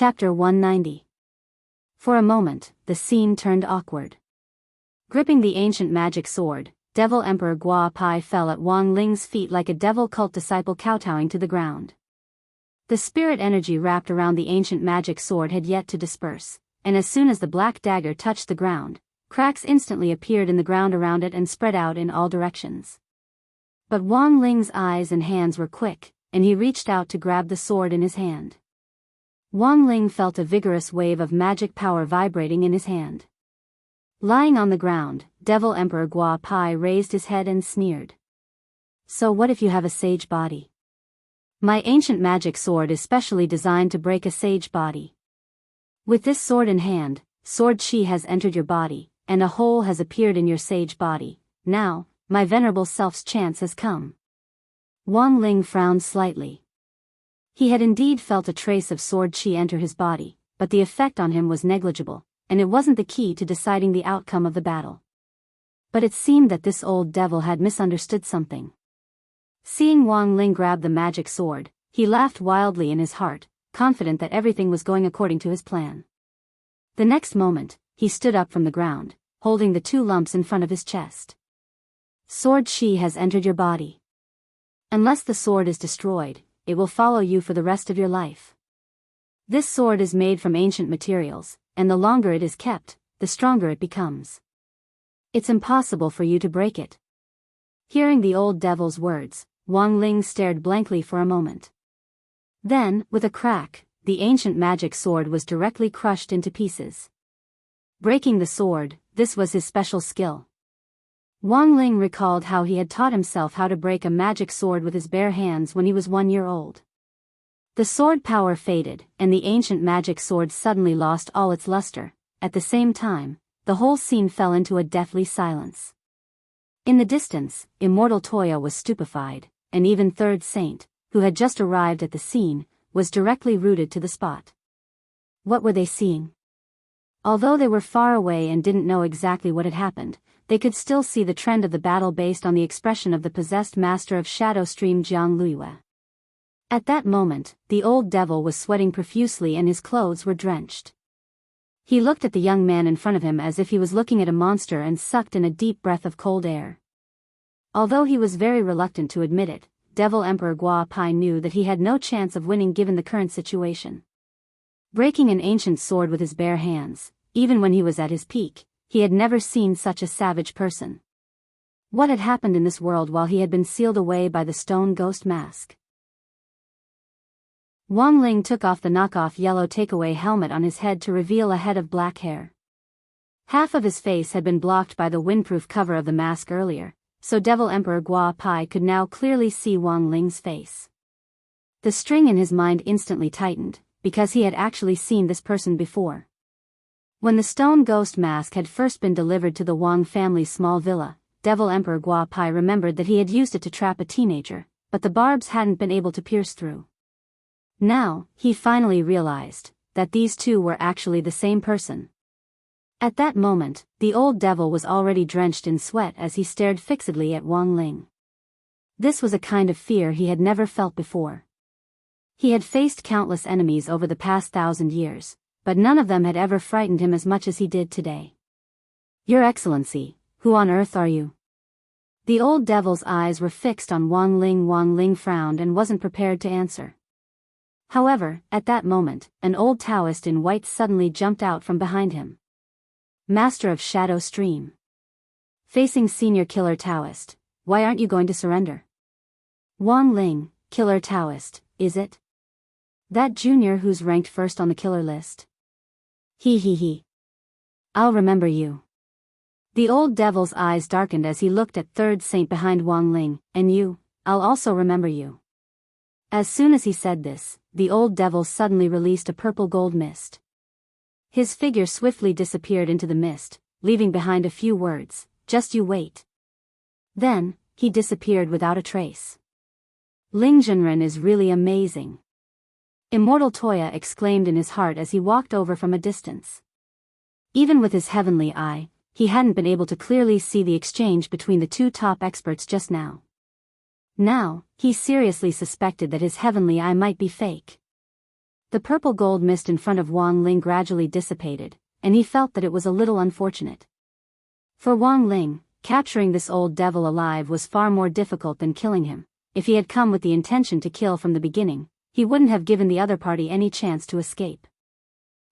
Chapter 190. For a moment, the scene turned awkward. Gripping the ancient magic sword, Devil Emperor Gua Pai fell at Wang Ling's feet like a devil cult disciple kowtowing to the ground. The spirit energy wrapped around the ancient magic sword had yet to disperse, and as soon as the black dagger touched the ground, cracks instantly appeared in the ground around it and spread out in all directions. But Wang Ling's eyes and hands were quick, and he reached out to grab the sword in his hand. Wang Ling felt a vigorous wave of magic power vibrating in his hand. Lying on the ground, Devil Emperor Gua Pai raised his head and sneered. So what if you have a sage body? My ancient magic sword is specially designed to break a sage body. With this sword in hand, sword chi has entered your body, and a hole has appeared in your sage body. Now, my venerable self's chance has come. Wang Ling frowned slightly. He had indeed felt a trace of sword chi enter his body, but the effect on him was negligible, and it wasn't the key to deciding the outcome of the battle. But it seemed that this old devil had misunderstood something. Seeing Wang Ling grab the magic sword, he laughed wildly in his heart, confident that everything was going according to his plan. The next moment, he stood up from the ground, holding the two lumps in front of his chest. Sword chi has entered your body. Unless the sword is destroyed, it will follow you for the rest of your life. This sword is made from ancient materials, and the longer it is kept, the stronger it becomes. It's impossible for you to break it. Hearing the old devil's words, Wang Ling stared blankly for a moment. Then, with a crack, the ancient magic sword was directly crushed into pieces. Breaking the sword, this was his special skill. Wang Ling recalled how he had taught himself how to break a magic sword with his bare hands when he was 1 year old. The sword power faded, and the ancient magic sword suddenly lost all its luster. At the same time, the whole scene fell into a deathly silence. In the distance, Immortal Toya was stupefied, and even Third Saint, who had just arrived at the scene, was directly rooted to the spot. What were they seeing? Although they were far away and didn't know exactly what had happened, they could still see the trend of the battle based on the expression of the possessed master of Shadow Stream Jiang Luiyue. At that moment, the old devil was sweating profusely and his clothes were drenched. He looked at the young man in front of him as if he was looking at a monster and sucked in a deep breath of cold air. Although he was very reluctant to admit it, Devil Emperor Gua Pai knew that he had no chance of winning given the current situation. Breaking an ancient sword with his bare hands, even when he was at his peak, he had never seen such a savage person. What had happened in this world while he had been sealed away by the stone ghost mask? Wang Ling took off the knockoff yellow takeaway helmet on his head to reveal a head of black hair. Half of his face had been blocked by the windproof cover of the mask earlier, so Devil Emperor Gua Pai could now clearly see Wang Ling's face. The string in his mind instantly tightened, because he had actually seen this person before. When the stone ghost mask had first been delivered to the Wang family's small villa, Devil Emperor Gua Pai remembered that he had used it to trap a teenager, but the barbs hadn't been able to pierce through. Now, he finally realized that these two were actually the same person. At that moment, the old devil was already drenched in sweat as he stared fixedly at Wang Ling. This was a kind of fear he had never felt before. He had faced countless enemies over the past 1,000 years, but none of them had ever frightened him as much as he did today. Your Excellency, who on earth are you? The old devil's eyes were fixed on Wang Ling. Wang Ling frowned and wasn't prepared to answer. However, at that moment, an old Taoist in white suddenly jumped out from behind him. Master of Shadow Stream. Facing Senior Killer Taoist, why aren't you going to surrender? Wang Ling, Killer Taoist, is it? That junior who's ranked first on the killer list? He. I'll remember you. The old devil's eyes darkened as he looked at Third Saint behind Wang Ling, and you, I'll also remember you. As soon as he said this, the old devil suddenly released a purple-gold mist. His figure swiftly disappeared into the mist, leaving behind a few words, just you wait. Then, he disappeared without a trace. Ling Zhenren is really amazing. Immortal Toya exclaimed in his heart as he walked over from a distance. Even with his heavenly eye, he hadn't been able to clearly see the exchange between the two top experts just now. Now, he seriously suspected that his heavenly eye might be fake. The purple gold mist in front of Wang Ling gradually dissipated, and he felt that it was a little unfortunate. For Wang Ling, capturing this old devil alive was far more difficult than killing him. If he had come with the intention to kill from the beginning, he wouldn't have given the other party any chance to escape.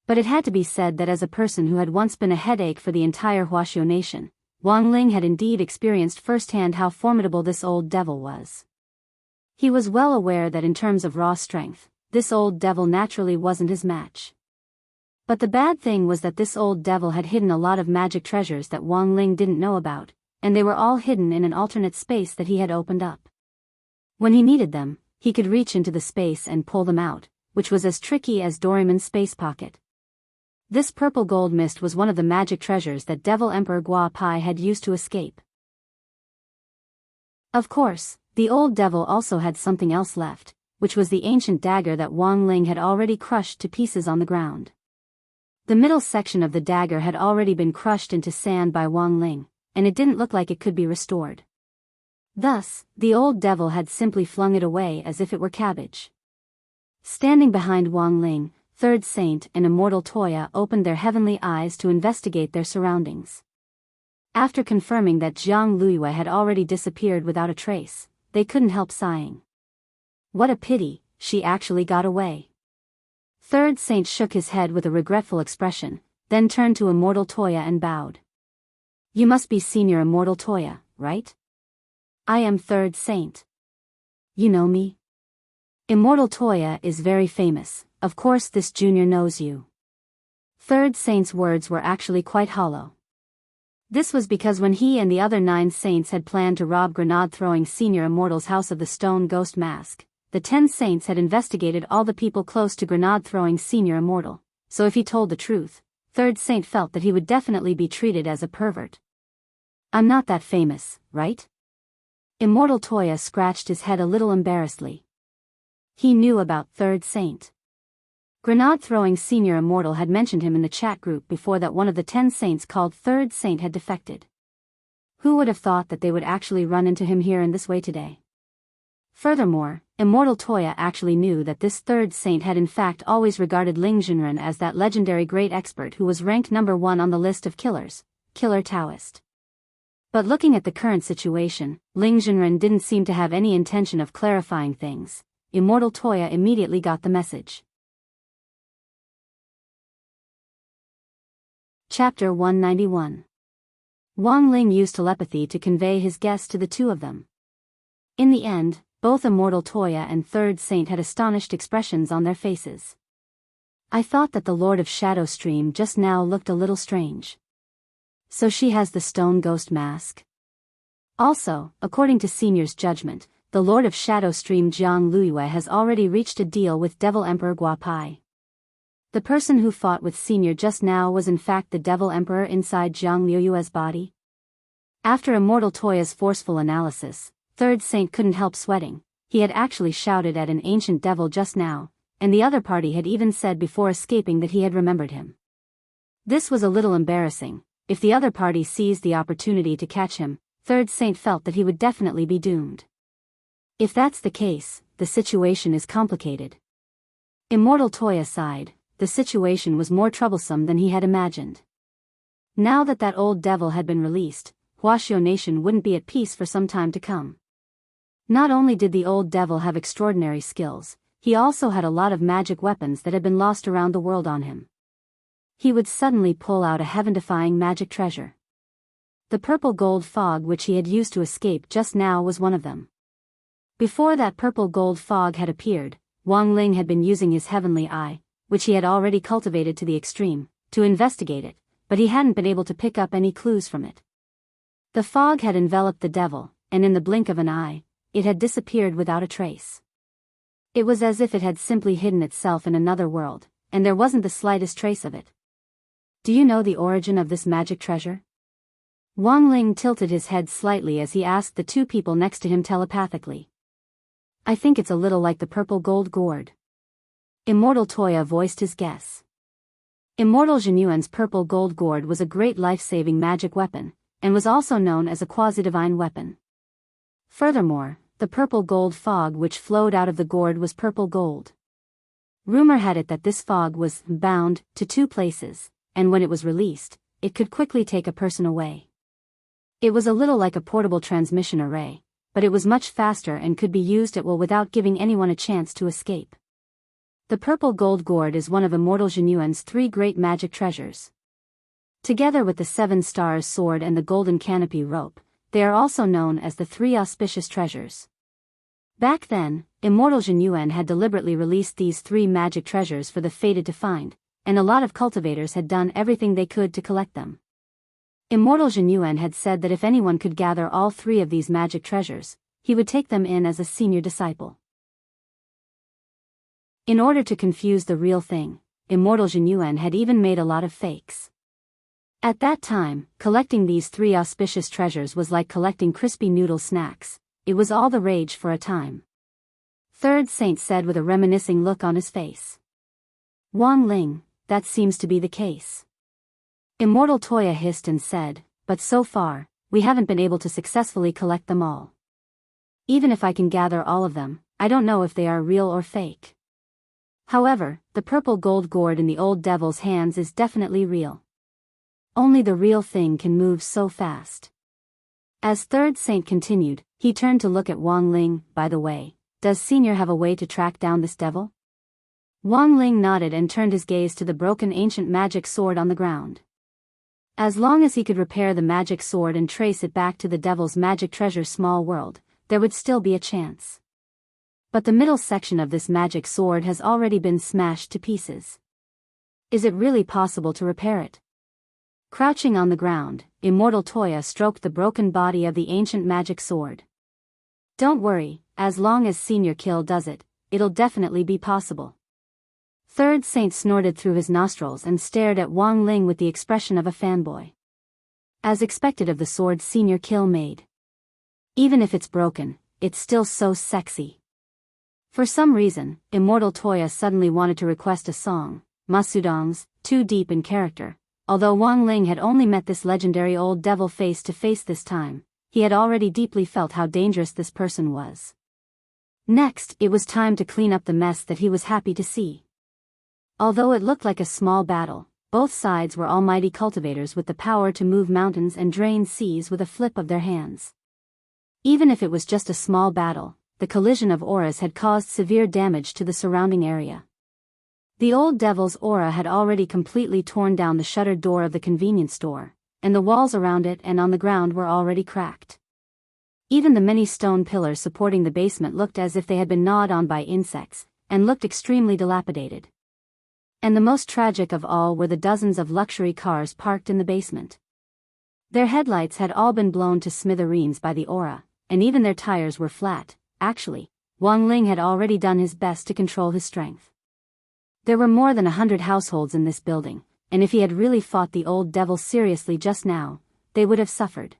But it had to be said that as a person who had once been a headache for the entire Huaxiao nation, Wang Ling had indeed experienced firsthand how formidable this old devil was. He was well aware that in terms of raw strength, this old devil naturally wasn't his match. But the bad thing was that this old devil had hidden a lot of magic treasures that Wang Ling didn't know about, and they were all hidden in an alternate space that he had opened up. When he needed them, he could reach into the space and pull them out, which was as tricky as Doraemon's space pocket. This purple gold mist was one of the magic treasures that Devil Emperor Gua Pai had used to escape. Of course, the old devil also had something else left, which was the ancient dagger that Wang Ling had already crushed to pieces on the ground. The middle section of the dagger had already been crushed into sand by Wang Ling, and it didn't look like it could be restored. Thus, the old devil had simply flung it away as if it were cabbage. Standing behind Wang Ling, Third Saint and Immortal Toya opened their heavenly eyes to investigate their surroundings. After confirming that Jiang Luiyue had already disappeared without a trace, they couldn't help sighing. What a pity, she actually got away. Third Saint shook his head with a regretful expression, then turned to Immortal Toya and bowed. You must be Senior Immortal Toya, right? I am Third Saint. You know me? Immortal Toya is very famous, of course this junior knows you. Third Saint's words were actually quite hollow. This was because when he and the other 9 saints had planned to rob grenade-throwing Senior Immortal's House of the Stone Ghost Mask, the 10 saints had investigated all the people close to grenade-throwing Senior Immortal, so if he told the truth, Third Saint felt that he would definitely be treated as a pervert. I'm not that famous, right? Immortal Toya scratched his head a little embarrassedly. He knew about Third Saint. Grenade-throwing Senior Immortal had mentioned him in the chat group before that one of the 10 saints called Third Saint had defected. Who would have thought that they would actually run into him here in this way today? Furthermore, Immortal Toya actually knew that this Third Saint had in fact always regarded Ling Junren as that legendary great expert who was ranked number 1 on the list of killer Taoist. But looking at the current situation, Ling Junren didn't seem to have any intention of clarifying things. Immortal Toya immediately got the message. Chapter 191. Wang Ling used telepathy to convey his guess to the two of them. In the end, both Immortal Toya and Third Saint had astonished expressions on their faces. I thought that the Lord of Shadow Stream just now looked a little strange. So she has the stone ghost mask? Also, according to Senior's judgment, the Lord of Shadow Stream Jiang Luiyue has already reached a deal with Devil Emperor Gua Pai. The person who fought with Senior just now was in fact the Devil Emperor inside Jiang Luiyue's body? After Immortal Toya's forceful analysis, Third Saint couldn't help sweating. He had actually shouted at an ancient devil just now, and the other party had even said before escaping that he had remembered him. This was a little embarrassing. If the other party seized the opportunity to catch him, Third Saint felt that he would definitely be doomed. If that's the case, the situation is complicated. Immortal Toya sighed. The situation was more troublesome than he had imagined. Now that that old devil had been released, Huaxiao Nation wouldn't be at peace for some time to come. Not only did the old devil have extraordinary skills, he also had a lot of magic weapons that had been lost around the world on him. He would suddenly pull out a heaven-defying magic treasure. The purple gold fog which he had used to escape just now was one of them. Before that purple gold fog had appeared, Wang Ling had been using his heavenly eye, which he had already cultivated to the extreme, to investigate it, but he hadn't been able to pick up any clues from it. The fog had enveloped the devil, and in the blink of an eye, it had disappeared without a trace. It was as if it had simply hidden itself in another world, and there wasn't the slightest trace of it. Do you know the origin of this magic treasure? Wang Ling tilted his head slightly as he asked the two people next to him telepathically. I think it's a little like the purple gold gourd. Immortal Toya voiced his guess. Immortal Jinyuan's purple gold gourd was a great life-saving magic weapon, and was also known as a quasi-divine weapon. Furthermore, the purple gold fog which flowed out of the gourd was purple gold. Rumor had it that this fog was bound to two places, and when it was released, it could quickly take a person away. It was a little like a portable transmission array, but it was much faster and could be used at will without giving anyone a chance to escape. The purple gold gourd is one of Immortal Genuine's 3 great magic treasures. Together with the 7 stars sword and the golden canopy rope, they are also known as the 3 auspicious treasures. Back then, Immortal Genuine had deliberately released these 3 magic treasures for the fated to find, and a lot of cultivators had done everything they could to collect them. Immortal Genuine had said that if anyone could gather all 3 of these magic treasures, he would take them in as a senior disciple. In order to confuse the real thing, Immortal Genuine had even made a lot of fakes. At that time, collecting these 3 auspicious treasures was like collecting crispy noodle snacks. It was all the rage for a time. Third Saint said with a reminiscing look on his face. Wang Ling, that seems to be the case. Immortal Toya hissed and said, but so far, we haven't been able to successfully collect them all. Even if I can gather all of them, I don't know if they are real or fake. However, the purple gold gourd in the old devil's hands is definitely real. Only the real thing can move so fast. As Third Saint continued, he turned to look at Wang Ling. By the way, does Senior have a way to track down this devil? Wang Ling nodded and turned his gaze to the broken ancient magic sword on the ground. As long as he could repair the magic sword and trace it back to the devil's magic treasure small world, there would still be a chance. But the middle section of this magic sword has already been smashed to pieces. Is it really possible to repair it? Crouching on the ground, Immortal Toya stroked the broken body of the ancient magic sword. Don't worry, as long as Senior Kill does it, it'll definitely be possible. Third Saint snorted through his nostrils and stared at Wang Ling with the expression of a fanboy. As expected of the sword Senior Kill made. Even if it's broken, it's still so sexy. For some reason, Immortal Toya suddenly wanted to request a song, Masudong's, too deep in character. Although Wang Ling had only met this legendary old devil face to face this time, he had already deeply felt how dangerous this person was. Next, it was time to clean up the mess that he was happy to see. Although it looked like a small battle, both sides were almighty cultivators with the power to move mountains and drain seas with a flip of their hands. Even if it was just a small battle, the collision of auras had caused severe damage to the surrounding area. The old devil's aura had already completely torn down the shuttered door of the convenience store, and the walls around it and on the ground were already cracked. Even the many stone pillars supporting the basement looked as if they had been gnawed on by insects, and looked extremely dilapidated. And the most tragic of all were the dozens of luxury cars parked in the basement. Their headlights had all been blown to smithereens by the aura, and even their tires were flat. Actually, Wang Ling had already done his best to control his strength. There were more than 100 households in this building, and if he had really fought the old devil seriously just now, they would have suffered.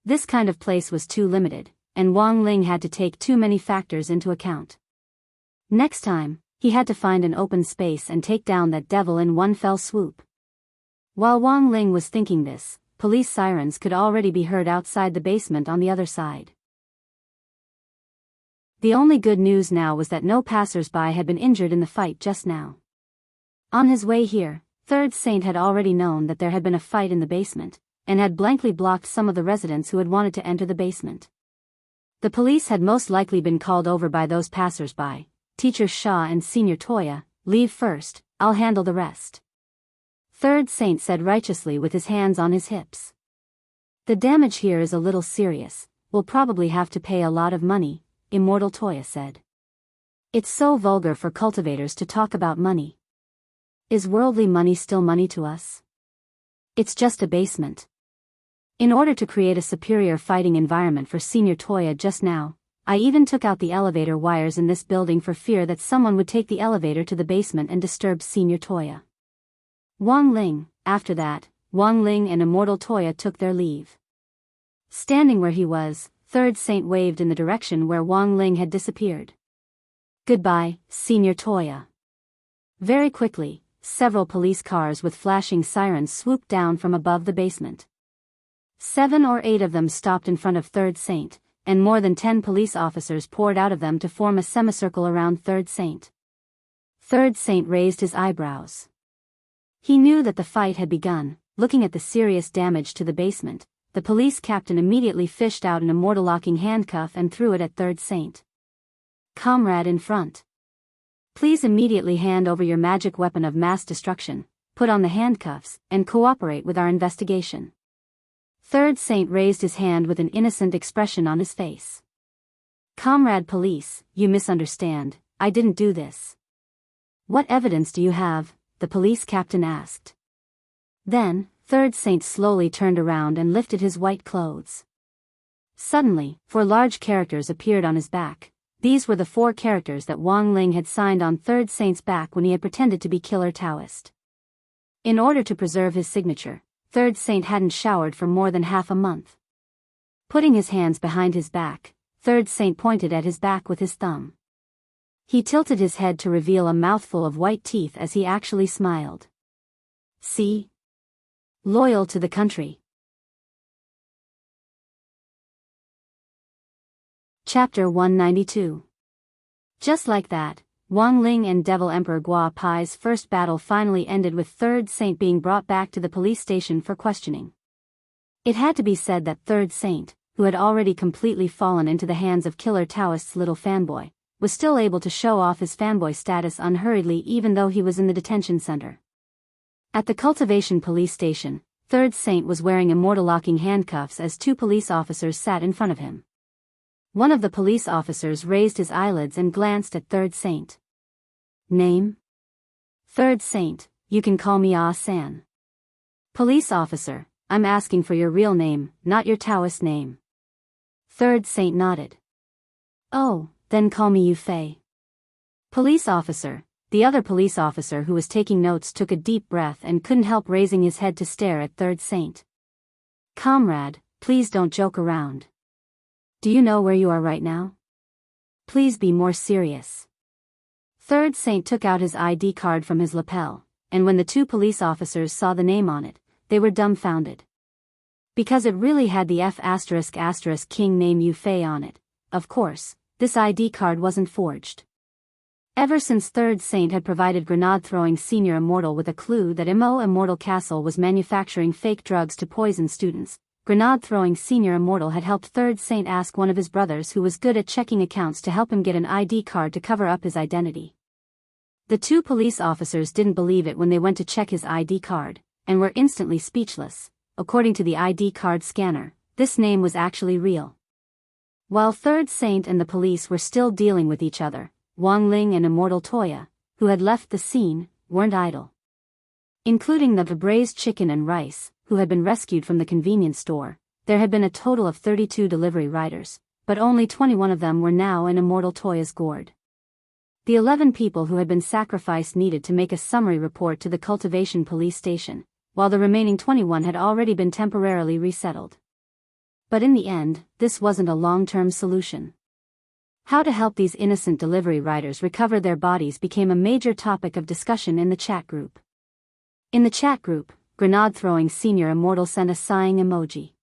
This kind of place was too limited, and Wang Ling had to take too many factors into account. Next time, he had to find an open space and take down that devil in one fell swoop. While Wang Ling was thinking this, police sirens could already be heard outside the basement on the other side. The only good news now was that no passers-by had been injured in the fight just now. On his way here, Third Saint had already known that there had been a fight in the basement, and had blankly blocked some of the residents who had wanted to enter the basement. The police had most likely been called over by those passers-by. Teacher Shaw and Senior Toya, leave first, I'll handle the rest. Third Saint said righteously with his hands on his hips. The damage here is a little serious, we'll probably have to pay a lot of money, Immortal Toya said. It's so vulgar for cultivators to talk about money. Is worldly money still money to us? It's just a basement. In order to create a superior fighting environment for Senior Toya just now, I even took out the elevator wires in this building for fear that someone would take the elevator to the basement and disturb Senior Toya. Wang Ling, after that, Wang Ling and Immortal Toya took their leave. Standing where he was, Third Saint waved in the direction where Wang Ling had disappeared. Goodbye, Senior Toya. Very quickly, several police cars with flashing sirens swooped down from above the basement. 7 or 8 of them stopped in front of Third Saint, and more than 10 police officers poured out of them to form a semicircle around Third Saint. Third Saint raised his eyebrows. He knew that the fight had begun. Looking at the serious damage to the basement, the police captain immediately fished out an immortal locking handcuff and threw it at Third Saint. Comrade in front. Please immediately hand over your magic weapon of mass destruction, put on the handcuffs, and cooperate with our investigation. Third Saint raised his hand with an innocent expression on his face. Comrade police, you misunderstand, I didn't do this. What evidence do you have? The police captain asked. Then, Third Saint slowly turned around and lifted his white clothes. Suddenly, 4 large characters appeared on his back. These were the 4 characters that Wang Ling had signed on Third Saint's back when he had pretended to be Killer Taoist. In order to preserve his signature, Third Saint hadn't showered for more than half a month. Putting his hands behind his back, Third Saint pointed at his back with his thumb. He tilted his head to reveal a mouthful of white teeth as he actually smiled. See? Loyal to the country. Chapter 192. Just like that, Wang Ling and Devil Emperor Gua Pai's first battle finally ended with Third Saint being brought back to the police station for questioning. It had to be said that Third Saint, who had already completely fallen into the hands of Killer Taoist's little fanboy, was still able to show off his fanboy status unhurriedly even though he was in the detention center. At the cultivation police station, Third Saint was wearing immortal locking handcuffs as 2 police officers sat in front of him. One of the police officers raised his eyelids and glanced at Third Saint. Name? Third Saint, you can call me Ah-san. Police officer, I'm asking for your real name, not your Taoist name. Third Saint nodded. Oh, then call me Yu Fei. Police officer. The other police officer who was taking notes took a deep breath and couldn't help raising his head to stare at Third Saint. Comrade, please don't joke around. Do you know where you are right now? Please be more serious. Third Saint took out his ID card from his lapel, and when the 2 police officers saw the name on it, they were dumbfounded. Because it really had the F*** king name Yu Fei on it. Of course, this ID card wasn't forged. Ever since Third Saint had provided grenade-throwing Senior Immortal with a clue that Immortal Castle was manufacturing fake drugs to poison students, grenade-throwing Senior Immortal had helped Third Saint ask one of his brothers who was good at checking accounts to help him get an ID card to cover up his identity. The 2 police officers didn't believe it when they went to check his ID card, and were instantly speechless. According to the ID card scanner, this name was actually real. While Third Saint and the police were still dealing with each other, Wang Ling and Immortal Toya, who had left the scene, weren't idle. Including the braised chicken and rice, who had been rescued from the convenience store, there had been a total of 32 delivery riders, but only 21 of them were now in Immortal Toya's gourd. The 11 people who had been sacrificed needed to make a summary report to the cultivation police station, while the remaining 21 had already been temporarily resettled. But in the end, this wasn't a long-term solution. How to help these innocent delivery riders recover their bodies became a major topic of discussion in the chat group. In the chat group, grenade-throwing Senior Immortal sent a sighing emoji.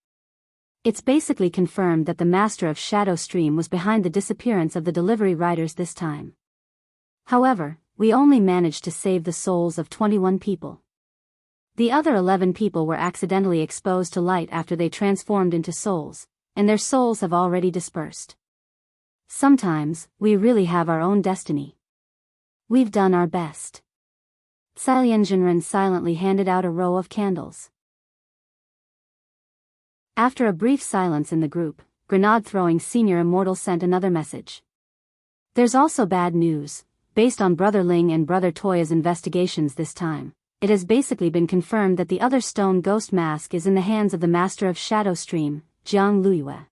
It's basically confirmed that the master of Shadow Stream was behind the disappearance of the delivery riders this time. However, we only managed to save the souls of 21 people. The other 11 people were accidentally exposed to light after they transformed into souls, and their souls have already dispersed. Sometimes, we really have our own destiny. We've done our best. Saliengenren silently handed out a row of candles. After a brief silence in the group, grenade-throwing Senior Immortal sent another message. There's also bad news. Based on Brother Ling and Brother Toya's investigations this time, it has basically been confirmed that the other stone ghost mask is in the hands of the Master of Shadow Stream, Jiang Luyue.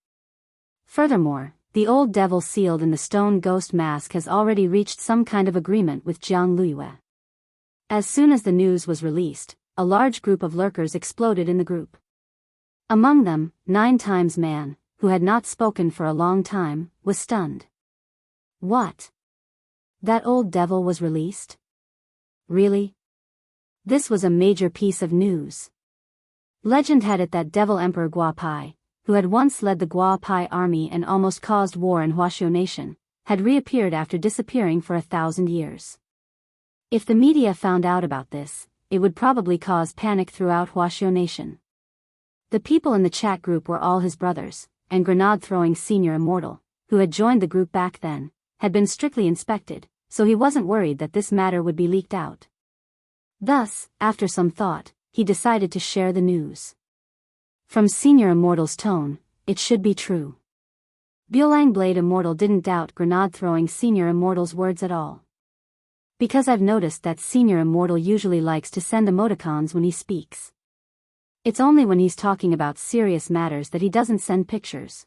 Furthermore, the old devil sealed in the stone ghost mask has already reached some kind of agreement with Jiang Luyue. As soon as the news was released, a large group of lurkers exploded in the group. Among them, 9 times Man, who had not spoken for a long time, was stunned. What? That old devil was released? Really? This was a major piece of news. Legend had it that Devil Emperor Gua Pai, who had once led the Gua Pai army and almost caused war in Huaxiao Nation, had reappeared after disappearing for 1,000 years. If the media found out about this, it would probably cause panic throughout Huaxiao Nation. The people in the chat group were all his brothers, and grenade-throwing senior immortal, who had joined the group back then, had been strictly inspected, so he wasn't worried that this matter would be leaked out. Thus, after some thought, he decided to share the news. From Senior Immortal's tone, it should be true. Buelang Blade Immortal didn't doubt grenade-throwing Senior Immortal's words at all. Because I've noticed that Senior Immortal usually likes to send emoticons when he speaks. It's only when he's talking about serious matters that he doesn't send pictures.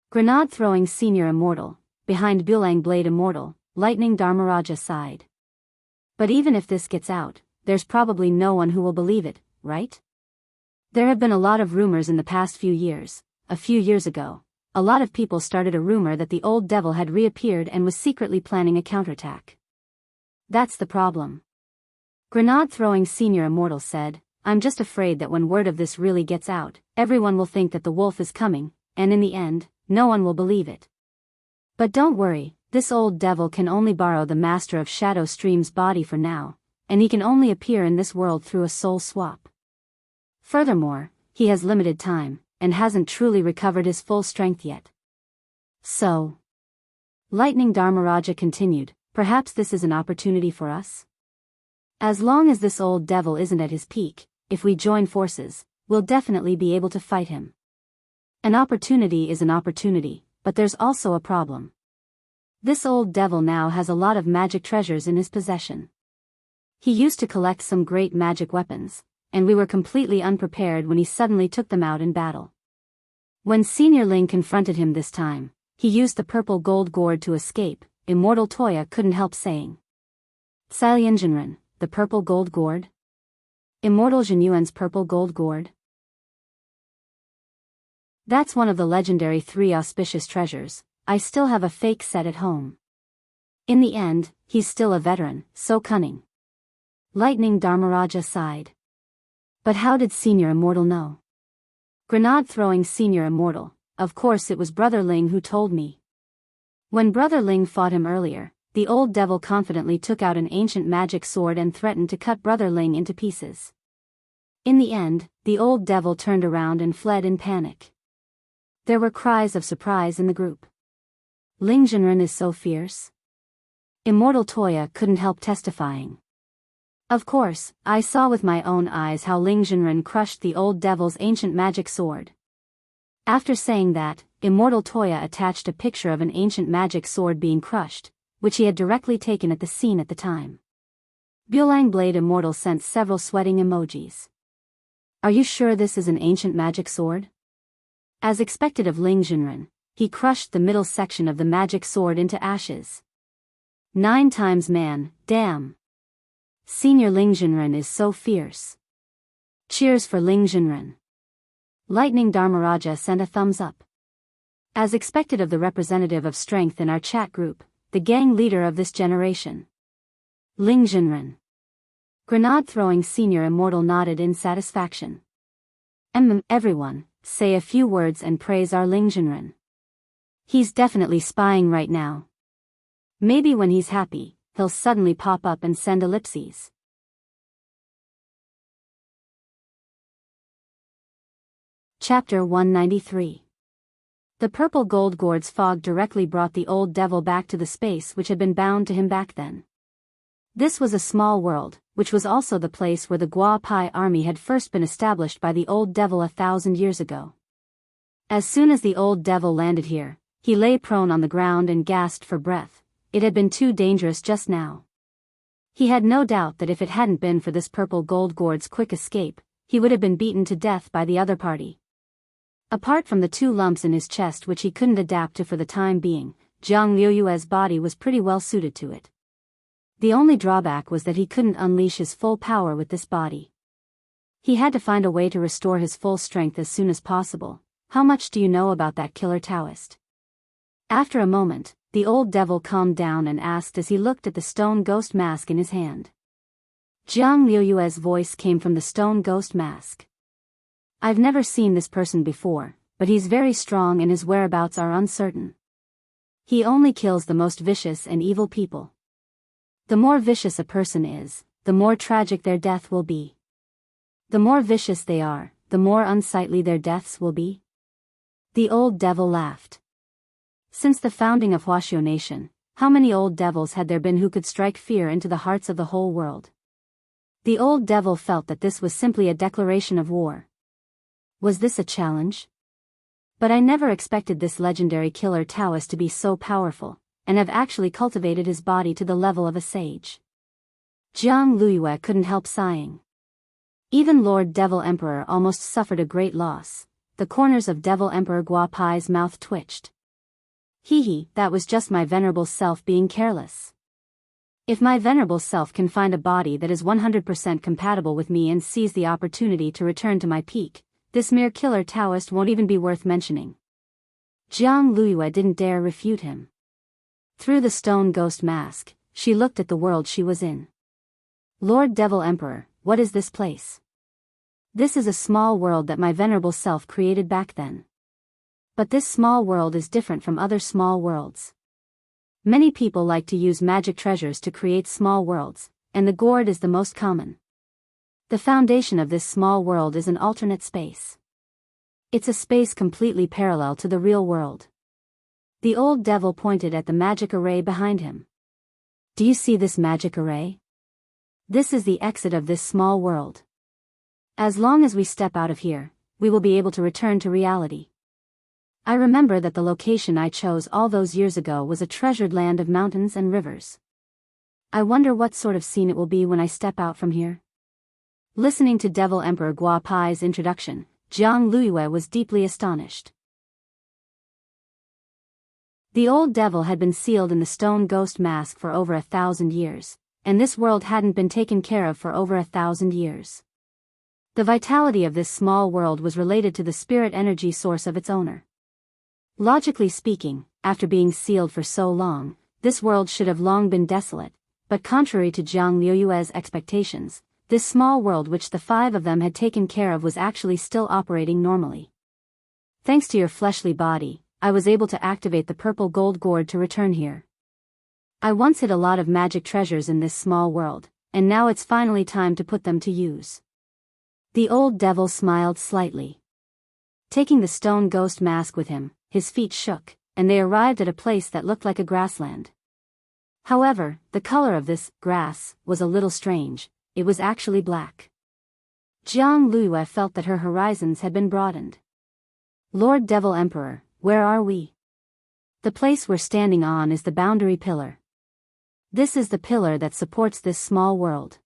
Grenade-throwing Senior Immortal, behind Buelang Blade Immortal, Lightning Dharmaraja sighed. But even if this gets out, there's probably no one who will believe it, right? There have been a lot of rumors in the past few years. A few years ago, a lot of people started a rumor that the old devil had reappeared and was secretly planning a counterattack. That's the problem. Grenade-throwing Senior Immortal said, I'm just afraid that when word of this really gets out, everyone will think that the wolf is coming, and in the end, no one will believe it. But don't worry, this old devil can only borrow the Master of Shadow Stream's body for now, and he can only appear in this world through a soul swap. Furthermore, he has limited time, and hasn't truly recovered his full strength yet. So, Lightning Dharmaraja continued, perhaps this is an opportunity for us? As long as this old devil isn't at his peak, if we join forces, we'll definitely be able to fight him. An opportunity is an opportunity, but there's also a problem. This old devil now has a lot of magic treasures in his possession. He used to collect some great magic weapons, and we were completely unprepared when he suddenly took them out in battle. When Senior Ling confronted him this time, he used the purple gold gourd to escape. Immortal Toya couldn't help saying. Salian Jinren, the purple gold gourd? Immortal Jinyuan's purple gold gourd? That's one of the legendary 3 auspicious treasures. I still have a fake set at home. In the end, he's still a veteran, so cunning. Lightning Dharmaraja sighed. But how did Senior Immortal know? Grenade-throwing Senior Immortal, of course it was Brother Ling who told me. When Brother Ling fought him earlier, the old devil confidently took out an ancient magic sword and threatened to cut Brother Ling into pieces. In the end, the old devil turned around and fled in panic. There were cries of surprise in the group. Ling Jinren is so fierce? Immortal Toya couldn't help testifying. Of course, I saw with my own eyes how Ling Jinren crushed the old devil's ancient magic sword. After saying that, Immortal Toya attached a picture of an ancient magic sword being crushed, which he had directly taken at the scene at the time. Buelang Blade Immortal sent several sweating emojis. Are you sure this is an ancient magic sword? As expected of Ling Jinren, he crushed the middle section of the magic sword into ashes. 9 times man, damn. Senior Ling Jinren is so fierce. Cheers for Ling Jinren. Lightning Dharmaraja sent a thumbs up. As expected of the representative of strength in our chat group, the gang leader of this generation. Ling Jinren. Grenade-throwing Senior Immortal nodded in satisfaction. Everyone, say a few words and praise our Ling Jinren. He's definitely spying right now. Maybe when he's happy, he'll suddenly pop up and send ellipses. Chapter 193. The purple gold gourd's fog directly brought the old devil back to the space which had been bound to him back then. This was a small world, which was also the place where the Gua Pai army had first been established by the old devil 1,000 years ago. As soon as the old devil landed here, he lay prone on the ground and gasped for breath. It had been too dangerous just now. He had no doubt that if it hadn't been for this purple gold gourd's quick escape, he would have been beaten to death by the other party. Apart from the 2 lumps in his chest which he couldn't adapt to for the time being, Jiang Liuyue's body was pretty well suited to it. The only drawback was that he couldn't unleash his full power with this body. He had to find a way to restore his full strength as soon as possible. How much do you know about that killer Taoist? After a moment, the old devil calmed down and asked as he looked at the stone ghost mask in his hand. Jiang Liuyue's voice came from the stone ghost mask. I've never seen this person before, but he's very strong and his whereabouts are uncertain. He only kills the most vicious and evil people. The more vicious a person is, the more tragic their death will be. The more vicious they are, the more unsightly their deaths will be. The old devil laughed. Since the founding of Huaxiao Nation, how many old devils had there been who could strike fear into the hearts of the whole world? The old devil felt that this was simply a declaration of war. Was this a challenge? But I never expected this legendary killer Taoist to be so powerful, and have actually cultivated his body to the level of a sage. Jiang Luiyue couldn't help sighing. Even Lord Devil Emperor almost suffered a great loss. The corners of Devil Emperor Guo Pai's mouth twitched. Hee, that was just my venerable self being careless. If my venerable self can find a body that is 100% compatible with me and sees the opportunity to return to my peak, this mere killer Taoist won't even be worth mentioning. Jiang Luiyue didn't dare refute him. Through the stone ghost mask, she looked at the world she was in. Lord Devil Emperor, what is this place? This is a small world that my venerable self created back then. But this small world is different from other small worlds. Many people like to use magic treasures to create small worlds, and the gourd is the most common. The foundation of this small world is an alternate space. It's a space completely parallel to the real world. The old devil pointed at the magic array behind him. Do you see this magic array? This is the exit of this small world. As long as we step out of here, we will be able to return to reality. I remember that the location I chose all those years ago was a treasured land of mountains and rivers. I wonder what sort of scene it will be when I step out from here. Listening to Devil Emperor Guo Pai's introduction, Jiang Luiyue was deeply astonished. The old devil had been sealed in the stone ghost mask for over 1,000 years, and this world hadn't been taken care of for over 1,000 years. The vitality of this small world was related to the spirit energy source of its owner. Logically speaking, after being sealed for so long, this world should have long been desolate, but contrary to Jiang Luiyue's expectations, this small world which the 5 of them had taken care of was actually still operating normally. Thanks to your fleshly body, I was able to activate the purple gold gourd to return here. I once hid a lot of magic treasures in this small world, and now it's finally time to put them to use. The old devil smiled slightly. Taking the stone ghost mask with him, his feet shook, and they arrived at a place that looked like a grassland. However, the color of this grass was a little strange. It was actually black. Jiang Luiyue felt that her horizons had been broadened. Lord Devil Emperor, where are we? The place we're standing on is the boundary pillar. This is the pillar that supports this small world.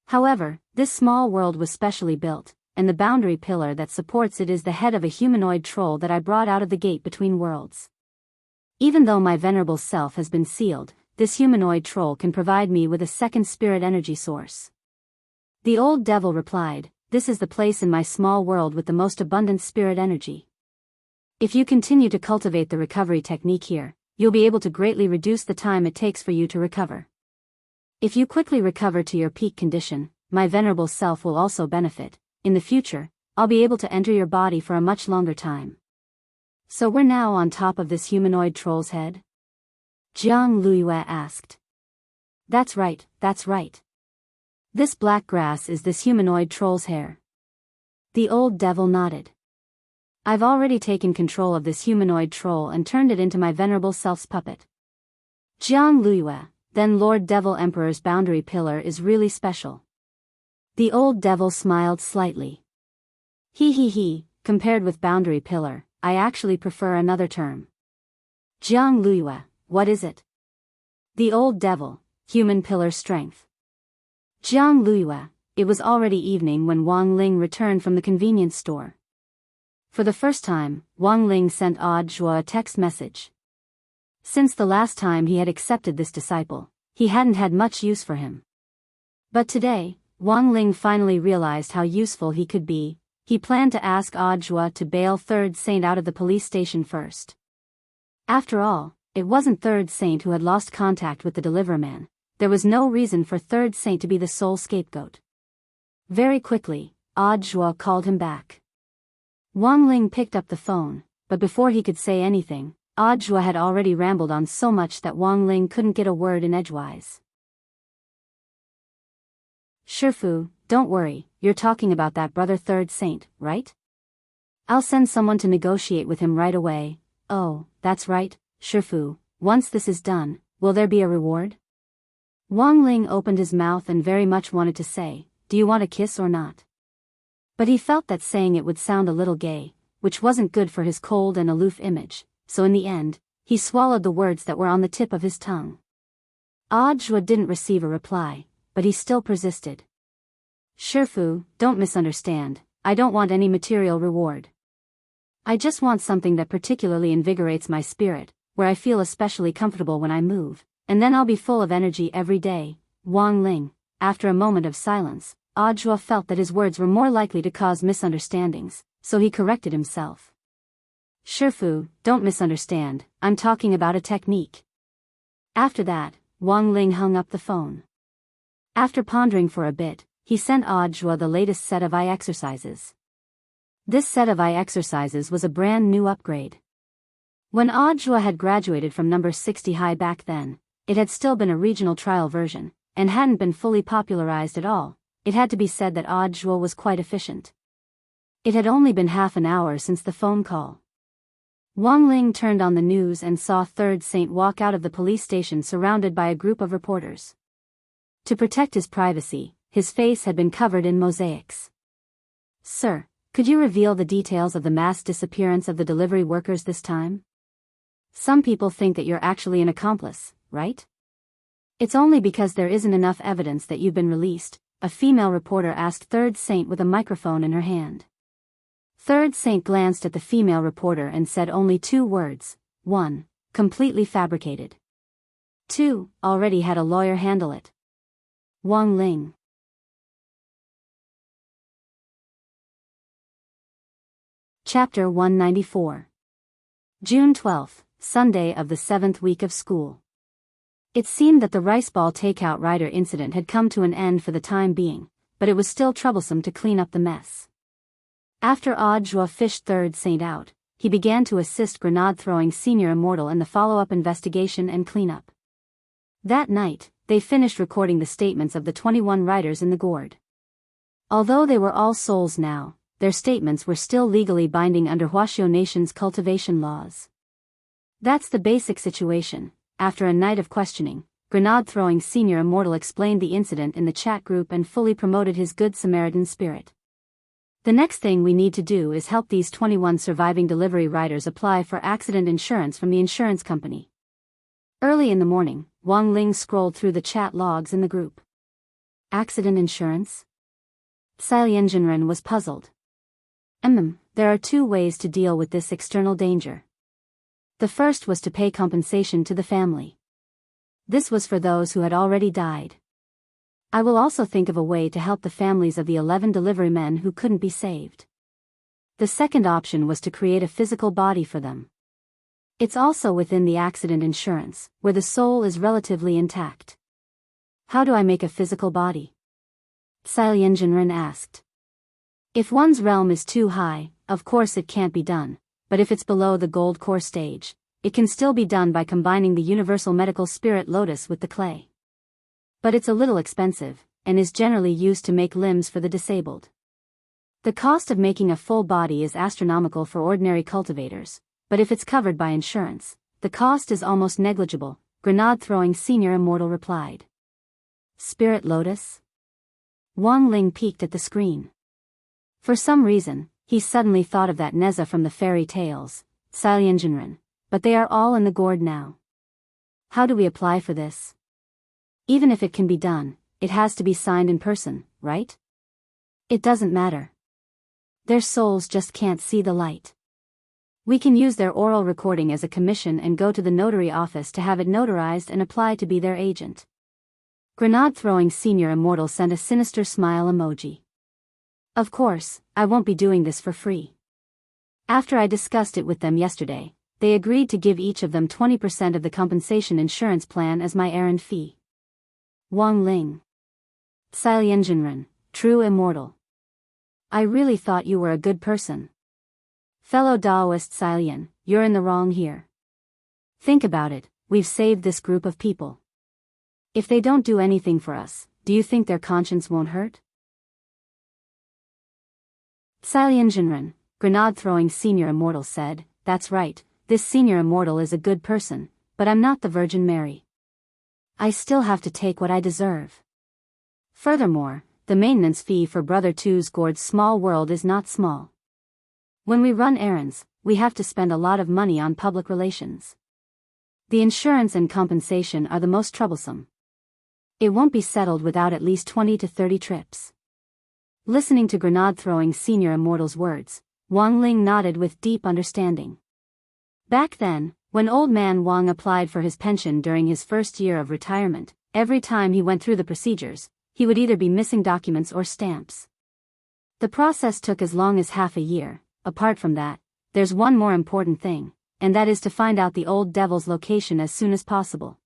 However, this small world was specially built, and the boundary pillar that supports it is the head of a humanoid troll that I brought out of the gate between worlds. Even though my venerable self has been sealed, this humanoid troll can provide me with a second spirit energy source. The old devil replied, this is the place in my small world with the most abundant spirit energy. If you continue to cultivate the recovery technique here, you'll be able to greatly reduce the time it takes for you to recover. If you quickly recover to your peak condition, my venerable self will also benefit. In the future, I'll be able to enter your body for a much longer time. So we're now on top of this humanoid troll's head? Jiang Luiyue asked. That's right, that's right. This black grass is this humanoid troll's hair. The old devil nodded. I've already taken control of this humanoid troll and turned it into my venerable self's puppet. Jiang Luiyue, then Lord Devil Emperor's boundary pillar is really special. The old devil smiled slightly. He, compared with boundary pillar, I actually prefer another term. Jiang Luiyue, what is it? The old devil, human pillar strength. Jiang Luiyue, it was already evening when Wang Ling returned from the convenience store. For the first time, Wang Ling sent Odd Zhuo a text message. Since the last time he had accepted this disciple, he hadn't had much use for him. But today, Wang Ling finally realized how useful he could be. He planned to ask Odd Zhuo to bail Third Saint out of the police station first. After all, it wasn't Third Saint who had lost contact with the Deliverman. There was no reason for Third Saint to be the sole scapegoat. Very quickly, Odd Zhuo called him back. Wang Ling picked up the phone, but before he could say anything, Odd Zhuo had already rambled on so much that Wang Ling couldn't get a word in edgewise. Shifu, don't worry, you're talking about that brother third saint, right? I'll send someone to negotiate with him right away. Oh, that's right, Shifu, once this is done, will there be a reward? Wang Ling opened his mouth and very much wanted to say, do you want a kiss or not? But he felt that saying it would sound a little gay, which wasn't good for his cold and aloof image, so in the end, he swallowed the words that were on the tip of his tongue. Audiobook didn't receive a reply, but he still persisted. Shifu, don't misunderstand, I don't want any material reward. I just want something that particularly invigorates my spirit, where I feel especially comfortable when I move, and then I'll be full of energy every day. Wang Ling, after a moment of silence, Audiobook felt that his words were more likely to cause misunderstandings, so he corrected himself. Shifu, don't misunderstand, I'm talking about a technique. After that, Wang Ling hung up the phone. After pondering for a bit, he sent Audiobook the latest set of eye exercises. This set of eye exercises was a brand new upgrade. When Audiobook had graduated from number 60 high back then, it had still been a regional trial version, and hadn't been fully popularized at all. It had to be said that Audiobook was quite efficient. It had only been half an hour since the phone call. Wang Ling turned on the news and saw Third Saint walk out of the police station surrounded by a group of reporters. To protect his privacy, his face had been covered in mosaics. Sir, could you reveal the details of the mass disappearance of the delivery workers this time? Some people think that you're actually an accomplice, right? It's only because there isn't enough evidence that you've been released, a female reporter asked Third Saint with a microphone in her hand. Third Saint glanced at the female reporter and said only 2 words. 1. Completely fabricated. 2. Already had a lawyer handle it. Wang Ling. Chapter 194. June 12th, Sunday of the 7th week of school. It seemed that the rice ball takeout rider incident had come to an end for the time being, but it was still troublesome to clean up the mess. After Audiobook fished Third Saint out, he began to assist grenade-throwing Senior Immortal in the follow-up investigation and cleanup. That night, they finished recording the statements of the 21 riders in the gourd. Although they were all souls now, their statements were still legally binding under Huaxiao Nation's cultivation laws. That's the basic situation. After a night of questioning, grenade-throwing Senior Immortal explained the incident in the chat group and fully promoted his good Samaritan spirit. The next thing we need to do is help these 21 surviving delivery riders apply for accident insurance from the insurance company. Early in the morning, Wang Ling scrolled through the chat logs in the group. Accident insurance? Xiaolian was puzzled. There are 2 ways to deal with this external danger. The first was to pay compensation to the family. This was for those who had already died. I will also think of a way to help the families of the 11 delivery men who couldn't be saved. The second option was to create a physical body for them. It's also within the accident insurance, where the soul is relatively intact. How do I make a physical body? Xiaolian asked. If one's realm is too high, of course it can't be done, but if it's below the gold core stage, it can still be done by combining the universal medical spirit lotus with the clay. But it's a little expensive, and is generally used to make limbs for the disabled. The cost of making a full body is astronomical for ordinary cultivators, but if it's covered by insurance, the cost is almost negligible, grenade-throwing Senior Immortal replied. Spirit lotus? Wang Ling peeked at the screen. For some reason, he suddenly thought of that Neza from the fairy tales, Xiaolian, but they are all in the gourd now. How do we apply for this? Even if it can be done, it has to be signed in person, right? It doesn't matter. Their souls just can't see the light. We can use their oral recording as a commission and go to the notary office to have it notarized and apply to be their agent. Grenade-throwing Senior Immortal sent a sinister smile emoji. Of course, I won't be doing this for free. After I discussed it with them yesterday, they agreed to give each of them 20% of the compensation insurance plan as my errand fee. Wang Ling. Xiaolian, true immortal. I really thought you were a good person. Fellow Daoist Xiaolian, you're in the wrong here. Think about it, we've saved this group of people. If they don't do anything for us, do you think their conscience won't hurt? Saliangenren, grenade-throwing senior immortal said, that's right, this senior immortal is a good person, but I'm not the Virgin Mary. I still have to take what I deserve. Furthermore, the maintenance fee for Brother Two's gourd's small world is not small. When we run errands, we have to spend a lot of money on public relations. The insurance and compensation are the most troublesome. It won't be settled without at least 20 to 30 trips. Listening to grenade-throwing senior immortal's words, Wang Ling nodded with deep understanding. Back then, when old man Wang applied for his pension during his first year of retirement, every time he went through the procedures, he would either be missing documents or stamps. The process took as long as half a year. Apart from that, there's one more important thing, and that is to find out the old devil's location as soon as possible.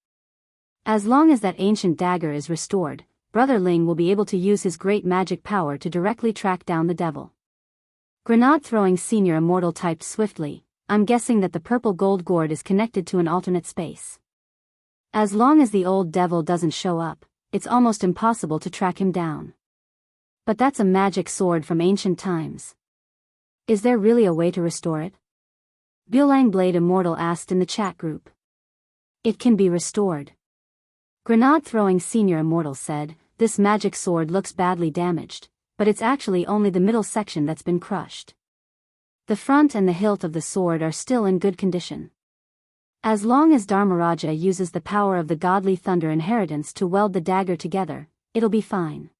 As long as that ancient dagger is restored, Brother Ling will be able to use his great magic power to directly track down the devil. Grenade-throwing senior immortal typed swiftly, I'm guessing that the purple gold gourd is connected to an alternate space. As long as the old devil doesn't show up, it's almost impossible to track him down. But that's a magic sword from ancient times. Is there really a way to restore it? Bulang Blade Immortal asked in the chat group. It can be restored. Grenade-throwing senior immortal said, this magic sword looks badly damaged, but it's actually only the middle section that's been crushed. The front and the hilt of the sword are still in good condition. As long as Dharmaraja uses the power of the godly thunder inheritance to weld the dagger together, it'll be fine.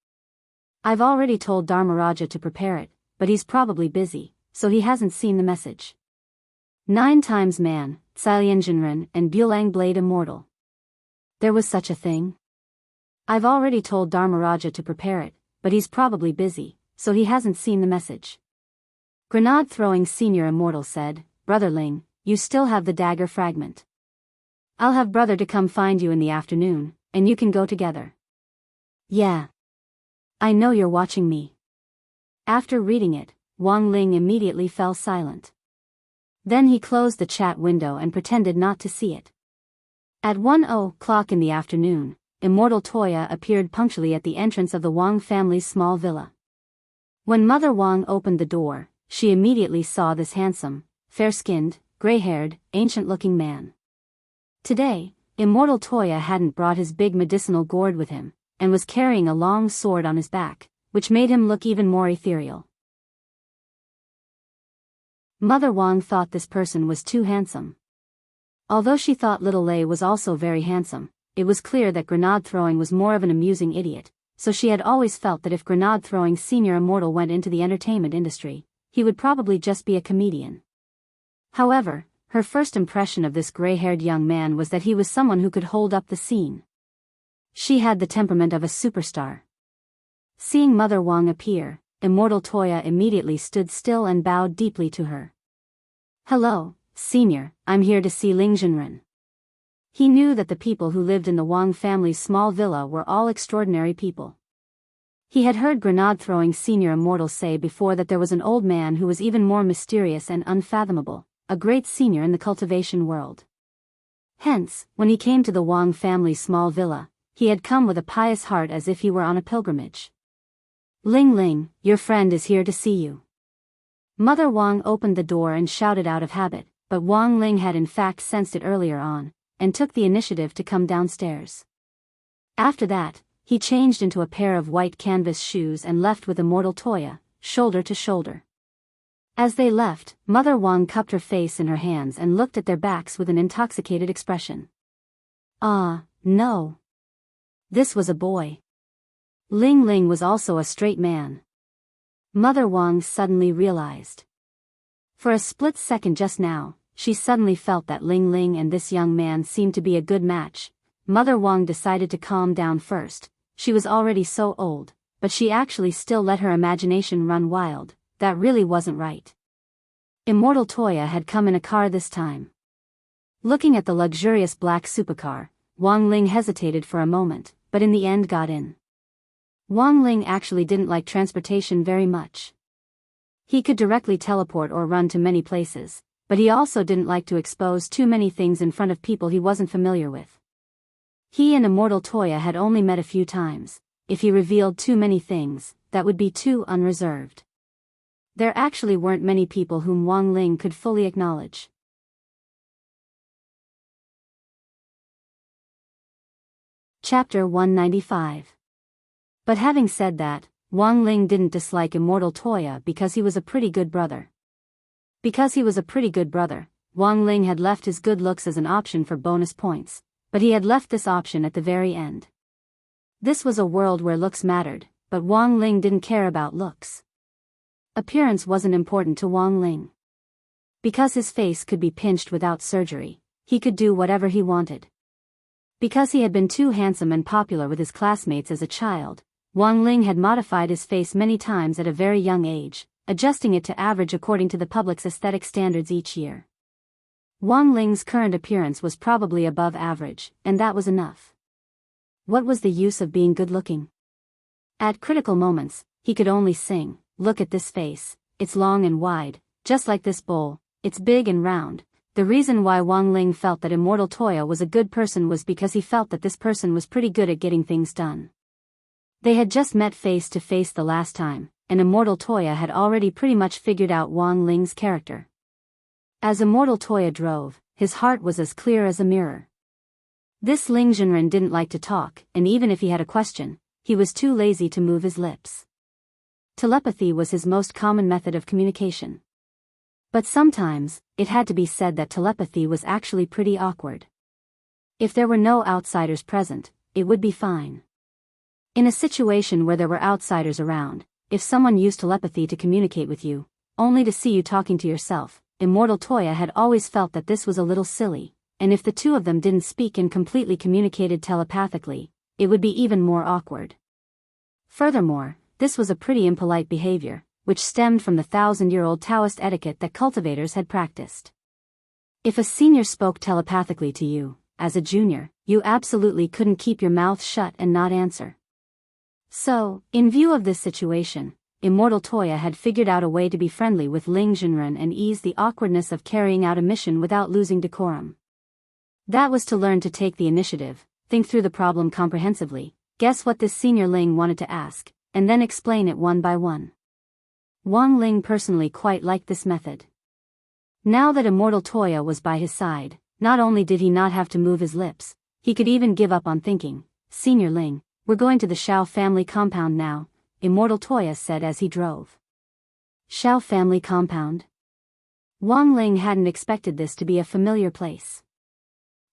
I've already told Dharmaraja to prepare it, but he's probably busy, so he hasn't seen the message. 9 times man, Saliangenren and Bulang Blade Immortal. There was such a thing? I've already told Dharmaraja to prepare it, but he's probably busy, so he hasn't seen the message. Grenade-throwing senior immortal said, Brother Ling, you still have the dagger fragment. I'll have brother to come find you in the afternoon, and you can go together. Yeah. I know you're watching me. After reading it, Wang Ling immediately fell silent. Then he closed the chat window and pretended not to see it. At 1:00 in the afternoon, Immortal Toya appeared punctually at the entrance of the Wang family's small villa. When Mother Wang opened the door, she immediately saw this handsome, fair-skinned, gray-haired, ancient-looking man. Today, Immortal Toya hadn't brought his big medicinal gourd with him, and was carrying a long sword on his back, which made him look even more ethereal. Mother Wang thought this person was too handsome. Although she thought little Lei was also very handsome, it was clear that grenade-throwing was more of an amusing idiot, so she had always felt that if grenade-throwing senior immortal went into the entertainment industry, he would probably just be a comedian. However, her first impression of this gray-haired young man was that he was someone who could hold up the scene. She had the temperament of a superstar. Seeing Mother Wang appear, Immortal Toya immediately stood still and bowed deeply to her. Hello, Senior, I'm here to see Ling Zhenren. He knew that the people who lived in the Wang family's small villa were all extraordinary people. He had heard grenade-throwing senior immortal say before that there was an old man who was even more mysterious and unfathomable, a great senior in the cultivation world. Hence, when he came to the Wang family's small villa, he had come with a pious heart as if he were on a pilgrimage. Ling Ling, your friend is here to see you. Mother Wang opened the door and shouted out of habit, but Wang Ling had in fact sensed it earlier on, and took the initiative to come downstairs. After that, he changed into a pair of white canvas shoes and left with Immortal Toya, shoulder to shoulder. As they left, Mother Wang cupped her face in her hands and looked at their backs with an intoxicated expression. Ah, no. This was a boy. Ling Ling was also a straight man. Mother Wang suddenly realized. For a split second just now, she suddenly felt that Ling Ling and this young man seemed to be a good match. Mother Wang decided to calm down first. She was already so old, but she actually still let her imagination run wild. That really wasn't right. Immortal Toya had come in a car this time. Looking at the luxurious black supercar, Wang Ling hesitated for a moment, but in the end got in. Wang Ling actually didn't like transportation very much. He could directly teleport or run to many places, but he also didn't like to expose too many things in front of people he wasn't familiar with. He and Immortal Toya had only met a few times. if he revealed too many things, that would be too unreserved. There actually weren't many people whom Wang Ling could fully acknowledge. Chapter 195. But having said that, Wang Ling didn't dislike Immortal Toya because he was a pretty good brother. Because he was a pretty good brother, Wang Ling had left his good looks as an option for bonus points, but he had left this option at the very end. This was a world where looks mattered, but Wang Ling didn't care about looks. Appearance wasn't important to Wang Ling. Because his face could be pinched without surgery, he could do whatever he wanted. Because he had been too handsome and popular with his classmates as a child, Wang Ling had modified his face many times at a very young age, adjusting it to average according to the public's aesthetic standards each year. Wang Ling's current appearance was probably above average, and that was enough. What was the use of being good-looking? At critical moments, he could only sing, "Look at this face, it's long and wide, just like this bowl, it's big and round." The reason why Wang Ling felt that Immortal Toya was a good person was because he felt that this person was pretty good at getting things done. They had just met face to face the last time, and Immortal Toya had already pretty much figured out Wang Ling's character. As Immortal Toya drove, his heart was as clear as a mirror. This Ling Junren didn't like to talk, and even if he had a question, he was too lazy to move his lips. Telepathy was his most common method of communication. But sometimes, it had to be said that telepathy was actually pretty awkward. If there were no outsiders present, it would be fine. In a situation where there were outsiders around, if someone used telepathy to communicate with you, only to see you talking to yourself, Immortal Toya had always felt that this was a little silly, and if the two of them didn't speak and completely communicated telepathically, it would be even more awkward. Furthermore, this was a pretty impolite behavior, which stemmed from the 1,000-year-old Taoist etiquette that cultivators had practiced. If a senior spoke telepathically to you, as a junior, you absolutely couldn't keep your mouth shut and not answer. So, in view of this situation, Immortal Toya had figured out a way to be friendly with Ling Junren and ease the awkwardness of carrying out a mission without losing decorum. That was to learn to take the initiative, think through the problem comprehensively, guess what this senior Ling wanted to ask, and then explain it one by one. Wang Ling personally quite liked this method. Now that Immortal Toya was by his side, not only did he not have to move his lips, he could even give up on thinking. "Senior Ling, we're going to the Shao family compound now," Immortal Toya said as he drove. Shao family compound? Wang Ling hadn't expected this to be a familiar place.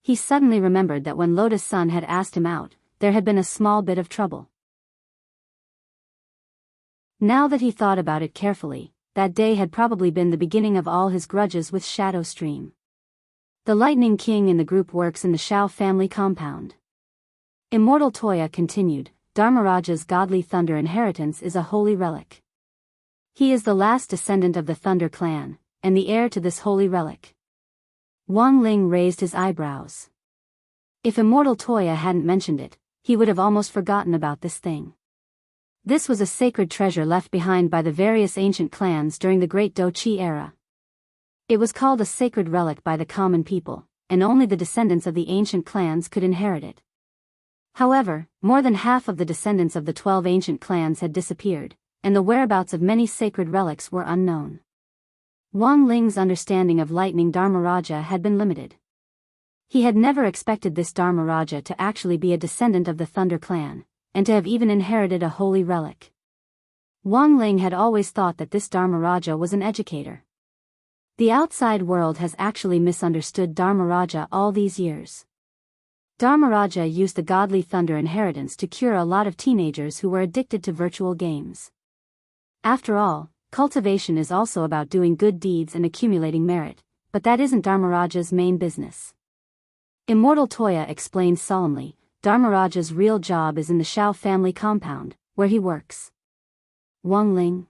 He suddenly remembered that when Lotus Sun had asked him out, there had been a small bit of trouble. Now that he thought about it carefully, that day had probably been the beginning of all his grudges with Shadow Stream. The Lightning King in the group works in the Shao family compound. Immortal Toya continued, "Dharmaraja's godly thunder inheritance is a holy relic. He is the last descendant of the Thunder clan, and the heir to this holy relic." Wang Ling raised his eyebrows. If Immortal Toya hadn't mentioned it, he would have almost forgotten about this thing. This was a sacred treasure left behind by the various ancient clans during the Great Doqi era. It was called a sacred relic by the common people, and only the descendants of the ancient clans could inherit it. However, more than half of the descendants of the 12 ancient clans had disappeared, and the whereabouts of many sacred relics were unknown. Wang Ling's understanding of Lightning Dharmaraja had been limited. He had never expected this Dharmaraja to actually be a descendant of the Thunder clan, and to have even inherited a holy relic. Wang Ling had always thought that this Dharmaraja was an educator. The outside world has actually misunderstood Dharmaraja all these years. Dharmaraja used the godly thunder inheritance to cure a lot of teenagers who were addicted to virtual games. After all, cultivation is also about doing good deeds and accumulating merit, but that isn't Dharmaraja's main business. Immortal Toya explained solemnly, "Dharmaraja's real job is in the Shao family compound, where he works." Wang Ling.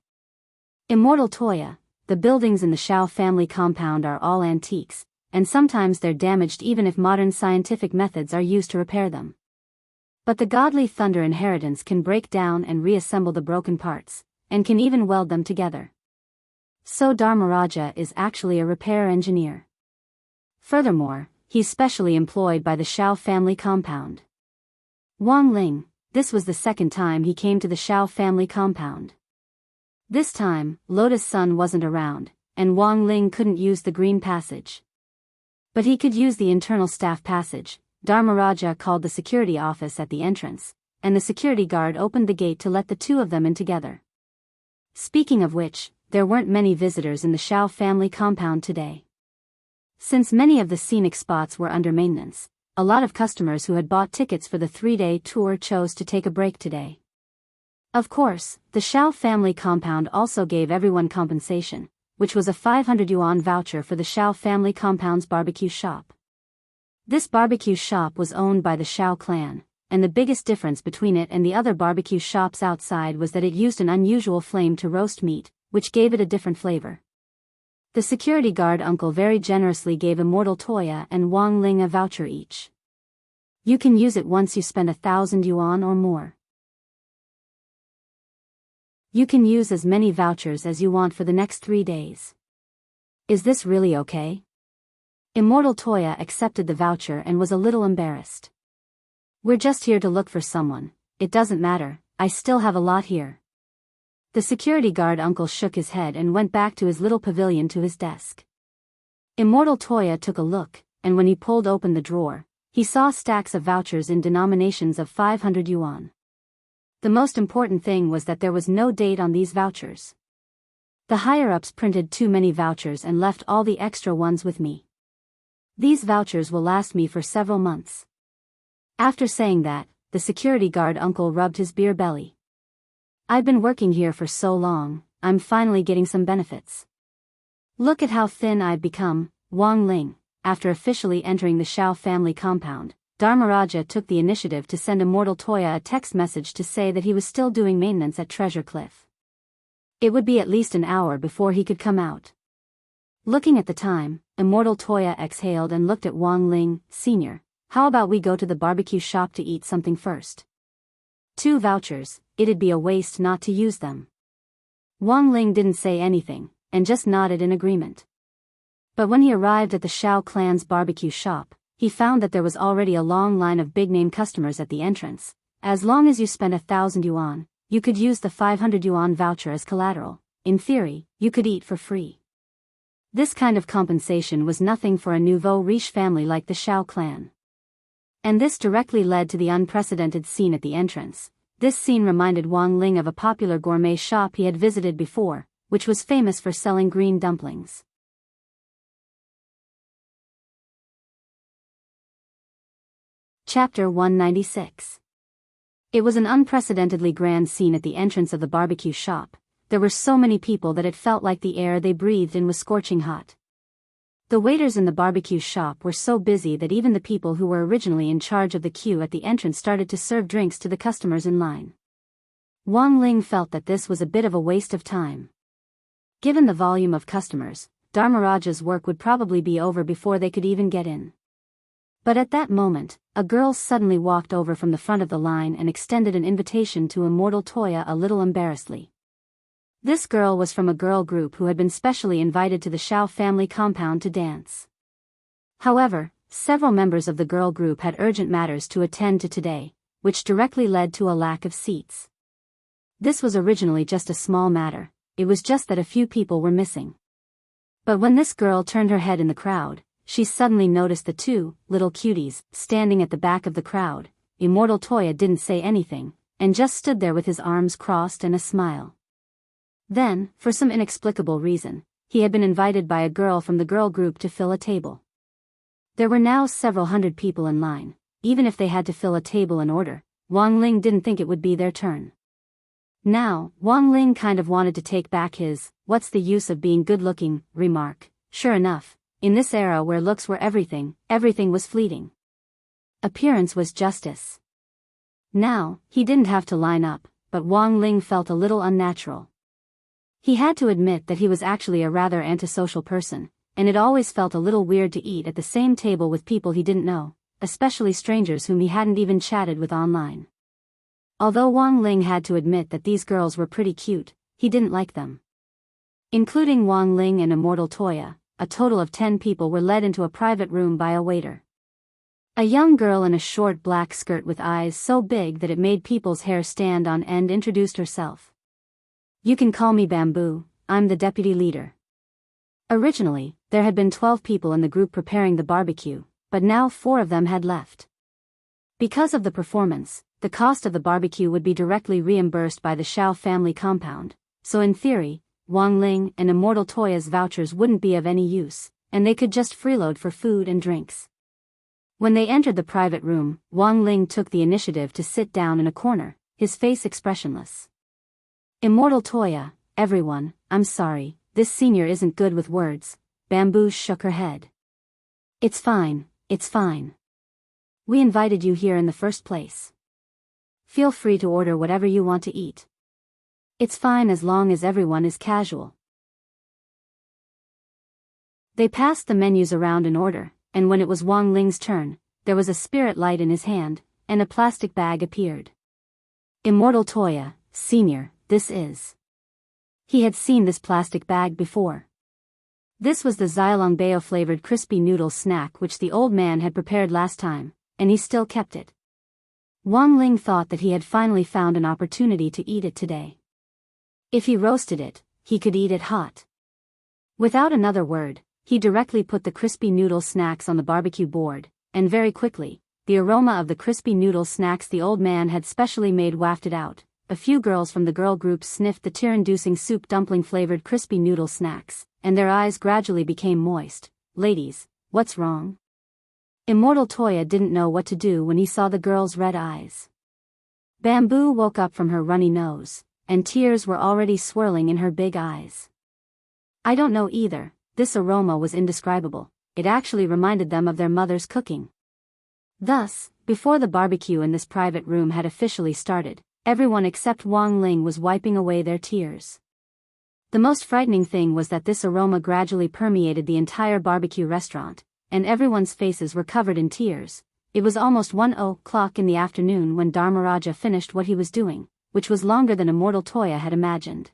Immortal Toya, the buildings in the Shao family compound are all antiques, and sometimes they're damaged even if modern scientific methods are used to repair them. But the godly thunder inheritance can break down and reassemble the broken parts, and can even weld them together. So Dharmaraja is actually a repair engineer. Furthermore, he's specially employed by the Shao family compound. Wang Ling, this was the second time he came to the Xiao family compound. This time, Lotus Sun wasn't around, and Wang Ling couldn't use the green passage. But he could use the internal staff passage. Dharmaraja called the security office at the entrance, and the security guard opened the gate to let the two of them in together. Speaking of which, there weren't many visitors in the Xiao family compound today. Since many of the scenic spots were under maintenance, a lot of customers who had bought tickets for the 3-day tour chose to take a break today. Of course, the Xiao family compound also gave everyone compensation, which was a 500 yuan voucher for the Xiao family compound's barbecue shop. This barbecue shop was owned by the Xiao clan, and the biggest difference between it and the other barbecue shops outside was that it used an unusual flame to roast meat, which gave it a different flavor. The security guard uncle very generously gave Immortal Toya and Wang Ling a voucher each. You can use it once you spend 1,000 yuan or more. You can use as many vouchers as you want for the next 3 days. Is this really okay? Immortal Toya accepted the voucher and was a little embarrassed. We're just here to look for someone, it doesn't matter, I still have a lot here. The security guard uncle shook his head and went back to his little pavilion to his desk. Immortal Toya took a look, and when he pulled open the drawer, he saw stacks of vouchers in denominations of 500 yuan. The most important thing was that there was no date on these vouchers. The higher-ups printed too many vouchers and left all the extra ones with me. These vouchers will last me for several months. After saying that, the security guard uncle rubbed his beer belly. I've been working here for so long, I'm finally getting some benefits. Look at how thin I've become. Wang Ling, after officially entering the Xiao family compound, Dharmaraja took the initiative to send Immortal Toya a text message to say that he was still doing maintenance at Treasure Cliff. It would be at least an hour before he could come out. Looking at the time, Immortal Toya exhaled and looked at Wang Ling. Senior, how about we go to the barbecue shop to eat something first? 2 vouchers, it'd be a waste not to use them. Wang Ling didn't say anything, and just nodded in agreement. But when he arrived at the Xiao clan's barbecue shop, he found that there was already a long line of big-name customers at the entrance. As long as you spent 1,000 yuan, you could use the 500 yuan voucher as collateral. In theory, you could eat for free. This kind of compensation was nothing for a nouveau riche family like the Xiao clan. And this directly led to the unprecedented scene at the entrance. This scene reminded Wang Ling of a popular gourmet shop he had visited before, which was famous for selling green dumplings. Chapter 196. It was an unprecedentedly grand scene at the entrance of the barbecue shop. There were so many people that it felt like the air they breathed in was scorching hot. The waiters in the barbecue shop were so busy that even the people who were originally in charge of the queue at the entrance started to serve drinks to the customers in line. Wang Ling felt that this was a bit of a waste of time. Given the volume of customers, Dharmaraja's work would probably be over before they could even get in. But at that moment, a girl suddenly walked over from the front of the line and extended an invitation to Immortal Toya a little embarrassedly. This girl was from a girl group who had been specially invited to the Xiao family compound to dance. However, several members of the girl group had urgent matters to attend to today, which directly led to a lack of seats. This was originally just a small matter, it was just that a few people were missing. But when this girl turned her head in the crowd, she suddenly noticed the 2 little cuties standing at the back of the crowd. Immortal Toya didn't say anything, and just stood there with his arms crossed and a smile. Then, for some inexplicable reason, he had been invited by a girl from the girl group to fill a table. There were now several hundred people in line. Even if they had to fill a table in order, Wang Ling didn't think it would be their turn. Now, Wang Ling kind of wanted to take back his, "what's the use of being good-looking," remark. Sure enough, in this era where looks were everything, everything was fleeting. Appearance was justice. Now, he didn't have to line up, but Wang Ling felt a little unnatural. He had to admit that he was actually a rather antisocial person, and it always felt a little weird to eat at the same table with people he didn't know, especially strangers whom he hadn't even chatted with online. Although Wang Ling had to admit that these girls were pretty cute, he didn't like them. Including Wang Ling and Immortal Toya, a total of 10 people were led into a private room by a waiter. A young girl in a short black skirt with eyes so big that it made people's hair stand on end introduced herself. You can call me Bamboo, I'm the deputy leader. Originally, there had been 12 people in the group preparing the barbecue, but now 4 of them had left. Because of the performance, the cost of the barbecue would be directly reimbursed by the Xiao family compound, so in theory, Wang Ling and Immortal Toya's vouchers wouldn't be of any use, and they could just freeload for food and drinks. When they entered the private room, Wang Ling took the initiative to sit down in a corner, his face expressionless. Immortal Toya, everyone, I'm sorry, this senior isn't good with words. Bamboo shook her head. It's fine, it's fine. We invited you here in the first place. Feel free to order whatever you want to eat. It's fine as long as everyone is casual. They passed the menus around in order, and when it was Wang Ling's turn, there was a spirit light in his hand, and a plastic bag appeared. Immortal Toya, Senior, this is. He had seen this plastic bag before. This was the Xylongbeo-flavored crispy noodle snack which the old man had prepared last time, and he still kept it. Wang Ling thought that he had finally found an opportunity to eat it today. If he roasted it, he could eat it hot. Without another word, he directly put the crispy noodle snacks on the barbecue board, and very quickly, the aroma of the crispy noodle snacks the old man had specially made wafted out. A few girls from the girl group sniffed the tear-inducing soup dumpling-flavored crispy noodle snacks, and their eyes gradually became moist. Ladies, what's wrong? Immortal Toya didn't know what to do when he saw the girls' red eyes. Bamboo woke up from her runny nose, and tears were already swirling in her big eyes. I don't know either. This aroma was indescribable, it actually reminded them of their mother's cooking. Thus, before the barbecue in this private room had officially started, everyone except Wang Ling was wiping away their tears. The most frightening thing was that this aroma gradually permeated the entire barbecue restaurant, and everyone's faces were covered in tears. It was almost 1:00 in the afternoon when Dharmaraja finished what he was doing, which was longer than Immortal Toya had imagined.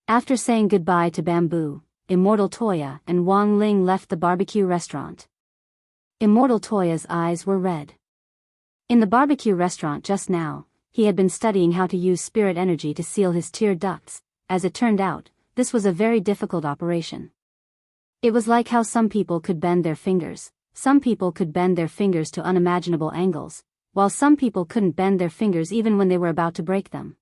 After saying goodbye to Bamboo, Immortal Toya and Wang Ling left the barbecue restaurant. Immortal Toya's eyes were red. In the barbecue restaurant just now, he had been studying how to use spirit energy to seal his tear ducts. As it turned out, this was a very difficult operation. It was like how some people could bend their fingers, some people could bend their fingers to unimaginable angles, while some people couldn't bend their fingers even when they were about to break them.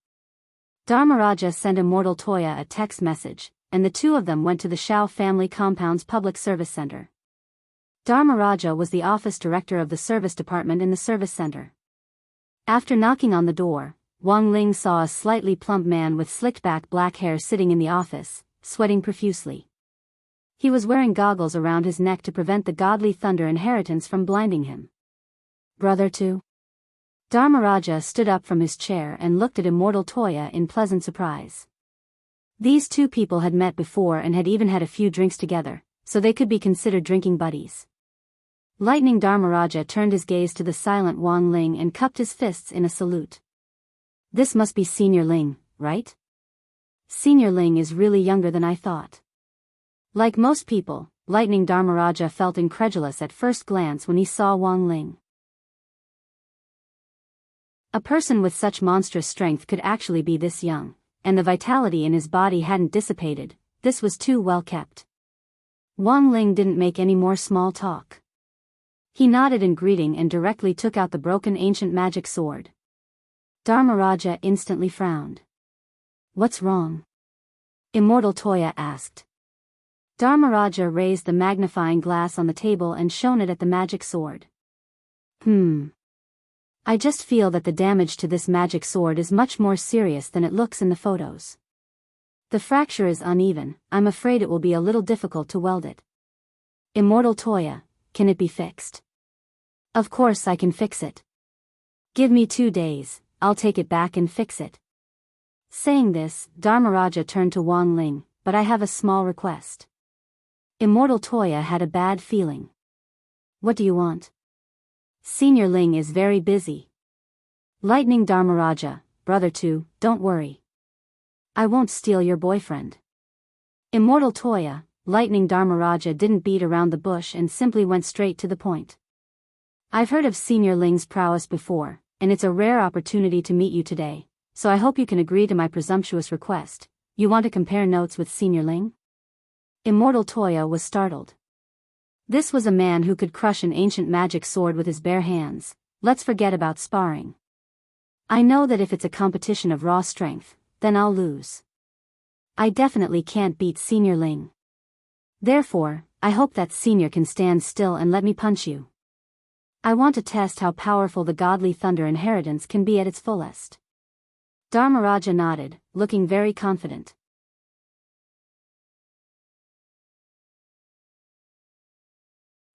Dharmaraja sent Immortal Toya a text message, and the two of them went to the Xiao family compound's public service center. Dharmaraja was the office director of the service department in the service center. After knocking on the door, Wang Ling saw a slightly plump man with slicked-back black hair sitting in the office, sweating profusely. He was wearing goggles around his neck to prevent the godly thunder inheritance from blinding him. Brother too? Dharmaraja stood up from his chair and looked at Immortal Toya in pleasant surprise. These two people had met before and had even had a few drinks together, so they could be considered drinking buddies. Lightning Dharmaraja turned his gaze to the silent Wang Ling and cupped his fists in a salute. This must be Senior Ling, right? Senior Ling is really younger than I thought. Like most people, Lightning Dharmaraja felt incredulous at first glance when he saw Wang Ling. A person with such monstrous strength could actually be this young, and the vitality in his body hadn't dissipated. This was too well kept. Wang Ling didn't make any more small talk. He nodded in greeting and directly took out the broken ancient magic sword. Dharmaraja instantly frowned. What's wrong? Immortal Toya asked. Dharmaraja raised the magnifying glass on the table and shone it at the magic sword. I just feel that the damage to this magic sword is much more serious than it looks in the photos. The fracture is uneven, I'm afraid it will be a little difficult to weld it. Immortal Toya, can it be fixed? Of course I can fix it. Give me 2 days, I'll take it back and fix it. Saying this, Dharmaraja turned to Wang Ling, but I have a small request. Immortal Toya had a bad feeling. What do you want? Senior Ling is very busy. Lightning Dharmaraja, brother too, don't worry. I won't steal your boyfriend. Immortal Toya, Lightning Dharmaraja didn't beat around the bush and simply went straight to the point. I've heard of Senior Ling's prowess before, and it's a rare opportunity to meet you today, so I hope you can agree to my presumptuous request. You want to compare notes with Senior Ling? Immortal Toya was startled. This was a man who could crush an ancient magic sword with his bare hands. Let's forget about sparring. I know that if it's a competition of raw strength, then I'll lose. I definitely can't beat Senior Ling. Therefore, I hope that Senior can stand still and let me punch you. I want to test how powerful the godly thunder inheritance can be at its fullest. Dharmaraja nodded, looking very confident.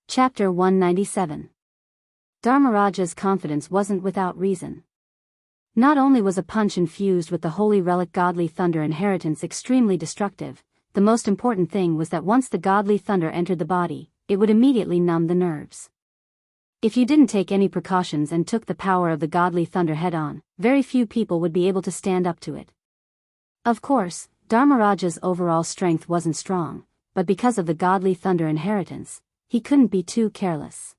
Chapter 197. Dharmaraja's confidence wasn't without reason. Not only was a punch infused with the holy relic godly thunder inheritance extremely destructive, the most important thing was that once the godly thunder entered the body, it would immediately numb the nerves. If you didn't take any precautions and took the power of the godly thunder head-on, very few people would be able to stand up to it. Of course, Dharmaraja's overall strength wasn't strong, but because of the godly thunder inheritance, he couldn't be too careless.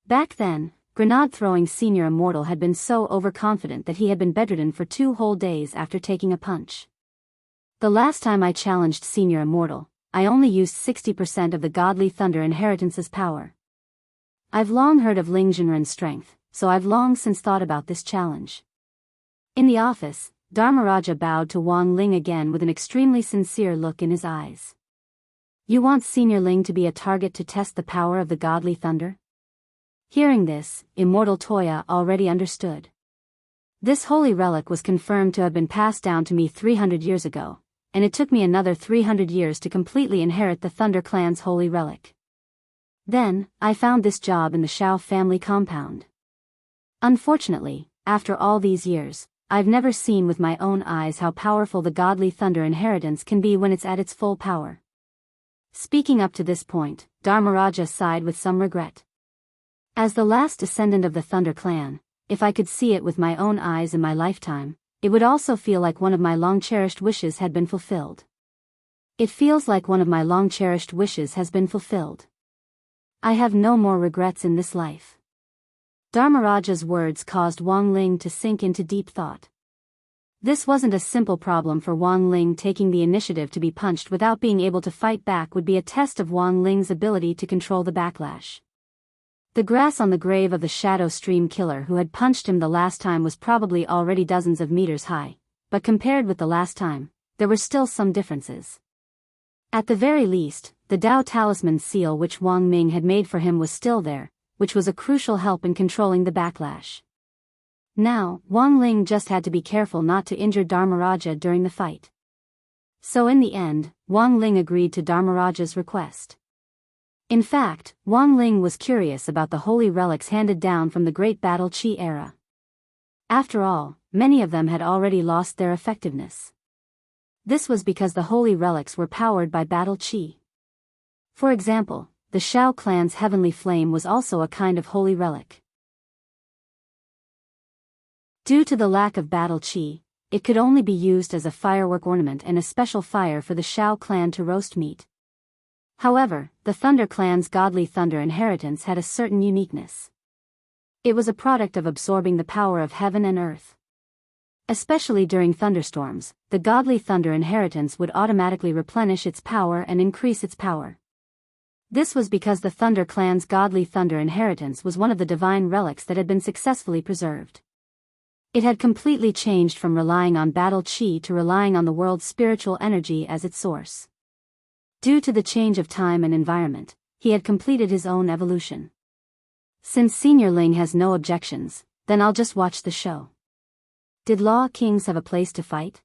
Back then, grenade-throwing Senior Immortal had been so overconfident that he had been bedridden for 2 whole days after taking a punch. The last time I challenged Senior Immortal, I only used 60% of the godly thunder inheritance's power. I've long heard of Ling Jinren's strength, so I've long since thought about this challenge. In the office, Dharmaraja bowed to Wang Ling again with an extremely sincere look in his eyes. You want Senior Ling to be a target to test the power of the godly thunder? Hearing this, Immortal Toya already understood. This holy relic was confirmed to have been passed down to me 300 years ago, and it took me another 300 years to completely inherit the Thunder Clan's holy relic. Then, I found this job in the Shao family compound. Unfortunately, after all these years, I've never seen with my own eyes how powerful the godly thunder inheritance can be when it's at its full power. Speaking up to this point, Dharmaraja sighed with some regret. As the last descendant of the Thunder Clan, if I could see it with my own eyes in my lifetime, it would also feel like one of my long-cherished wishes had been fulfilled. It feels like one of my long-cherished wishes has been fulfilled. I have no more regrets in this life. Dharmaraja's words caused Wang Ling to sink into deep thought. This wasn't a simple problem for Wang Ling. Taking the initiative to be punched without being able to fight back would be a test of Wang Ling's ability to control the backlash. The grass on the grave of the Shadow Stream killer who had punched him the last time was probably already dozens of meters high, but compared with the last time, there were still some differences. At the very least, the Dao Talisman seal which Wang Ming had made for him was still there, which was a crucial help in controlling the backlash. Now, Wang Ling just had to be careful not to injure Dharmaraja during the fight. So in the end, Wang Ling agreed to Dharmaraja's request. In fact, Wang Ling was curious about the holy relics handed down from the Great Battle Qi era. After all, many of them had already lost their effectiveness. This was because the holy relics were powered by Battle Qi. For example, the Shao clan's heavenly flame was also a kind of holy relic. Due to the lack of Battle Qi, it could only be used as a firework ornament and a special fire for the Shao clan to roast meat. However, the Thunder Clan's godly thunder inheritance had a certain uniqueness. It was a product of absorbing the power of heaven and earth. Especially during thunderstorms, the godly thunder inheritance would automatically replenish its power and increase its power. This was because the Thunder Clan's godly thunder inheritance was one of the divine relics that had been successfully preserved. It had completely changed from relying on Battle Qi to relying on the world's spiritual energy as its source. Due to the change of time and environment, he had completed his own evolution. Since Senior Ling has no objections, then I'll just watch the show. Did Law Kings have a place to fight?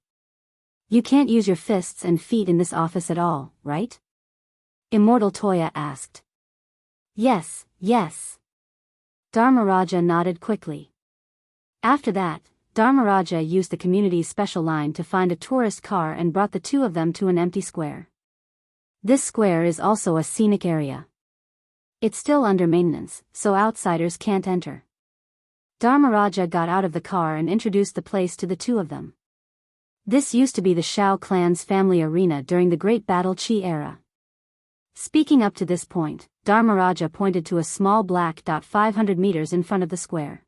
You can't use your fists and feet in this office at all, right? Immortal Toya asked. Yes, yes. Dharmaraja nodded quickly. After that, Dharmaraja used the community's special line to find a tourist car and brought the two of them to an empty square. This square is also a scenic area. It's still under maintenance, so outsiders can't enter. Dharmaraja got out of the car and introduced the place to the two of them. This used to be the Shao clan's family arena during the Great Battle Qi era. Speaking up to this point, Dharmaraja pointed to a small black dot 500 meters in front of the square.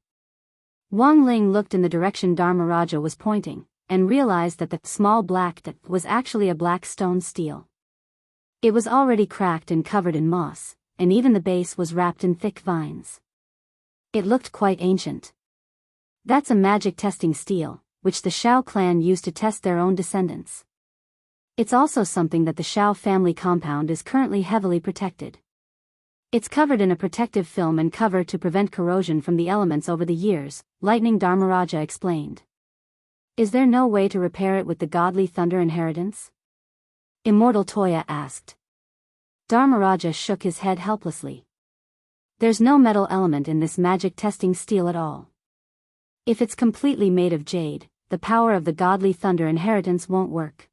Wang Ling looked in the direction Dharmaraja was pointing, and realized that the small black dot was actually a black stone stele. It was already cracked and covered in moss, and even the base was wrapped in thick vines. It looked quite ancient. That's a magic testing stele, which the Shao clan used to test their own descendants. It's also something that the Shao family compound is currently heavily protected. It's covered in a protective film and cover to prevent corrosion from the elements over the years, Lightning Dharmaraja explained. Is there no way to repair it with the godly thunder inheritance? Immortal Toya asked. Dharmaraja shook his head helplessly. There's no metal element in this magic testing stele at all. If it's completely made of jade, the power of the godly thunder inheritance won't work.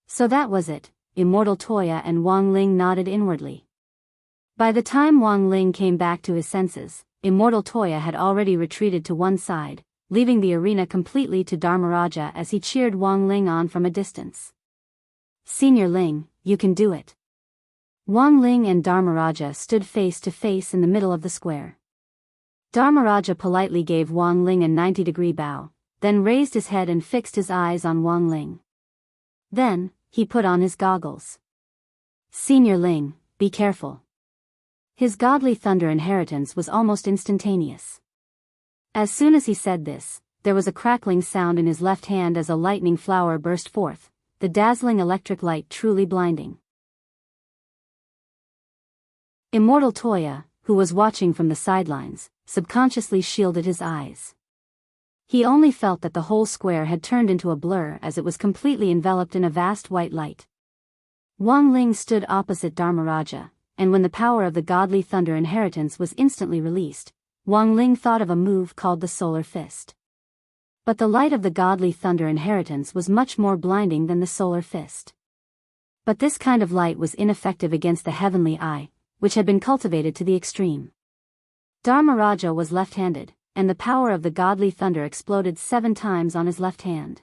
So that was it, Immortal Toya and Wang Ling nodded inwardly. By the time Wang Ling came back to his senses, Immortal Toya had already retreated to one side, leaving the arena completely to Dharmaraja as he cheered Wang Ling on from a distance. Senior Ling, you can do it. Wang Ling and Dharmaraja stood face to face in the middle of the square. Dharmaraja politely gave Wang Ling a 90-degree bow, then raised his head and fixed his eyes on Wang Ling. Then, he put on his goggles. Senior Ling, be careful. His godly thunder inheritance was almost instantaneous. As soon as he said this, there was a crackling sound in his left hand as a lightning flower burst forth, the dazzling electric light truly blinding. Immortal Toya, who was watching from the sidelines, subconsciously shielded his eyes. He only felt that the whole square had turned into a blur as it was completely enveloped in a vast white light. Wang Ling stood opposite Dharmaraja, and when the power of the godly thunder inheritance was instantly released, Wang Ling thought of a move called the Solar Fist. But the light of the godly thunder inheritance was much more blinding than the Solar Fist. But this kind of light was ineffective against the heavenly eye, which had been cultivated to the extreme. Dharmaraja was left-handed, and the power of the godly thunder exploded 7 times on his left hand.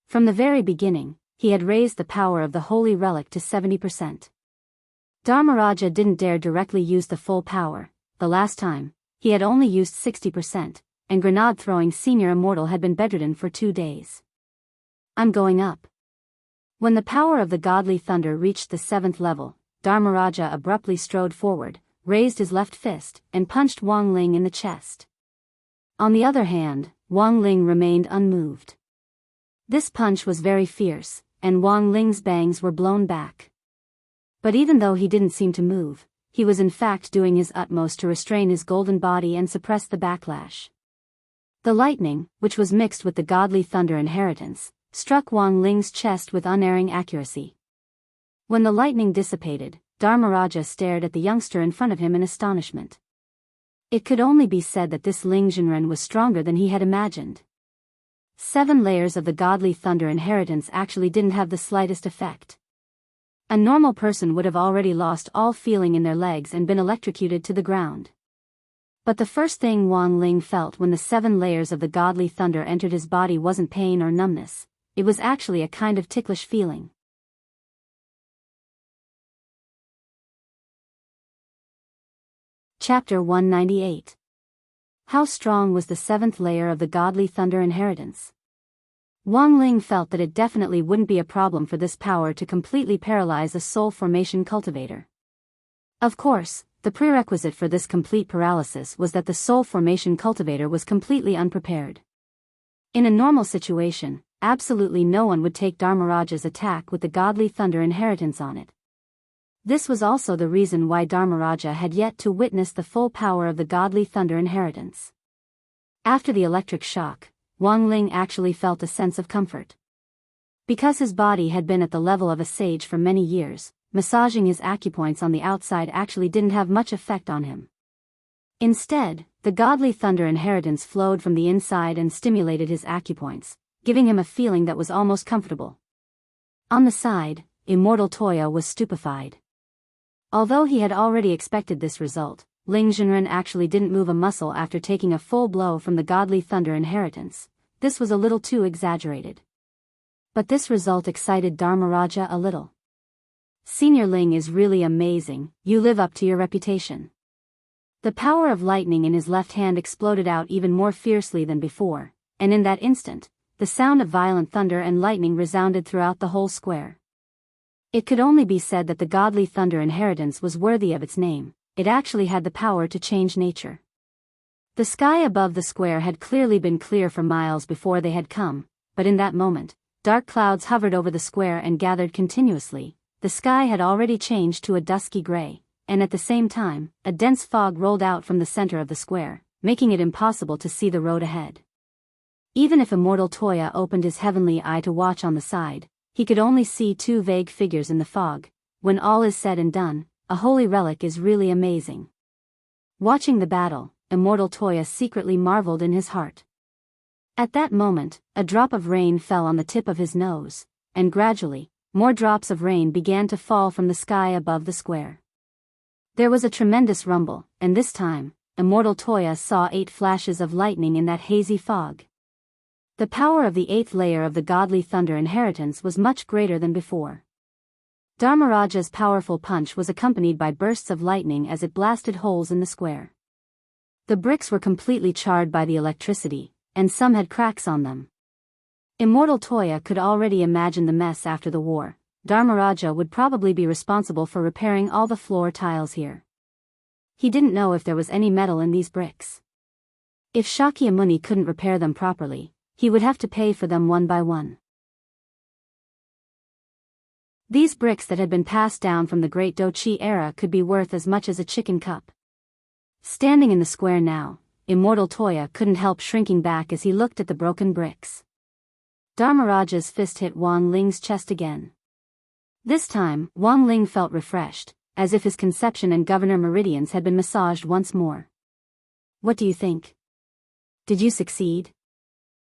From the very beginning, he had raised the power of the holy relic to 70%. Dharmaraja didn't dare directly use the full power. The last time, he had only used 60%, and grenade-throwing senior immortal had been bedridden for 2 days. I'm going up. When the power of the godly thunder reached the 7th level, Dharmaraja abruptly strode forward, raised his left fist, and punched Wang Ling in the chest. On the other hand, Wang Ling remained unmoved. This punch was very fierce, and Wang Ling's bangs were blown back. But even though he didn't seem to move, he was in fact doing his utmost to restrain his golden body and suppress the backlash. The lightning, which was mixed with the godly thunder inheritance, struck Wang Ling's chest with unerring accuracy. When the lightning dissipated, Dharmaraja stared at the youngster in front of him in astonishment. It could only be said that this Ling Jinren was stronger than he had imagined. 7 layers of the godly thunder inheritance actually didn't have the slightest effect. A normal person would have already lost all feeling in their legs and been electrocuted to the ground. But the first thing Wang Ling felt when the 7 layers of the godly thunder entered his body wasn't pain or numbness, it was actually a kind of ticklish feeling. Chapter 198. How strong was the 7th layer of the godly thunder inheritance? Wang Ling felt that it definitely wouldn't be a problem for this power to completely paralyze a soul formation cultivator. Of course, the prerequisite for this complete paralysis was that the soul formation cultivator was completely unprepared. In a normal situation, absolutely no one would take Dharmaraja's attack with the godly thunder inheritance on it. This was also the reason why Dharmaraja had yet to witness the full power of the godly thunder inheritance. After the electric shock, Wang Ling actually felt a sense of comfort. Because his body had been at the level of a sage for many years, massaging his acupoints on the outside actually didn't have much effect on him. Instead, the godly thunder inheritance flowed from the inside and stimulated his acupoints, giving him a feeling that was almost comfortable. On the side, Immortal Toya was stupefied. Although he had already expected this result, Ling Jinren actually didn't move a muscle after taking a full blow from the godly thunder inheritance. This was a little too exaggerated. But this result excited Dharmaraja a little. Senior Ling is really amazing, you live up to your reputation. The power of lightning in his left hand exploded out even more fiercely than before, and in that instant, the sound of violent thunder and lightning resounded throughout the whole square. It could only be said that the godly thunder inheritance was worthy of its name. It actually had the power to change nature. The sky above the square had clearly been clear for miles before they had come, but in that moment, dark clouds hovered over the square and gathered continuously. The sky had already changed to a dusky gray, and at the same time, a dense fog rolled out from the center of the square, making it impossible to see the road ahead. Even if immortal Toya opened his heavenly eye to watch on the side, he could only see two vague figures in the fog. When all is said and done, a holy relic is really amazing. Watching the battle, immortal Toya secretly marveled in his heart. At that moment, a drop of rain fell on the tip of his nose, and gradually, more drops of rain began to fall from the sky above the square. There was a tremendous rumble, and this time, immortal Toya saw 8 flashes of lightning in that hazy fog. The power of the 8th layer of the godly thunder inheritance was much greater than before. Dharmaraja's powerful punch was accompanied by bursts of lightning as it blasted holes in the square. The bricks were completely charred by the electricity, and some had cracks on them. Immortal Toya could already imagine the mess after the war. Dharmaraja would probably be responsible for repairing all the floor tiles here. He didn't know if there was any metal in these bricks. If Shakyamuni couldn't repair them properly, he would have to pay for them one by one. These bricks that had been passed down from the Great Dochi era could be worth as much as a chicken cup. Standing in the square now, immortal Toya couldn't help shrinking back as he looked at the broken bricks. Dharmaraja's fist hit Wang Ling's chest again. This time, Wang Ling felt refreshed, as if his conception and governor meridians had been massaged once more. What do you think? Did you succeed?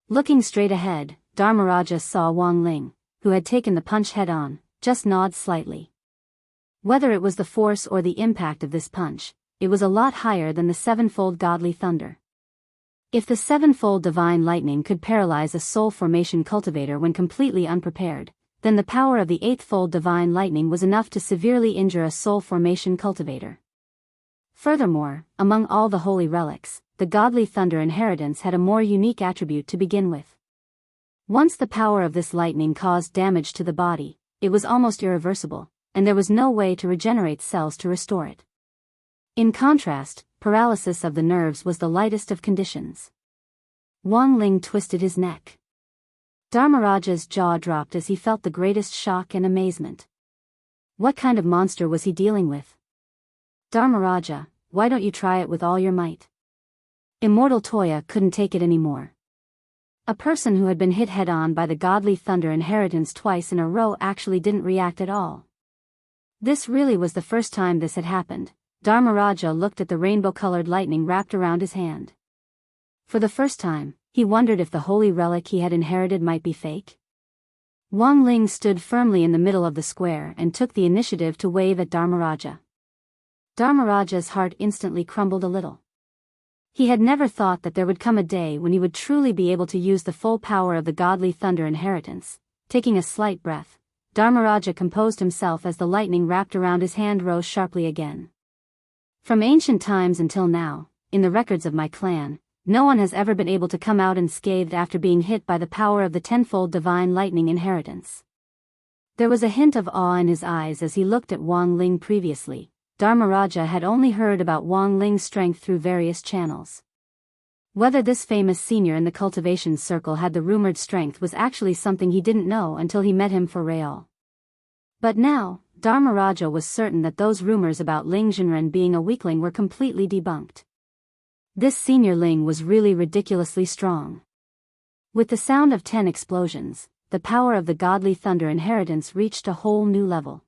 Looking straight ahead, Dharmaraja saw Wang Ling, who had taken the punch head-on, just nod slightly. Whether it was the force or the impact of this punch, it was a lot higher than the 7-fold godly thunder. If the 7-fold divine lightning could paralyze a soul formation cultivator when completely unprepared, then the power of the 8th-fold divine lightning was enough to severely injure a soul formation cultivator. Furthermore, among all the holy relics, the godly thunder inheritance had a more unique attribute to begin with. Once the power of this lightning caused damage to the body, it was almost irreversible, and there was no way to regenerate cells to restore it. In contrast, paralysis of the nerves was the lightest of conditions. Wang Ling twisted his neck. Dharmaraja's jaw dropped as he felt the greatest shock and amazement. What kind of monster was he dealing with? Dharmaraja, why don't you try it with all your might? Immortal Toya couldn't take it anymore. A person who had been hit head-on by the godly thunder inheritance twice in a row actually didn't react at all. This really was the first time this had happened. Dharmaraja looked at the rainbow-colored lightning wrapped around his hand. For the first time, he wondered if the holy relic he had inherited might be fake. Wang Ling stood firmly in the middle of the square and took the initiative to wave at Dharmaraja. Dharmaraja's heart instantly crumbled a little. He had never thought that there would come a day when he would truly be able to use the full power of the godly thunder inheritance. Taking a slight breath, Dharmaraja composed himself as the lightning wrapped around his hand rose sharply again. From ancient times until now, in the records of my clan, no one has ever been able to come out unscathed after being hit by the power of the 10-fold divine lightning inheritance. There was a hint of awe in his eyes as he looked at Wang Ling previously. Dharmaraja had only heard about Wang Ling's strength through various channels. Whether this famous senior in the cultivation circle had the rumored strength was actually something he didn't know until he met him for real. But now, Dharmaraja was certain that those rumors about Ling Jinren being a weakling were completely debunked. This senior Ling was really ridiculously strong. With the sound of 10 explosions, the power of the godly thunder inheritance reached a whole new level.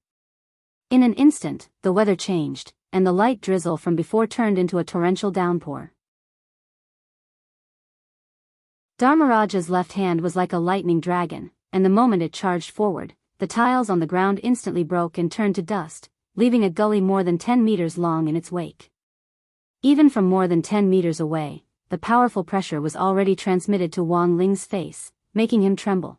In an instant, the weather changed, and the light drizzle from before turned into a torrential downpour. Dharmaraja's left hand was like a lightning dragon, and the moment it charged forward, the tiles on the ground instantly broke and turned to dust, leaving a gully more than 10 meters long in its wake. Even from more than 10 meters away, the powerful pressure was already transmitted to Wang Ling's face, making him tremble.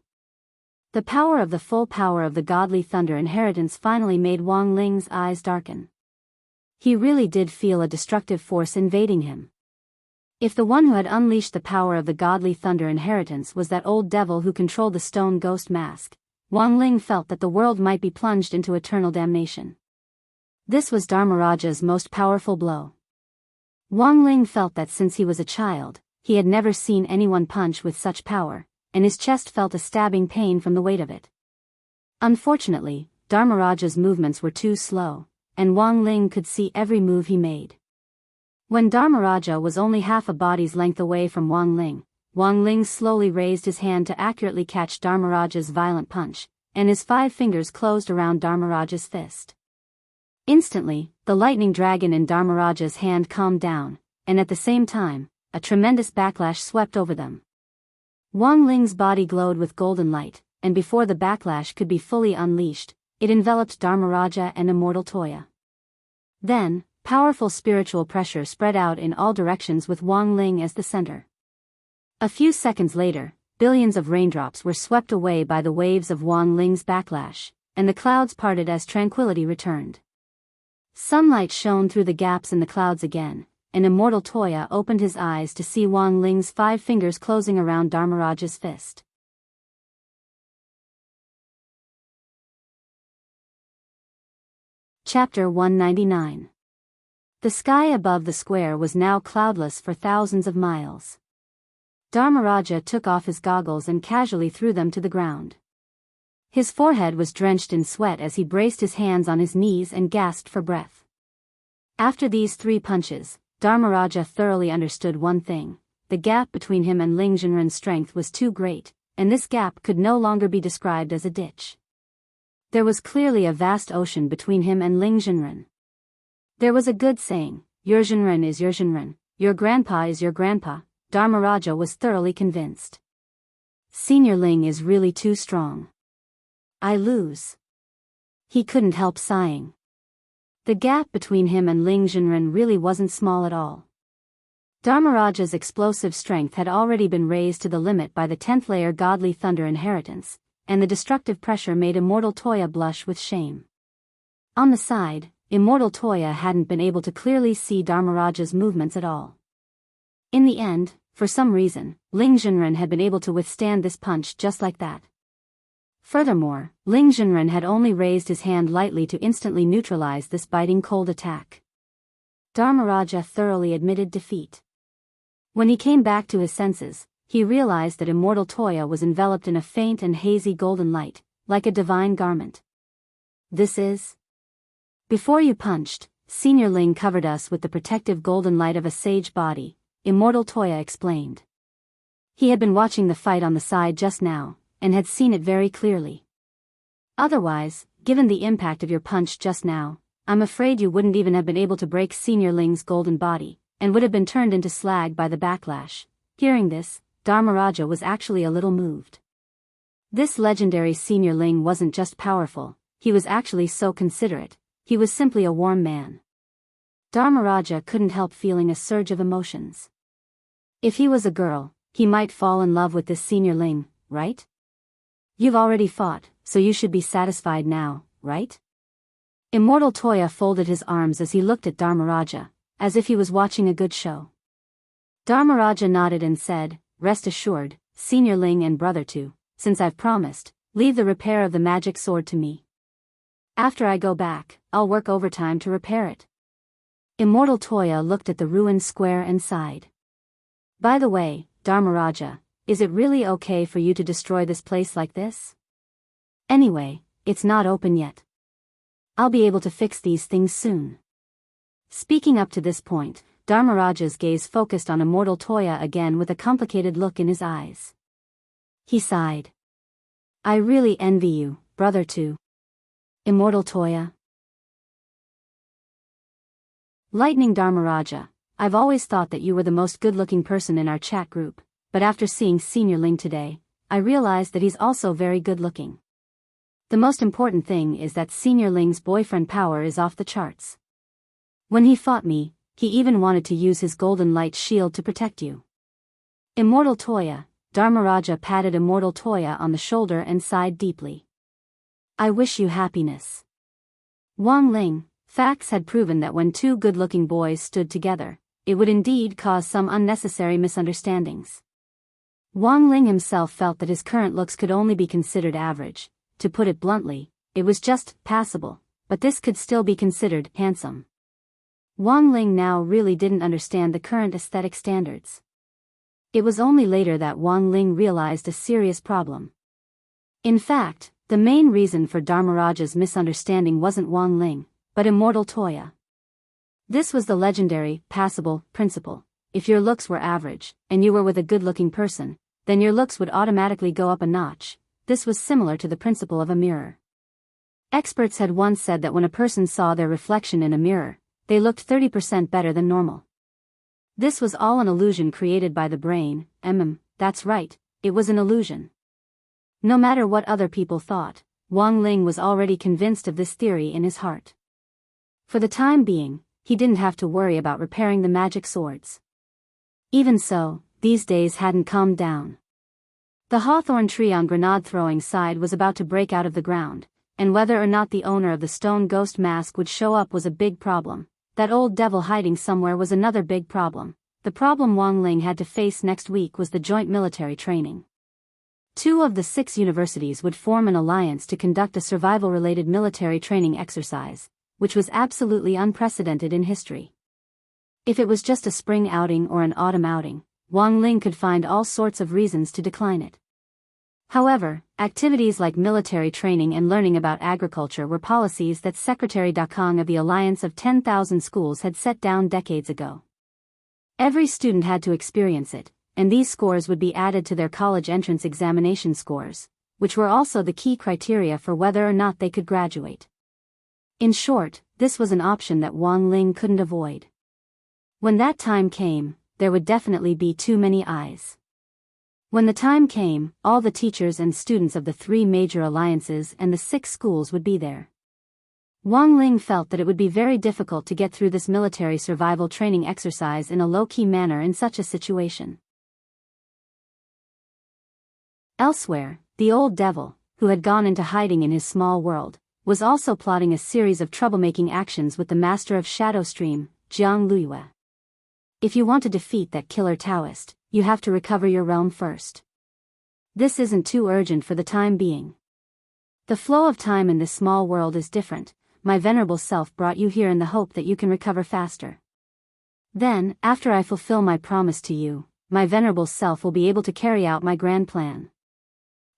The power of the full power of the godly thunder inheritance finally made Wang Ling's eyes darken. He really did feel a destructive force invading him. If the one who had unleashed the power of the godly thunder inheritance was that old devil who controlled the stone ghost mask, Wang Ling felt that the world might be plunged into eternal damnation. This was Dharmaraja's most powerful blow. Wang Ling felt that since he was a child, he had never seen anyone punch with such power, and his chest felt a stabbing pain from the weight of it. Unfortunately, Dharmaraja's movements were too slow, and Wang Ling could see every move he made. When Dharmaraja was only half a body's length away from Wang Ling slowly raised his hand to accurately catch Dharmaraja's violent punch, and his 5 fingers closed around Dharmaraja's fist. Instantly, the lightning dragon in Dharmaraja's hand calmed down, and at the same time, a tremendous backlash swept over them. Wang Ling's body glowed with golden light, and before the backlash could be fully unleashed, it enveloped Dharmaraja and Immortal Toya. Then, powerful spiritual pressure spread out in all directions with Wang Ling as the center. A few seconds later, billions of raindrops were swept away by the waves of Wang Ling's backlash, and the clouds parted as tranquility returned. Sunlight shone through the gaps in the clouds again, and Immortal Toya opened his eyes to see Wang Ling's 5 fingers closing around Dharmaraja's fist. Chapter 199. The sky above the square was now cloudless for thousands of miles. Dharmaraja took off his goggles and casually threw them to the ground. His forehead was drenched in sweat as he braced his hands on his knees and gasped for breath. After these 3 punches, Dharmaraja thoroughly understood one thing: the gap between him and Ling Jinren's strength was too great, and this gap could no longer be described as a ditch. There was clearly a vast ocean between him and Ling Jinren. There was a good saying, "Your Jinren is your Jinren, your grandpa is your grandpa." Dharmaraja was thoroughly convinced. Senior Ling is really too strong. I lose. He couldn't help sighing. The gap between him and Ling Jinren really wasn't small at all. Dharmaraja's explosive strength had already been raised to the limit by the 10th layer godly thunder inheritance, and the destructive pressure made Immortal Toya blush with shame. On the side, Immortal Toya hadn't been able to clearly see Dharmaraja's movements at all. In the end, for some reason, Ling Jinren had been able to withstand this punch just like that. Furthermore, Ling Jinren had only raised his hand lightly to instantly neutralize this biting cold attack. Dharmaraja thoroughly admitted defeat. When he came back to his senses, he realized that Immortal Toya was enveloped in a faint and hazy golden light, like a divine garment. This is... Before you punched, Senior Ling covered us with the protective golden light of a sage body, Immortal Toya explained. He had been watching the fight on the side just now, and had seen it very clearly. Otherwise, given the impact of your punch just now, I'm afraid you wouldn't even have been able to break Senior Ling's golden body, and would have been turned into slag by the backlash. Hearing this, Dharmaraja was actually a little moved. This legendary Senior Ling wasn't just powerful, he was actually so considerate, he was simply a warm man. Dharmaraja couldn't help feeling a surge of emotions. If he was a girl, he might fall in love with this Senior Ling, right? You've already fought, so you should be satisfied now, right? Immortal Toya folded his arms as he looked at Dharmaraja, as if he was watching a good show. Dharmaraja nodded and said, "Rest assured, Senior Ling and Brother too, since I've promised, leave the repair of the magic sword to me. After I go back, I'll work overtime to repair it." Immortal Toya looked at the ruined square and sighed. "By the way, Dharmaraja, is it really okay for you to destroy this place like this? Anyway, it's not open yet. I'll be able to fix these things soon." Speaking up to this point, Dharmaraja's gaze focused on Immortal Toya again with a complicated look in his eyes. He sighed. "I really envy you, Brother too. Immortal Toya." Lightning Dharmaraja, I've always thought that you were the most good-looking person in our chat group, but after seeing Senior Ling today, I realized that he's also very good-looking. The most important thing is that Senior Ling's boyfriend power is off the charts. When he fought me, he even wanted to use his golden light shield to protect you. Immortal Toya, Dharmaraja patted Immortal Toya on the shoulder and sighed deeply. I wish you happiness. Wang Ling, facts had proven that when two good-looking boys stood together, it would indeed cause some unnecessary misunderstandings. Wang Ling himself felt that his current looks could only be considered average. To put it bluntly, it was just passable, but this could still be considered handsome. Wang Ling now really didn't understand the current aesthetic standards. It was only later that Wang Ling realized a serious problem. In fact, the main reason for Dharmaraja's misunderstanding wasn't Wang Ling, but Immortal Toya. This was the legendary, passable, principle. If your looks were average, and you were with a good-looking person, then your looks would automatically go up a notch. This was similar to the principle of a mirror. Experts had once said that when a person saw their reflection in a mirror, they looked 30% better than normal. This was all an illusion created by the brain. That's right, it was an illusion. No matter what other people thought, Wang Ling was already convinced of this theory in his heart. For the time being, he didn't have to worry about repairing the magic swords. Even so, these days hadn't calmed down. The hawthorn tree on grenade-throwing side was about to break out of the ground, and whether or not the owner of the stone ghost mask would show up was a big problem. That old devil hiding somewhere was another big problem. The problem Wang Ling had to face next week was the joint military training. 2 of the 6 universities would form an alliance to conduct a survival-related military training exercise, which was absolutely unprecedented in history. If it was just a spring outing or an autumn outing, Wang Ling could find all sorts of reasons to decline it. However, activities like military training and learning about agriculture were policies that Secretary Dakang of the Alliance of 10,000 Schools had set down decades ago. Every student had to experience it, and these scores would be added to their college entrance examination scores, which were also the key criteria for whether or not they could graduate. In short, this was an option that Wang Ling couldn't avoid. When that time came, there would definitely be too many eyes. When the time came, all the teachers and students of the 3 major alliances and the 6 schools would be there. Wang Ling felt that it would be very difficult to get through this military survival training exercise in a low-key manner in such a situation. Elsewhere, the old devil, who had gone into hiding in his small world, was also plotting a series of troublemaking actions with the master of Shadow Stream, Jiang Luiyue. If you want to defeat that killer Taoist, you have to recover your realm first. This isn't too urgent for the time being. The flow of time in this small world is different. My venerable self brought you here in the hope that you can recover faster. Then, after I fulfill my promise to you, my venerable self will be able to carry out my grand plan.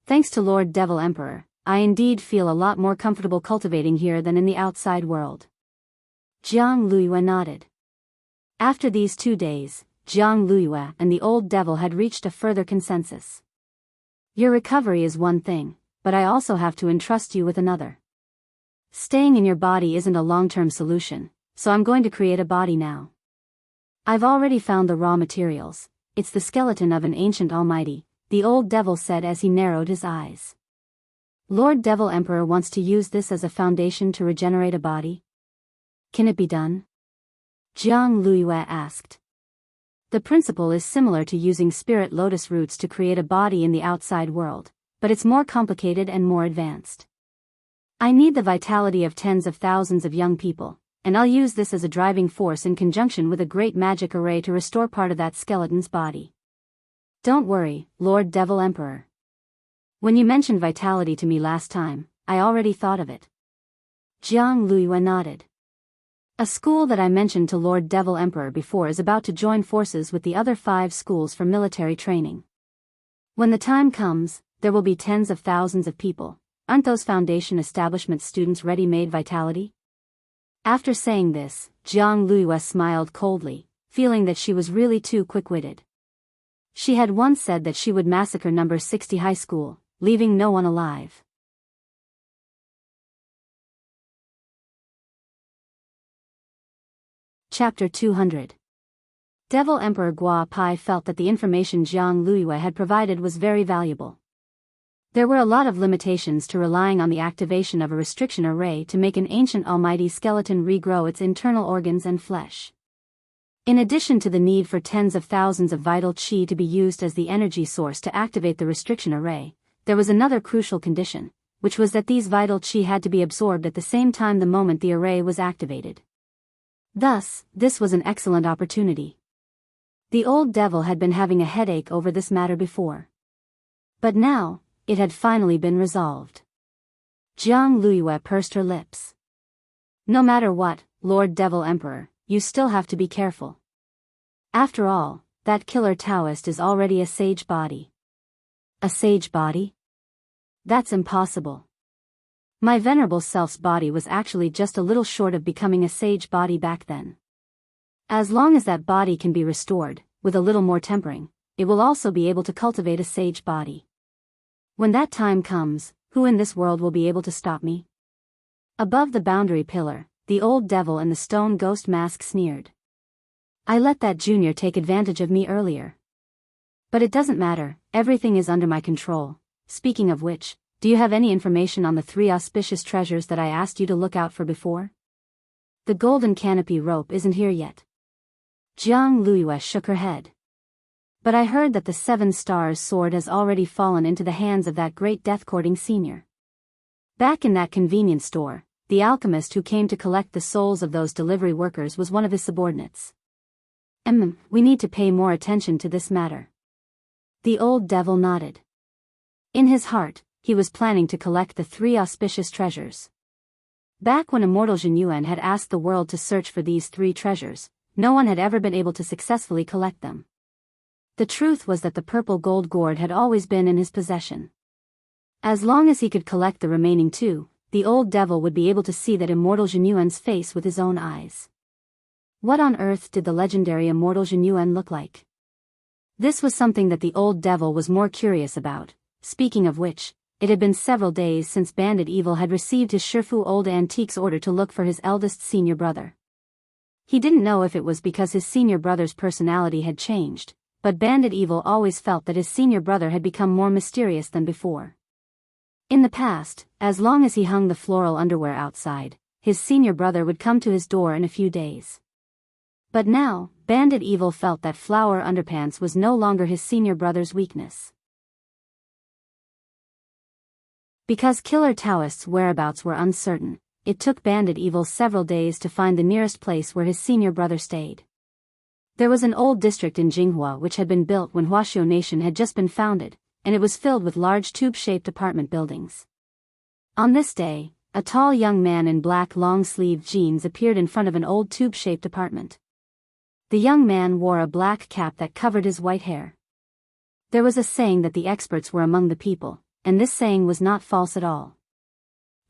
Thanks to Lord Devil Emperor, I indeed feel a lot more comfortable cultivating here than in the outside world. Jiang Luiyue nodded. After these 2 days, Jiang Luiyue and the old devil had reached a further consensus. Your recovery is one thing, but I also have to entrust you with another. Staying in your body isn't a long-term solution, so I'm going to create a body now. I've already found the raw materials. It's the skeleton of an ancient almighty, the old devil said as he narrowed his eyes. Lord Devil Emperor wants to use this as a foundation to regenerate a body? Can it be done? Jiang Luiyue asked. The principle is similar to using spirit lotus roots to create a body in the outside world, but it's more complicated and more advanced. I need the vitality of tens of thousands of young people, and I'll use this as a driving force in conjunction with a great magic array to restore part of that skeleton's body. Don't worry, Lord Devil Emperor. When you mentioned vitality to me last time, I already thought of it. Jiang Luiyue nodded. A school that I mentioned to Lord Devil Emperor before is about to join forces with the other 5 schools for military training. When the time comes, there will be tens of thousands of people. Aren't those foundation establishment students ready-made vitality? After saying this, Jiang Luiyue smiled coldly, feeling that she was really too quick-witted. She had once said that she would massacre number 60 high school, leaving no one alive. Chapter 200. Devil Emperor Guo Pai felt that the information Jiang Luiyue had provided was very valuable. There were a lot of limitations to relying on the activation of a restriction array to make an ancient almighty skeleton regrow its internal organs and flesh. In addition to the need for tens of thousands of vital chi to be used as the energy source to activate the restriction array, there was another crucial condition, which was that these vital chi had to be absorbed at the same time the moment the array was activated. Thus, this was an excellent opportunity. The old devil had been having a headache over this matter before. But now, it had finally been resolved. Jiang Luiyue pursed her lips. No matter what, Lord Devil Emperor, you still have to be careful. After all, that killer Taoist is already a sage body. A sage body? That's impossible. My venerable self's body was actually just a little short of becoming a sage body back then. As long as that body can be restored, with a little more tempering, it will also be able to cultivate a sage body. When that time comes, who in this world will be able to stop me? Above the boundary pillar, the old devil in the stone ghost mask sneered. I let that junior take advantage of me earlier. But it doesn't matter, everything is under my control. Speaking of which, do you have any information on the 3 auspicious treasures that I asked you to look out for before? The golden canopy rope isn't here yet. Jiang Luiyue shook her head. But I heard that the 7 stars sword has already fallen into the hands of that great death-courting senior. Back in that convenience store, the alchemist who came to collect the souls of those delivery workers was one of his subordinates. We need to pay more attention to this matter. The old devil nodded. In his heart, he was planning to collect the 3 auspicious treasures. Back when immortal Zhenyuan had asked the world to search for these 3 treasures, no one had ever been able to successfully collect them. The truth was that the purple gold gourd had always been in his possession. As long as he could collect the remaining 2, the old devil would be able to see that immortal Zhenyuan's face with his own eyes. What on earth did the legendary immortal Zhenyuan look like? This was something that the old devil was more curious about. Speaking of which, it had been several days since Bandit Evil had received his Shifu Old Antique's order to look for his eldest senior brother. He didn't know if it was because his senior brother's personality had changed, but Bandit Evil always felt that his senior brother had become more mysterious than before. In the past, as long as he hung the floral underwear outside, his senior brother would come to his door in a few days. But now, Bandit Evil felt that flower underpants was no longer his senior brother's weakness. Because Killer Taoist's whereabouts were uncertain, it took Bandit Evil several days to find the nearest place where his senior brother stayed. There was an old district in Jinghua which had been built when Huaxiu Nation had just been founded, and it was filled with large tube-shaped apartment buildings. On this day, a tall young man in black long-sleeved jeans appeared in front of an old tube-shaped apartment. The young man wore a black cap that covered his white hair. There was a saying that the experts were among the people, and this saying was not false at all.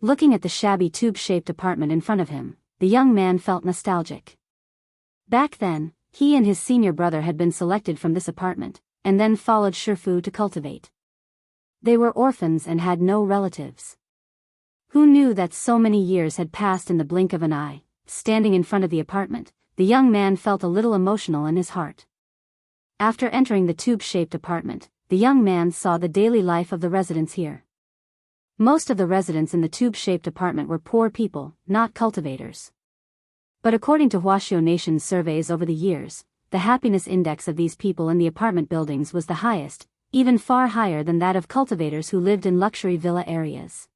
Looking at the shabby tube-shaped apartment in front of him, the young man felt nostalgic. Back then, he and his senior brother had been selected from this apartment, and then followed Shifu to cultivate. They were orphans and had no relatives. Who knew that so many years had passed in the blink of an eye? Standing in front of the apartment, the young man felt a little emotional in his heart. After entering the tube-shaped apartment, the young man saw the daily life of the residents here. Most of the residents in the tube-shaped apartment were poor people, not cultivators. But according to Huaxiu Nation's surveys over the years, the happiness index of these people in the apartment buildings was the highest, even far higher than that of cultivators who lived in luxury villa areas.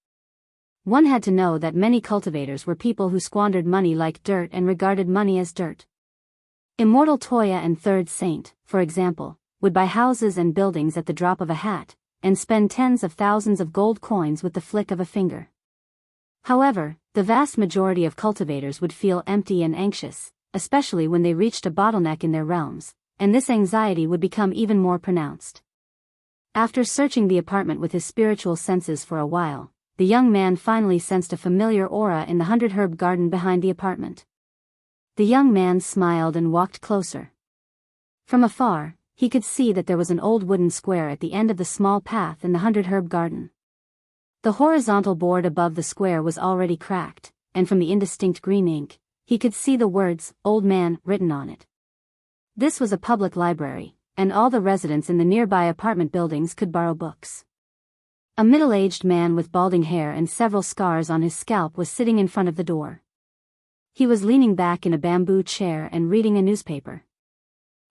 One had to know that many cultivators were people who squandered money like dirt and regarded money as dirt. Immortal Toya and Third Saint, for example, would buy houses and buildings at the drop of a hat, and spend tens of thousands of gold coins with the flick of a finger. However, the vast majority of cultivators would feel empty and anxious, especially when they reached a bottleneck in their realms, and this anxiety would become even more pronounced. After searching the apartment with his spiritual senses for a while, the young man finally sensed a familiar aura in the 100-herb garden behind the apartment. The young man smiled and walked closer. From afar, he could see that there was an old wooden square at the end of the small path in the 100-herb garden. The horizontal board above the square was already cracked, and from the indistinct green ink, he could see the words, "Old Man," written on it. This was a public library, and all the residents in the nearby apartment buildings could borrow books. A middle-aged man with balding hair and several scars on his scalp was sitting in front of the door. He was leaning back in a bamboo chair and reading a newspaper.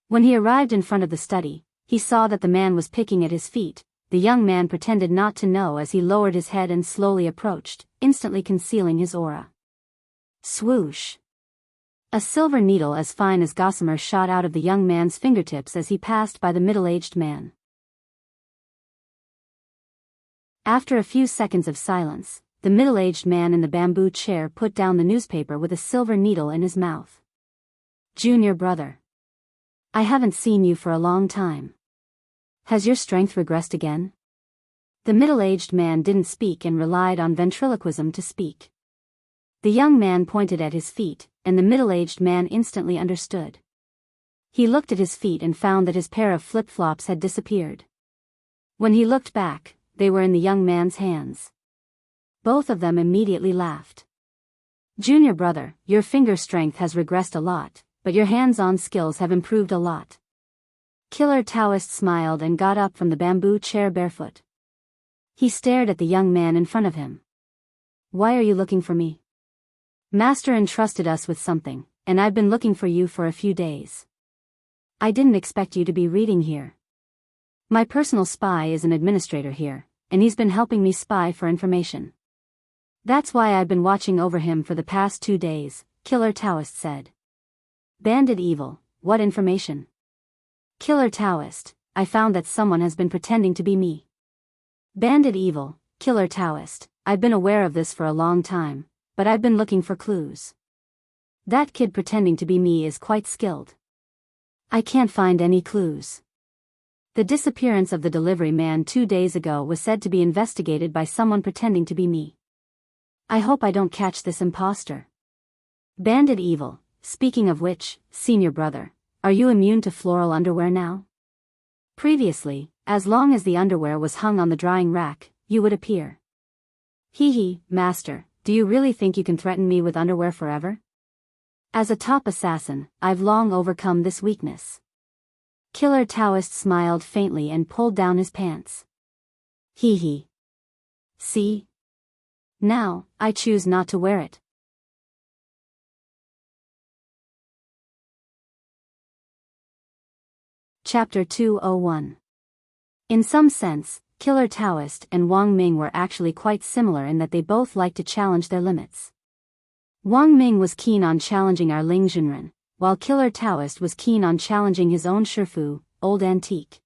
When he arrived in front of the study, he saw that the man was picking at his feet. The young man pretended not to know as he lowered his head and slowly approached, instantly concealing his aura. Swoosh! A silver needle as fine as gossamer shot out of the young man's fingertips as he passed by the middle-aged man. After a few seconds of silence, the middle-aged man in the bamboo chair put down the newspaper with a silver needle in his mouth. Junior brother. I haven't seen you for a long time. Has your strength regressed again? The middle-aged man didn't speak and relied on ventriloquism to speak. The young man pointed at his feet, and the middle-aged man instantly understood. He looked at his feet and found that his pair of flip-flops had disappeared. When he looked back, they were in the young man's hands. Both of them immediately laughed. Junior brother, your finger strength has regressed a lot, but your hands-on skills have improved a lot. Killer Taoist smiled and got up from the bamboo chair barefoot. He stared at the young man in front of him. Why are you looking for me? Master entrusted us with something, and I've been looking for you for a few days. I didn't expect you to be reading here. My personal spy is an administrator here, and he's been helping me spy for information. That's why I've been watching over him for the past 2 days, Killer Taoist said. Bandit evil, what information? Killer Taoist, I found that someone has been pretending to be me. Bandit evil, Killer Taoist, I've been aware of this for a long time, but I've been looking for clues. That kid pretending to be me is quite skilled. I can't find any clues. The disappearance of the delivery man 2 days ago was said to be investigated by someone pretending to be me. I hope I don't catch this imposter. Bandit evil, speaking of which, senior brother, are you immune to floral underwear now? Previously, as long as the underwear was hung on the drying rack, you would appear. Hee, master, do you really think you can threaten me with underwear forever? As a top assassin, I've long overcome this weakness. Killer Taoist smiled faintly and pulled down his pants. Hee. See? Now, I choose not to wear it. Chapter 201. In some sense, Killer Taoist and Wang Ming were actually quite similar in that they both liked to challenge their limits. Wang Ming was keen on challenging our Ling Junren, while Killer Taoist was keen on challenging his own Shifu, Old Antique.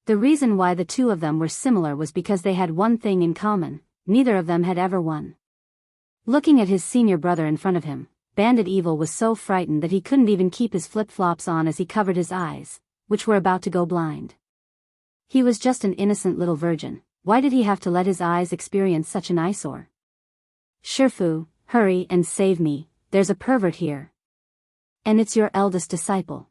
The reason why the two of them were similar was because they had one thing in common: neither of them had ever won. Looking at his senior brother in front of him, Bandit Evil was so frightened that he couldn't even keep his flip-flops on as he covered his eyes, which were about to go blind. He was just an innocent little virgin. Why did he have to let his eyes experience such an eyesore? Shifu, hurry and save me, there's a pervert here. And it's your eldest disciple.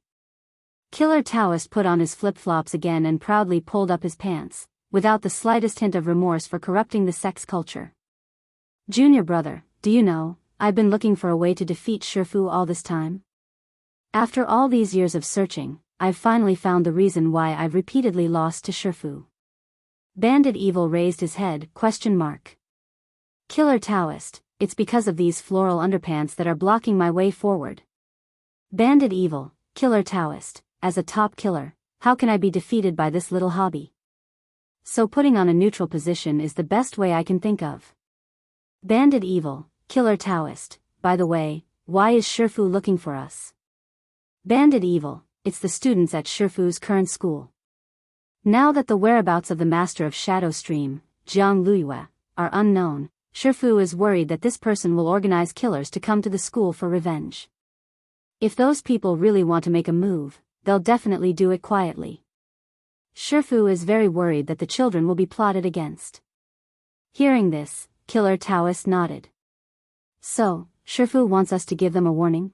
Killer Taoist put on his flip-flops again and proudly pulled up his pants, without the slightest hint of remorse for corrupting the sex culture. Junior brother, do you know, I've been looking for a way to defeat Shifu all this time. After all these years of searching, I've finally found the reason why I've repeatedly lost to Shifu. Bandit Evil raised his head, ? Killer Taoist, it's because of these floral underpants that are blocking my way forward. Bandit Evil, Killer Taoist, as a top killer, how can I be defeated by this little hobby? So putting on a neutral position is the best way I can think of. Bandit Evil, Killer Taoist, by the way, why is Shifu looking for us? Bandit Evil, it's the students at Shifu's current school. Now that the whereabouts of the master of Shadow Stream, Jiang Luyue, are unknown, Shifu is worried that this person will organize killers to come to the school for revenge. If those people really want to make a move, they'll definitely do it quietly. Shifu is very worried that the children will be plotted against. Hearing this, Killer Taoist nodded. So, Shifu wants us to give them a warning?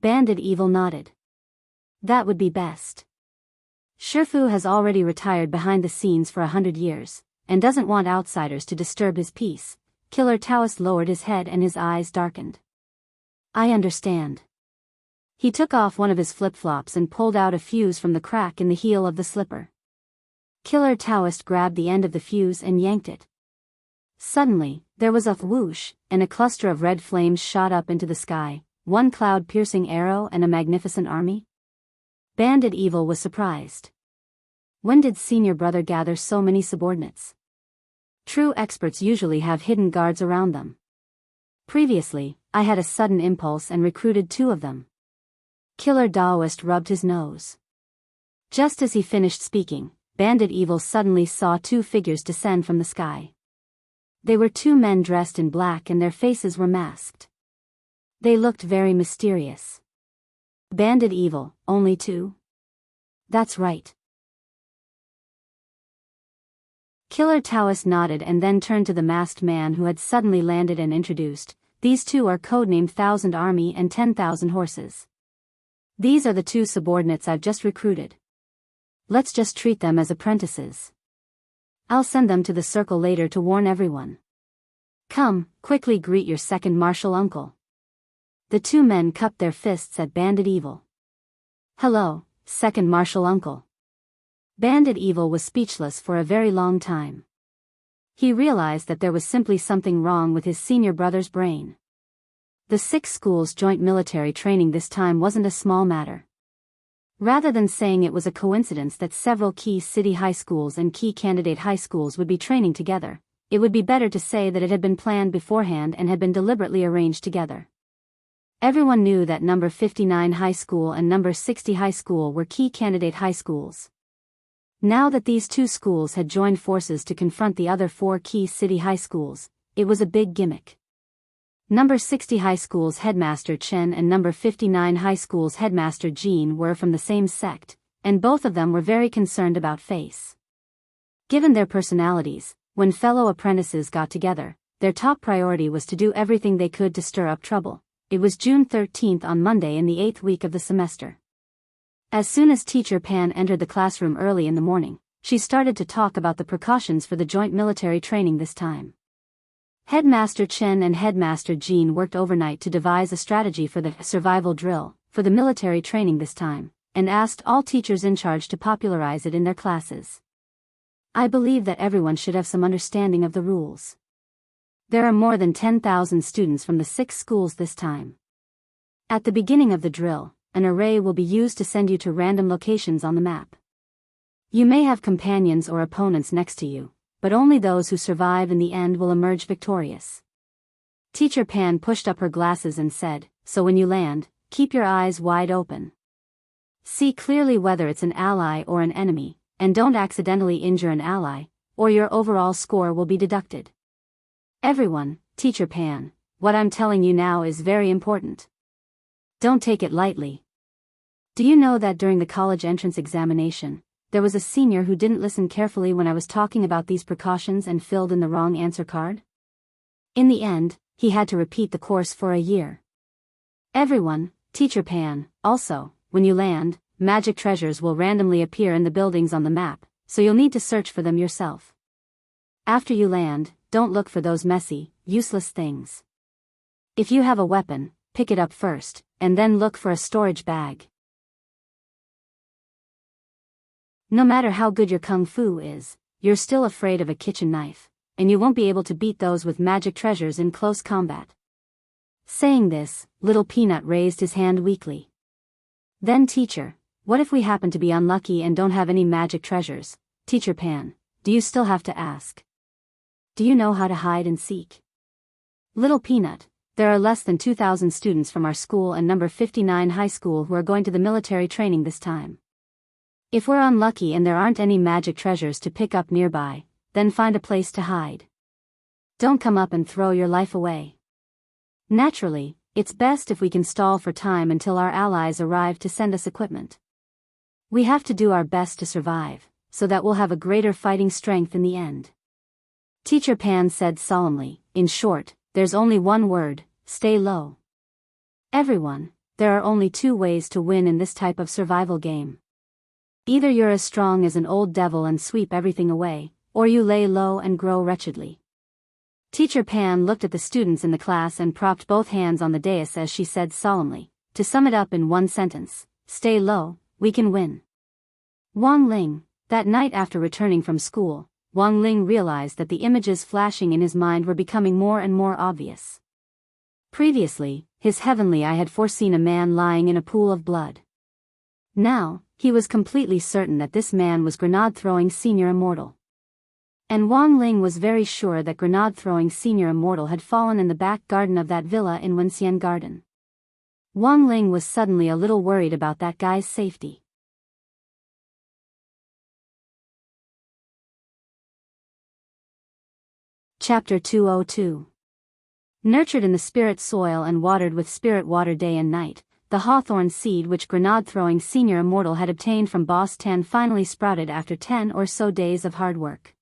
Bandit Evil nodded. That would be best. Shifu has already retired behind the scenes for 100 years, and doesn't want outsiders to disturb his peace. Killer Taoist lowered his head and his eyes darkened. I understand. He took off one of his flip-flops and pulled out a fuse from the crack in the heel of the slipper. Killer Taoist grabbed the end of the fuse and yanked it. Suddenly, there was a whoosh, and a cluster of red flames shot up into the sky, one cloud-piercing arrow and a magnificent army. Bandit Evil was surprised. When did senior brother gather so many subordinates? True experts usually have hidden guards around them. Previously, I had a sudden impulse and recruited 2 of them. Killer Daoist rubbed his nose. Just as he finished speaking, Bandit Evil suddenly saw 2 figures descend from the sky. They were 2 men dressed in black and their faces were masked. They looked very mysterious. Bandit Evil, only 2? That's right. Killer Taoist nodded and then turned to the masked man who had suddenly landed and introduced, "These 2 are codenamed 1,000 Army and 10,000 Horses. These are the 2 subordinates I've just recruited. Let's just treat them as apprentices. I'll send them to the circle later to warn everyone. Come, quickly greet your second martial uncle." The 2 men cupped their fists at Bandit Evil. "Hello, second martial uncle." Bandit Evil was speechless for a very long time. He realized that there was simply something wrong with his senior brother's brain. The 6 schools' joint military training this time wasn't a small matter. Rather than saying it was a coincidence that several key city high schools and key candidate high schools would be training together, it would be better to say that it had been planned beforehand and had been deliberately arranged together. Everyone knew that number 59 High School and number 60 High School were key candidate high schools. Now that these 2 schools had joined forces to confront the other 4 key city high schools, it was a big gimmick. Number 60 High School's headmaster Chen and number 59 High School's headmaster Jean were from the same sect, and both of them were very concerned about face. Given their personalities, when fellow apprentices got together, their top priority was to do everything they could to stir up trouble. It was June 13th on Monday in the 8th week of the semester. As soon as Teacher Pan entered the classroom early in the morning, she started to talk about the precautions for the joint military training this time. Headmaster Chen and Headmaster Jean worked overnight to devise a strategy for the survival drill for the military training this time, and asked all teachers in charge to popularize it in their classes. I believe that everyone should have some understanding of the rules. There are more than 10,000 students from the 6 schools this time. At the beginning of the drill, an array will be used to send you to random locations on the map. You may have companions or opponents next to you, but only those who survive in the end will emerge victorious. Teacher Pan pushed up her glasses and said, "So when you land, keep your eyes wide open. See clearly whether it's an ally or an enemy, and don't accidentally injure an ally, or your overall score will be deducted. Everyone, Teacher Pan, what I'm telling you now is very important. Don't take it lightly. Do you know that during the college entrance examination, there was a senior who didn't listen carefully when I was talking about these precautions and filled in the wrong answer card? In the end, he had to repeat the course for a year. Everyone, Teacher Pan, also, when you land, magic treasures will randomly appear in the buildings on the map, so you'll need to search for them yourself. After you land, don't look for those messy, useless things. If you have a weapon, pick it up first, and then look for a storage bag. No matter how good your kung fu is, you're still afraid of a kitchen knife, and you won't be able to beat those with magic treasures in close combat." Saying this, Little Peanut raised his hand weakly. "Then teacher, what if we happen to be unlucky and don't have any magic treasures? Teacher Pan, do you still have to ask? Do you know how to hide and seek?" "Little Peanut, there are less than 2,000 students from our school and number 59 high school who are going to the military training this time. If we're unlucky and there aren't any magic treasures to pick up nearby, then find a place to hide. Don't come up and throw your life away. Naturally, it's best if we can stall for time until our allies arrive to send us equipment. We have to do our best to survive, so that we'll have a greater fighting strength in the end." Teacher Pan said solemnly, "In short, there's only one word: stay low. Everyone, there are only 2 ways to win in this type of survival game. Either you're as strong as an old devil and sweep everything away, or you lay low and grow wretchedly." Teacher Pan looked at the students in the class and propped both hands on the dais as she said solemnly, "To sum it up in one sentence, stay low, we can win." Wang Ling, that night after returning from school, Wang Ling realized that the images flashing in his mind were becoming more and more obvious. Previously, his heavenly eye had foreseen a man lying in a pool of blood. Now, he was completely certain that this man was grenade-throwing Senior Immortal. And Wang Ling was very sure that grenade-throwing Senior Immortal had fallen in the back garden of that villa in Wenxian Garden. Wang Ling was suddenly a little worried about that guy's safety. Chapter 202. Nurtured in the spirit soil and watered with spirit water day and night, the hawthorn seed which grenade-throwing Senior Immortal had obtained from Boss Tan finally sprouted after 10 or so days of hard work.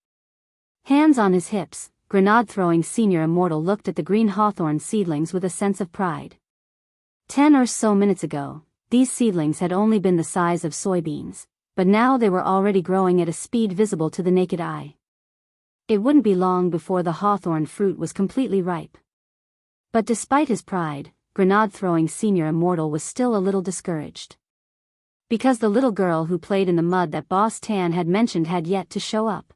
Hands on his hips, grenade-throwing Senior Immortal looked at the green hawthorn seedlings with a sense of pride. 10 or so minutes ago, these seedlings had only been the size of soybeans, but now they were already growing at a speed visible to the naked eye. It wouldn't be long before the hawthorn fruit was completely ripe. But despite his pride, grenade-throwing Senior Immortal was still a little discouraged. Because the little girl who played in the mud that Boss Tan had mentioned had yet to show up.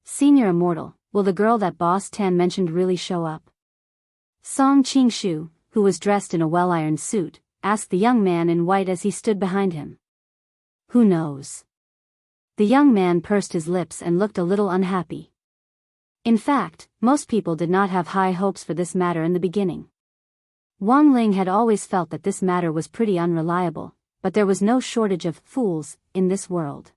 Senior Immortal, will the girl that Boss Tan mentioned really show up? Song Qingshu, who was dressed in a well-ironed suit, asked the young man in white as he stood behind him. Who knows? The young man pursed his lips and looked a little unhappy. In fact, most people did not have high hopes for this matter in the beginning. Wang Ling had always felt that this matter was pretty unreliable, but there was no shortage of fools in this world.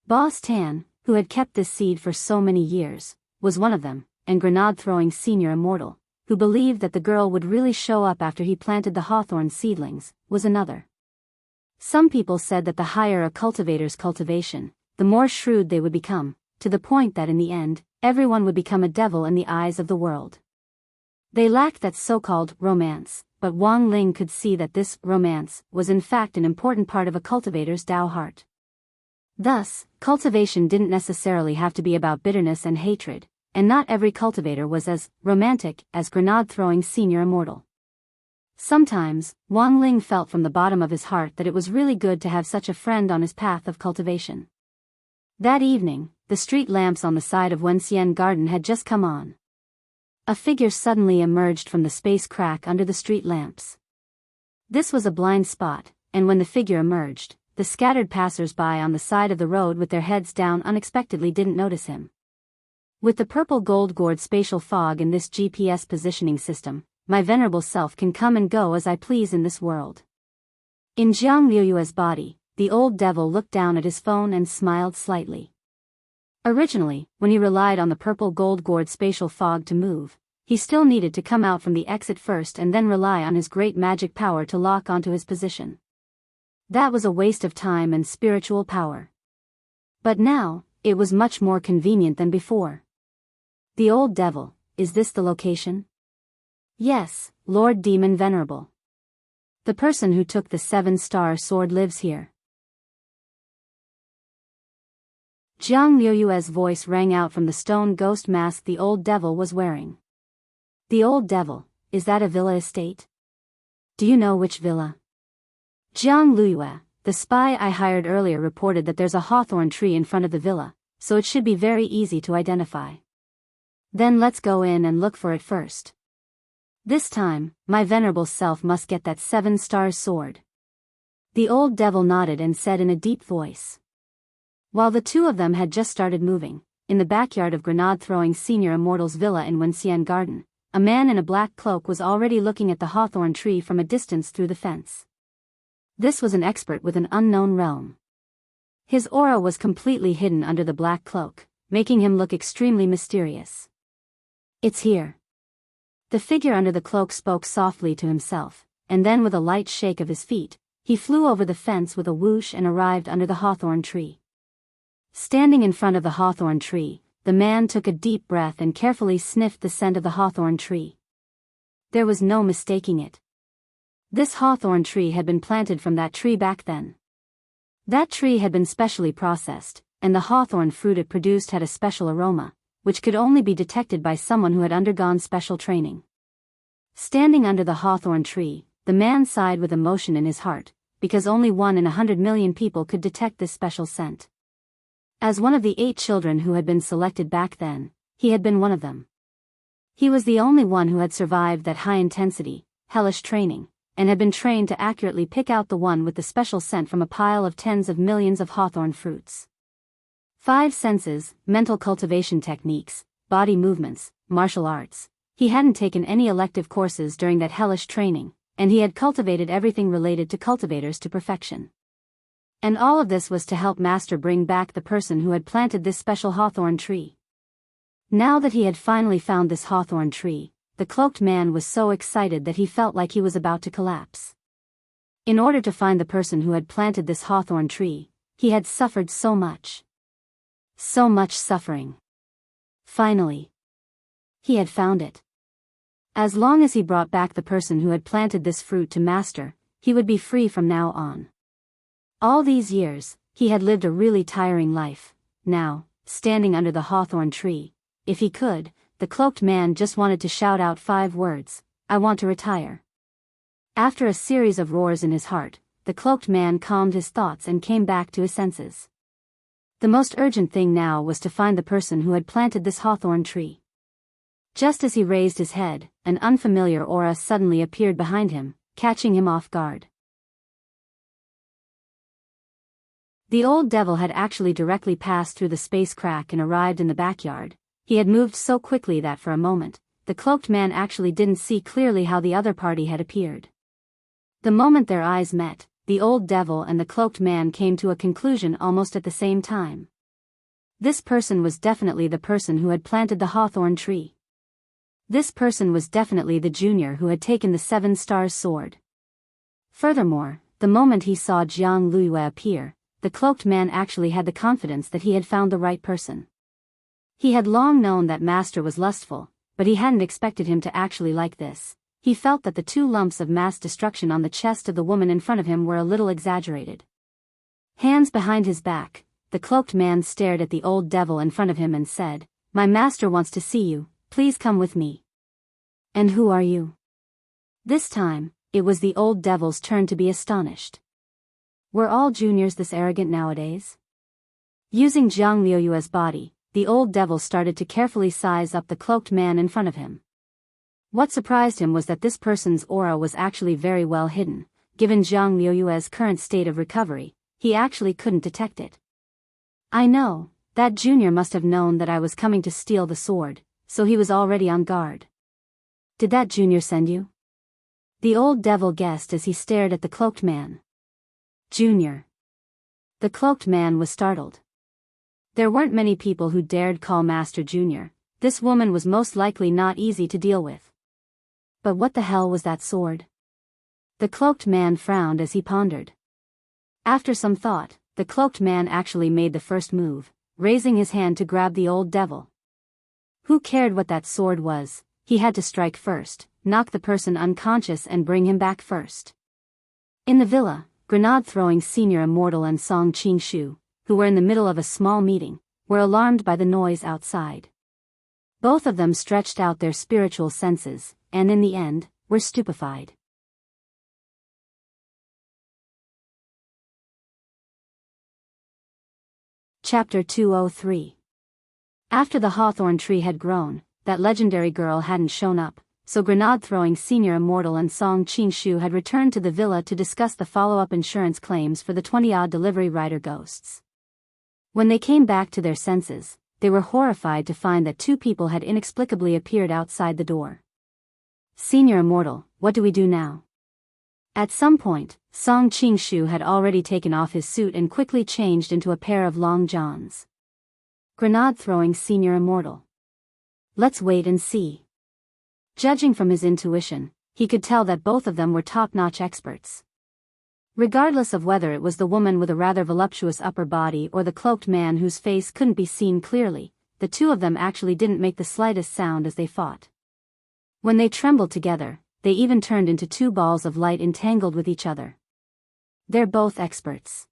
Boss Tan, who had kept this seed for so many years, was one of them, and grenade-throwing Senior Immortal, who believed that the girl would really show up after he planted the hawthorn seedlings, was another. Some people said that the higher a cultivator's cultivation, the more shrewd they would become, to the point that in the end, everyone would become a devil in the eyes of the world. They lacked that so-called romance, but Wang Ling could see that this romance was in fact an important part of a cultivator's Tao heart. Thus, cultivation didn't necessarily have to be about bitterness and hatred, and not every cultivator was as romantic as grenade-throwing Senior Immortal. Sometimes, Wang Ling felt from the bottom of his heart that it was really good to have such a friend on his path of cultivation. That evening, the street lamps on the side of Wenxian Garden had just come on. A figure suddenly emerged from the space crack under the street lamps. This was a blind spot, and when the figure emerged, the scattered passers-by on the side of the road with their heads down unexpectedly didn't notice him. With the purple gold-gourd spatial fog in this GPS positioning system, my venerable self can come and go as I please in this world. In Jiang Liuyue's body, the old devil looked down at his phone and smiled slightly. Originally, when he relied on the purple gold-gourd spatial fog to move, he still needed to come out from the exit first and then rely on his great magic power to lock onto his position. That was a waste of time and spiritual power. But now, it was much more convenient than before. The old devil, is this the location? Yes, Lord Demon Venerable. The person who took the 7-star sword lives here. Jiang Liuyue's voice rang out from the stone ghost mask the old devil was wearing. The old devil, is that a villa estate? Do you know which villa? Jiang Liuyue, the spy I hired earlier, reported that there's a hawthorn tree in front of the villa, so it should be very easy to identify. Then let's go in and look for it first. This time, my venerable self must get that 7-star sword. The old devil nodded and said in a deep voice. While the two of them had just started moving, in the backyard of grenade-throwing Senior Immortal's villa in Wenxian Garden, a man in a black cloak was already looking at the hawthorn tree from a distance through the fence. This was an expert with an unknown realm. His aura was completely hidden under the black cloak, making him look extremely mysterious. It's here. The figure under the cloak spoke softly to himself, and then with a light shake of his feet, he flew over the fence with a whoosh and arrived under the hawthorn tree. Standing in front of the hawthorn tree, the man took a deep breath and carefully sniffed the scent of the hawthorn tree. There was no mistaking it. This hawthorn tree had been planted from that tree back then. That tree had been specially processed, and the hawthorn fruit it produced had a special aroma, which could only be detected by someone who had undergone special training. Standing under the hawthorn tree, the man sighed with emotion in his heart, because only 1 in 100 million people could detect this special scent. As one of the 8 children who had been selected back then, he had been one of them. He was the only one who had survived that high-intensity, hellish training, and had been trained to accurately pick out the one with the special scent from a pile of tens of millions of hawthorn fruits. 5 senses, mental cultivation techniques, body movements, martial arts. He hadn't taken any elective courses during that hellish training, and he had cultivated everything related to cultivators to perfection. And all of this was to help Master bring back the person who had planted this special hawthorn tree. Now that he had finally found this hawthorn tree, the cloaked man was so excited that he felt like he was about to collapse. In order to find the person who had planted this hawthorn tree, he had suffered so much. So much suffering. Finally, he had found it. As long as he brought back the person who had planted this fruit to Master, he would be free from now on. All these years, he had lived a really tiring life. Now, standing under the hawthorn tree, if he could, the cloaked man just wanted to shout out 5 words, "I want to retire." After a series of roars in his heart, the cloaked man calmed his thoughts and came back to his senses. The most urgent thing now was to find the person who had planted this hawthorn tree. Just as he raised his head, an unfamiliar aura suddenly appeared behind him, catching him off guard. The old devil had actually directly passed through the space crack and arrived in the backyard. He had moved so quickly that for a moment, the cloaked man actually didn't see clearly how the other party had appeared. The moment their eyes met, the old devil and the cloaked man came to a conclusion almost at the same time. This person was definitely the person who had planted the hawthorn tree. This person was definitely the junior who had taken the 7 stars sword. Furthermore, the moment he saw Jiang Luiyue appear, the cloaked man actually had the confidence that he had found the right person. He had long known that Master was lustful, but he hadn't expected him to actually like this. He felt that the 2 lumps of mass destruction on the chest of the woman in front of him were a little exaggerated. Hands behind his back, the cloaked man stared at the old devil in front of him and said, "My master wants to see you, please come with me." "And who are you?" This time, it was the old devil's turn to be astonished. Were all juniors this arrogant nowadays? Using Jiang Luiyue's body, the old devil started to carefully size up the cloaked man in front of him. What surprised him was that this person's aura was actually very well hidden. Given Jiang Luiyue's current state of recovery, he actually couldn't detect it. "I know, that junior must have known that I was coming to steal the sword, so he was already on guard." "Did that junior send you?" the old devil guessed as he stared at the cloaked man. "Junior." The cloaked man was startled. There weren't many people who dared call Master Junior. This woman was most likely not easy to deal with. But what the hell was that sword? The cloaked man frowned as he pondered. After some thought, the cloaked man actually made the first move, raising his hand to grab the old devil. Who cared what that sword was? He had to strike first, knock the person unconscious and bring him back first. In the villa, grenade-throwing senior immortal and Song Qingshu, who were in the middle of a small meeting, were alarmed by the noise outside. Both of them stretched out their spiritual senses, and in the end, were stupefied. Chapter 203. After the hawthorn tree had grown, that legendary girl hadn't shown up, so grenade-throwing senior immortal and Song Qingshu had returned to the villa to discuss the follow-up insurance claims for the 20-odd delivery rider ghosts. When they came back to their senses, they were horrified to find that 2 people had inexplicably appeared outside the door. "Senior immortal, what do we do now?" At some point, Song Qingshu had already taken off his suit and quickly changed into a pair of long johns. Grenade-throwing senior immortal. "Let's wait and see." Judging from his intuition, he could tell that both of them were top-notch experts. Regardless of whether it was the woman with a rather voluptuous upper body or the cloaked man whose face couldn't be seen clearly, the 2 of them actually didn't make the slightest sound as they fought. When they trembled together, they even turned into 2 balls of light entangled with each other. They're both experts.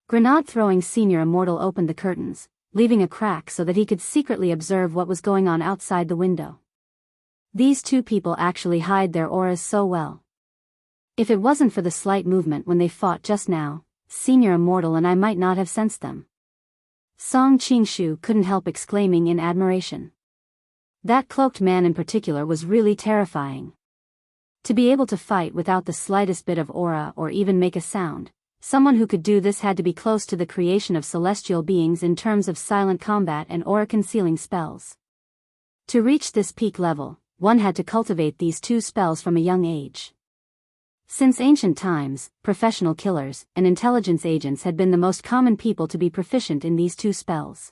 Grenade-throwing senior immortal opened the curtains, leaving a crack so that he could secretly observe what was going on outside the window. These 2 people actually hide their auras so well. If it wasn't for the slight movement when they fought just now, Senior Immortal and I might not have sensed them. Song Qingshu couldn't help exclaiming in admiration. That cloaked man in particular was really terrifying. To be able to fight without the slightest bit of aura or even make a sound, someone who could do this had to be close to the creation of celestial beings in terms of silent combat and aura-concealing spells. To reach this peak level, one had to cultivate these two spells from a young age. Since ancient times, professional killers and intelligence agents had been the most common people to be proficient in these two spells.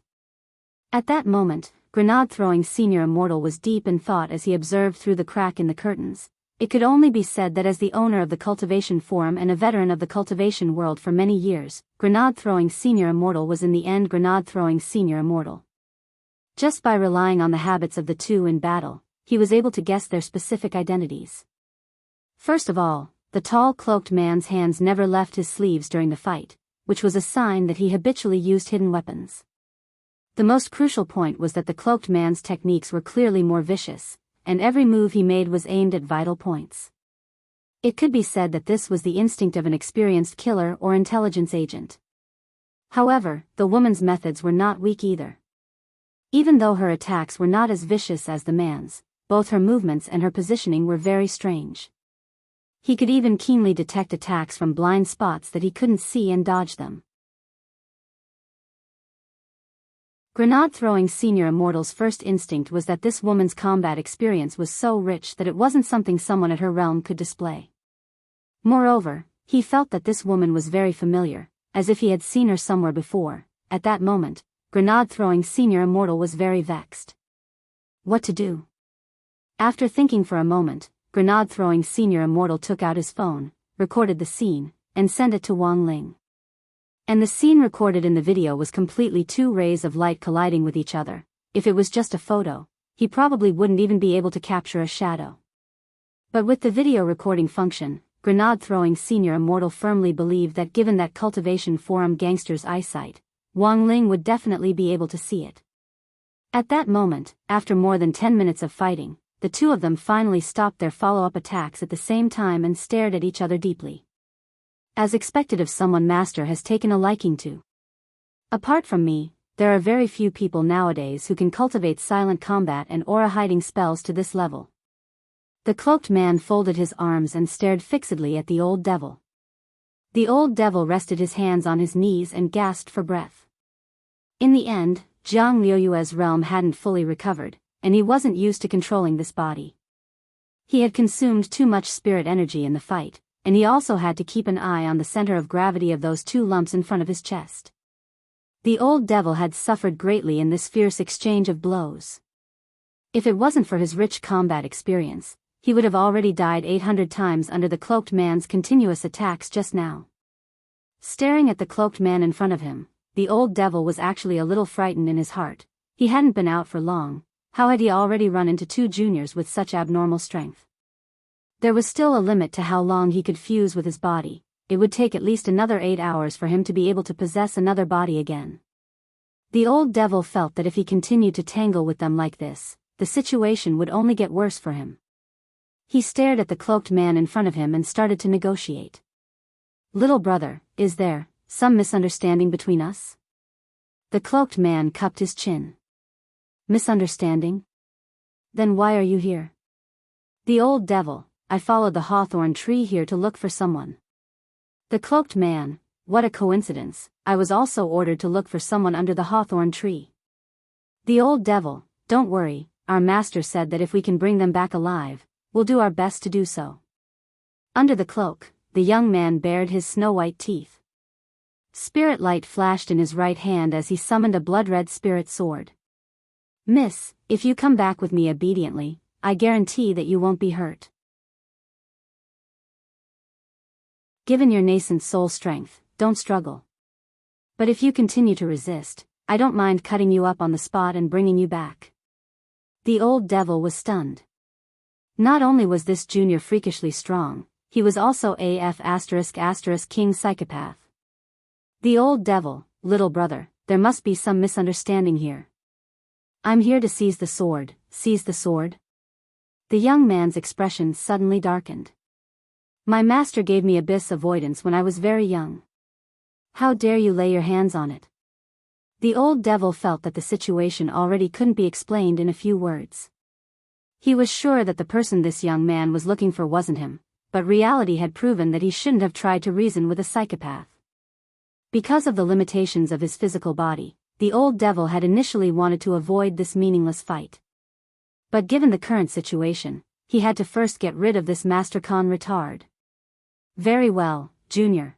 At that moment, grenade-throwing senior immortal was deep in thought as he observed through the crack in the curtains. It could only be said that as the owner of the cultivation forum and a veteran of the cultivation world for many years, grenade-throwing senior immortal was in the end grenade-throwing senior immortal. Just by relying on the habits of the two in battle, he was able to guess their specific identities. First of all, the tall cloaked man's hands never left his sleeves during the fight, which was a sign that he habitually used hidden weapons. The most crucial point was that the cloaked man's techniques were clearly more vicious, and every move he made was aimed at vital points. It could be said that this was the instinct of an experienced killer or intelligence agent. However, the woman's methods were not weak either. Even though her attacks were not as vicious as the man's, both her movements and her positioning were very strange. He could even keenly detect attacks from blind spots that he couldn't see and dodge them. Grenade-throwing senior immortal's first instinct was that this woman's combat experience was so rich that it wasn't something someone at her realm could display. Moreover, he felt that this woman was very familiar, as if he had seen her somewhere before. At that moment, grenade-throwing senior immortal was very vexed. What to do? After thinking for a moment, grenade-throwing senior immortal took out his phone, recorded the scene, and sent it to Wang Ling. And the scene recorded in the video was completely two rays of light colliding with each other. If it was just a photo, he probably wouldn't even be able to capture a shadow. But with the video recording function, grenade-throwing senior immortal firmly believed that given that cultivation forum gangster's eyesight, Wang Ling would definitely be able to see it. At that moment, after more than 10 minutes of fighting, the two of them finally stopped their follow-up attacks at the same time and stared at each other deeply. As expected of someone master has taken a liking to. Apart from me, there are very few people nowadays who can cultivate silent combat and aura-hiding spells to this level. The cloaked man folded his arms and stared fixedly at the old devil. The old devil rested his hands on his knees and gasped for breath. In the end, Jiang Liuyue's realm hadn't fully recovered, and he wasn't used to controlling this body. He had consumed too much spirit energy in the fight, and he also had to keep an eye on the center of gravity of those two lumps in front of his chest. The old devil had suffered greatly in this fierce exchange of blows. If it wasn't for his rich combat experience, he would have already died 800 times under the cloaked man's continuous attacks just now. Staring at the cloaked man in front of him, the old devil was actually a little frightened in his heart. He hadn't been out for long. How had he already run into two juniors with such abnormal strength? There was still a limit to how long he could fuse with his body. It would take at least another 8 hours for him to be able to possess another body again. The old devil felt that if he continued to tangle with them like this, the situation would only get worse for him. He stared at the cloaked man in front of him and started to negotiate. "Little brother, is there some misunderstanding between us?" The cloaked man cupped his chin. "Misunderstanding? Then why are you here?" The old devil: "I followed the hawthorn tree here to look for someone." The cloaked man: "What a coincidence, I was also ordered to look for someone under the hawthorn tree." The old devil: "Don't worry, our master said that if we can bring them back alive, we'll do our best to do so." Under the cloak, the young man bared his snow-white teeth. Spirit light flashed in his right hand as he summoned a blood-red spirit sword. "Miss, if you come back with me obediently, I guarantee that you won't be hurt. Given your nascent soul strength, don't struggle. But if you continue to resist, I don't mind cutting you up on the spot and bringing you back." The old devil was stunned. Not only was this junior freakishly strong, he was also AF*** king psychopath. The old devil: "Little brother, there must be some misunderstanding here. I'm here to seize the sword." "Seize the sword?" The young man's expression suddenly darkened. "My master gave me abyss avoidance when I was very young. How dare you lay your hands on it?" The old devil felt that the situation already couldn't be explained in a few words. He was sure that the person this young man was looking for wasn't him, but reality had proven that he shouldn't have tried to reason with a psychopath. Because of the limitations of his physical body, the old devil had initially wanted to avoid this meaningless fight. But given the current situation, he had to first get rid of this mastercon retard. Very well, Junior.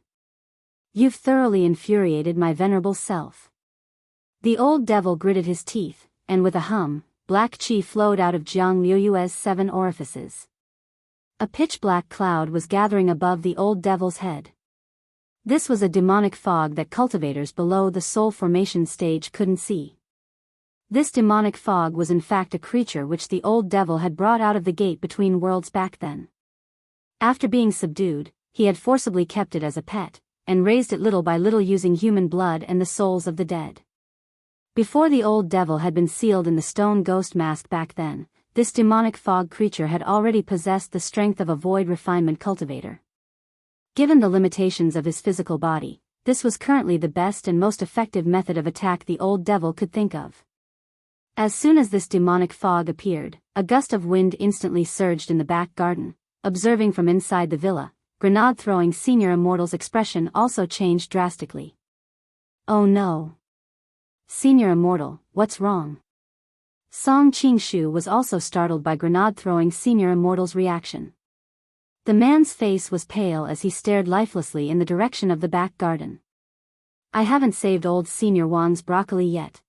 You've thoroughly infuriated my venerable self. The old devil gritted his teeth, and with a hum, black chi flowed out of Jiang Liuyue's 7 orifices. A pitch-black cloud was gathering above the old devil's head. This was a demonic fog that cultivators below the soul formation stage couldn't see. This demonic fog was in fact a creature which the old devil had brought out of the gate between worlds back then. After being subdued, he had forcibly kept it as a pet, and raised it little by little using human blood and the souls of the dead. Before the old devil had been sealed in the stone ghost mask back then, this demonic fog creature had already possessed the strength of a void refinement cultivator. Given the limitations of his physical body, this was currently the best and most effective method of attack the old devil could think of. As soon as this demonic fog appeared, a gust of wind instantly surged in the back garden. Observing from inside the villa, grenade-throwing Senior Immortal's expression also changed drastically. Oh no. Senior Immortal, what's wrong? Song Qingshu was also startled by grenade-throwing Senior Immortal's reaction. The man's face was pale as he stared lifelessly in the direction of the back garden. I haven't saved old Senior Wang's broccoli yet.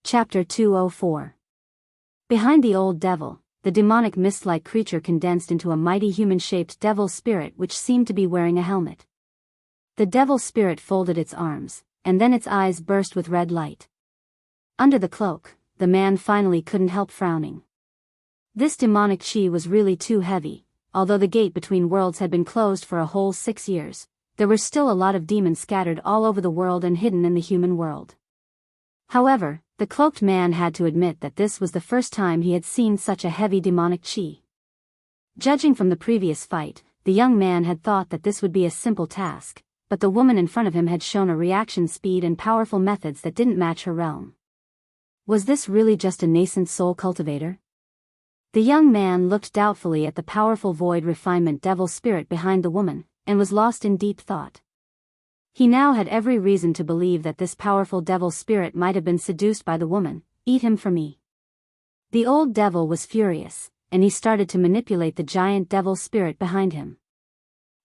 Chapter 204. Behind the old devil, the demonic mist-like creature condensed into a mighty human-shaped devil spirit which seemed to be wearing a helmet. The devil spirit folded its arms, and then its eyes burst with red light. Under the cloak, the man finally couldn't help frowning. This demonic chi was really too heavy. Although the gate between worlds had been closed for a whole 6 years, there were still a lot of demons scattered all over the world and hidden in the human world. However, the cloaked man had to admit that this was the first time he had seen such a heavy demonic chi. Judging from the previous fight, the young man had thought that this would be a simple task, but the woman in front of him had shown a reaction speed and powerful methods that didn't match her realm. Was this really just a nascent soul cultivator? The young man looked doubtfully at the powerful void refinement devil spirit behind the woman, and was lost in deep thought. He now had every reason to believe that this powerful devil spirit might have been seduced by the woman. Eat him for me. The old devil was furious, and he started to manipulate the giant devil spirit behind him.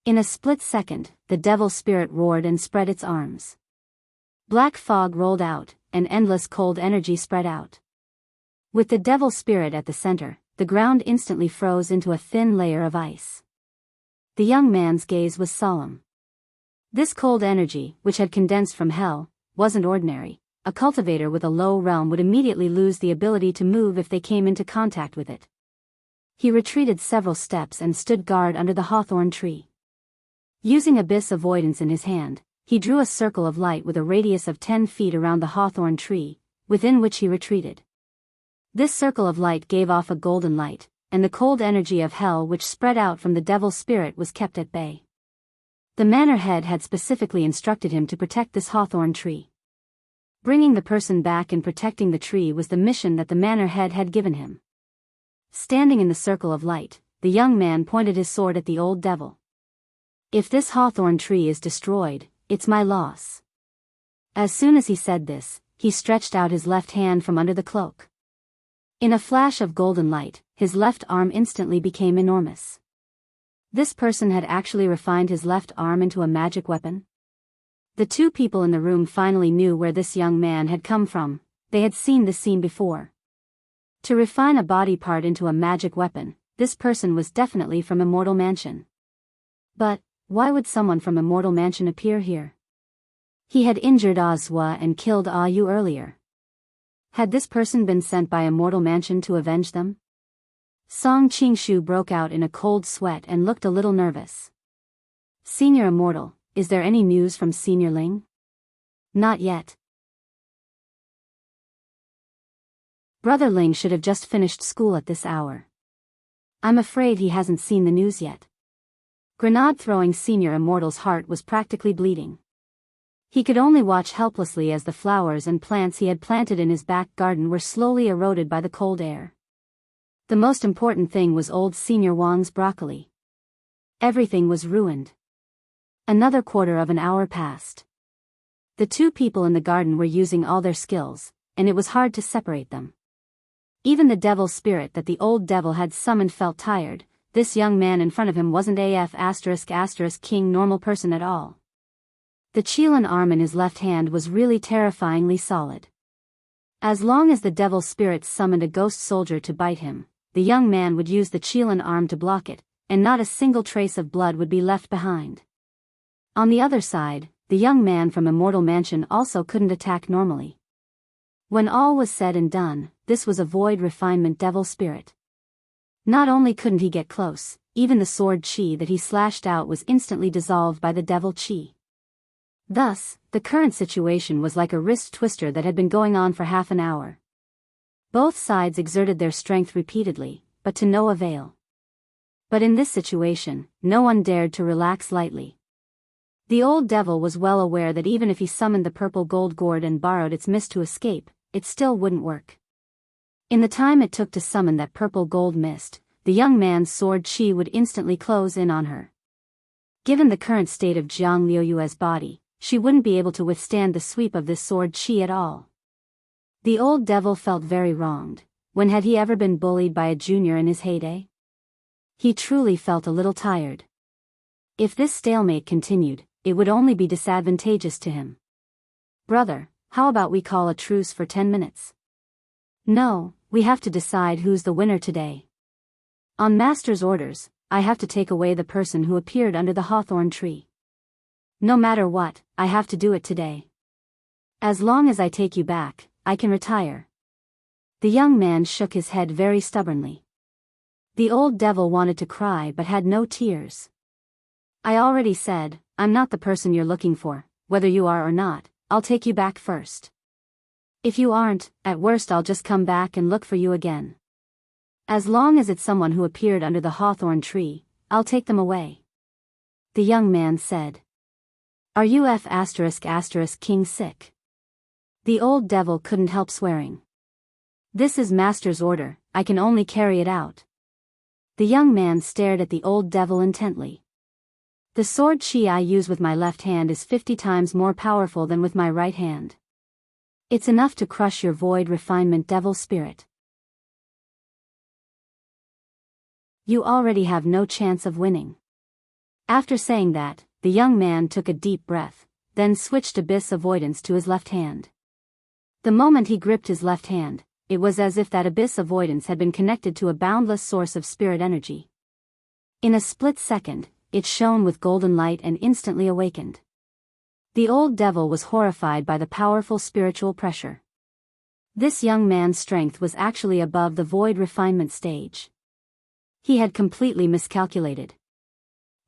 In a split second, the devil spirit roared and spread its arms. Black fog rolled out, and endless cold energy spread out. With the devil spirit at the center, the ground instantly froze into a thin layer of ice. The young man's gaze was solemn. This cold energy, which had condensed from hell, wasn't ordinary. A cultivator with a low realm would immediately lose the ability to move if they came into contact with it. He retreated several steps and stood guard under the hawthorn tree. Using abyss avoidance in his hand, he drew a circle of light with a radius of 10 feet around the hawthorn tree, within which he retreated. This circle of light gave off a golden light, and the cold energy of hell which spread out from the devil spirit was kept at bay. The manor head had specifically instructed him to protect this hawthorn tree. Bringing the person back and protecting the tree was the mission that the manor head had given him. Standing in the circle of light, the young man pointed his sword at the old devil. If this hawthorn tree is destroyed, it's my loss. As soon as he said this, he stretched out his left hand from under the cloak. In a flash of golden light, his left arm instantly became enormous. This person had actually refined his left arm into a magic weapon. The two people in the room finally knew where this young man had come from. They had seen this scene before. To refine a body part into a magic weapon, this person was definitely from Immortal Mansion. But why would someone from Immortal Mansion appear here? He had injured Azwa and killed Ah Yu earlier. Had this person been sent by Immortal Mansion to avenge them? Song Qingshu broke out in a cold sweat and looked a little nervous. Senior Immortal, is there any news from Senior Ling? Not yet. Brother Ling should have just finished school at this hour. I'm afraid he hasn't seen the news yet. Grenade-throwing Senior Immortal's heart was practically bleeding. He could only watch helplessly as the flowers and plants he had planted in his back garden were slowly eroded by the cold air. The most important thing was old Senior Wang's broccoli. Everything was ruined. Another quarter of an hour passed. The two people in the garden were using all their skills, and it was hard to separate them. Even the devil spirit that the old devil had summoned felt tired. This young man in front of him wasn't king normal person at all. The Qilin arm in his left hand was really terrifyingly solid. As long as the devil spirit summoned a ghost soldier to bite him, the young man would use the Qilin arm to block it, and not a single trace of blood would be left behind. On the other side, the young man from Immortal Mansion also couldn't attack normally. When all was said and done, this was a void refinement devil spirit. Not only couldn't he get close, even the sword chi that he slashed out was instantly dissolved by the devil chi. Thus, the current situation was like a wrist twister that had been going on for half an hour. Both sides exerted their strength repeatedly, but to no avail. But in this situation, no one dared to relax lightly. The old devil was well aware that even if he summoned the purple gold gourd and borrowed its mist to escape, it still wouldn't work. In the time it took to summon that purple gold mist, the young man's sword chi would instantly close in on her. Given the current state of Jiang Liuyue's body, she wouldn't be able to withstand the sweep of this sword chi at all. The old devil felt very wronged. When had he ever been bullied by a junior in his heyday? He truly felt a little tired. If this stalemate continued, it would only be disadvantageous to him. Brother, how about we call a truce for 10 minutes? No, we have to decide who's the winner today. On Master's orders, I have to take away the person who appeared under the hawthorn tree. No matter what, I have to do it today. As long as I take you back, I can retire. The young man shook his head very stubbornly. The old devil wanted to cry but had no tears. I already said, I'm not the person you're looking for. Whether you are or not, I'll take you back first. If you aren't, at worst I'll just come back and look for you again. As long as it's someone who appeared under the hawthorn tree, I'll take them away. The young man said. Are you king sick? The old devil couldn't help swearing. This is Master's order, I can only carry it out. The young man stared at the old devil intently. The sword chi I use with my left hand is 50 times more powerful than with my right hand. It's enough to crush your void refinement devil spirit. You already have no chance of winning. After saying that, the young man took a deep breath, then switched abyss avoidance to his left hand. The moment he gripped his left hand, it was as if that abyss avoidance had been connected to a boundless source of spirit energy. In a split second, it shone with golden light and instantly awakened. The old devil was horrified by the powerful spiritual pressure. This young man's strength was actually above the void refinement stage. He had completely miscalculated.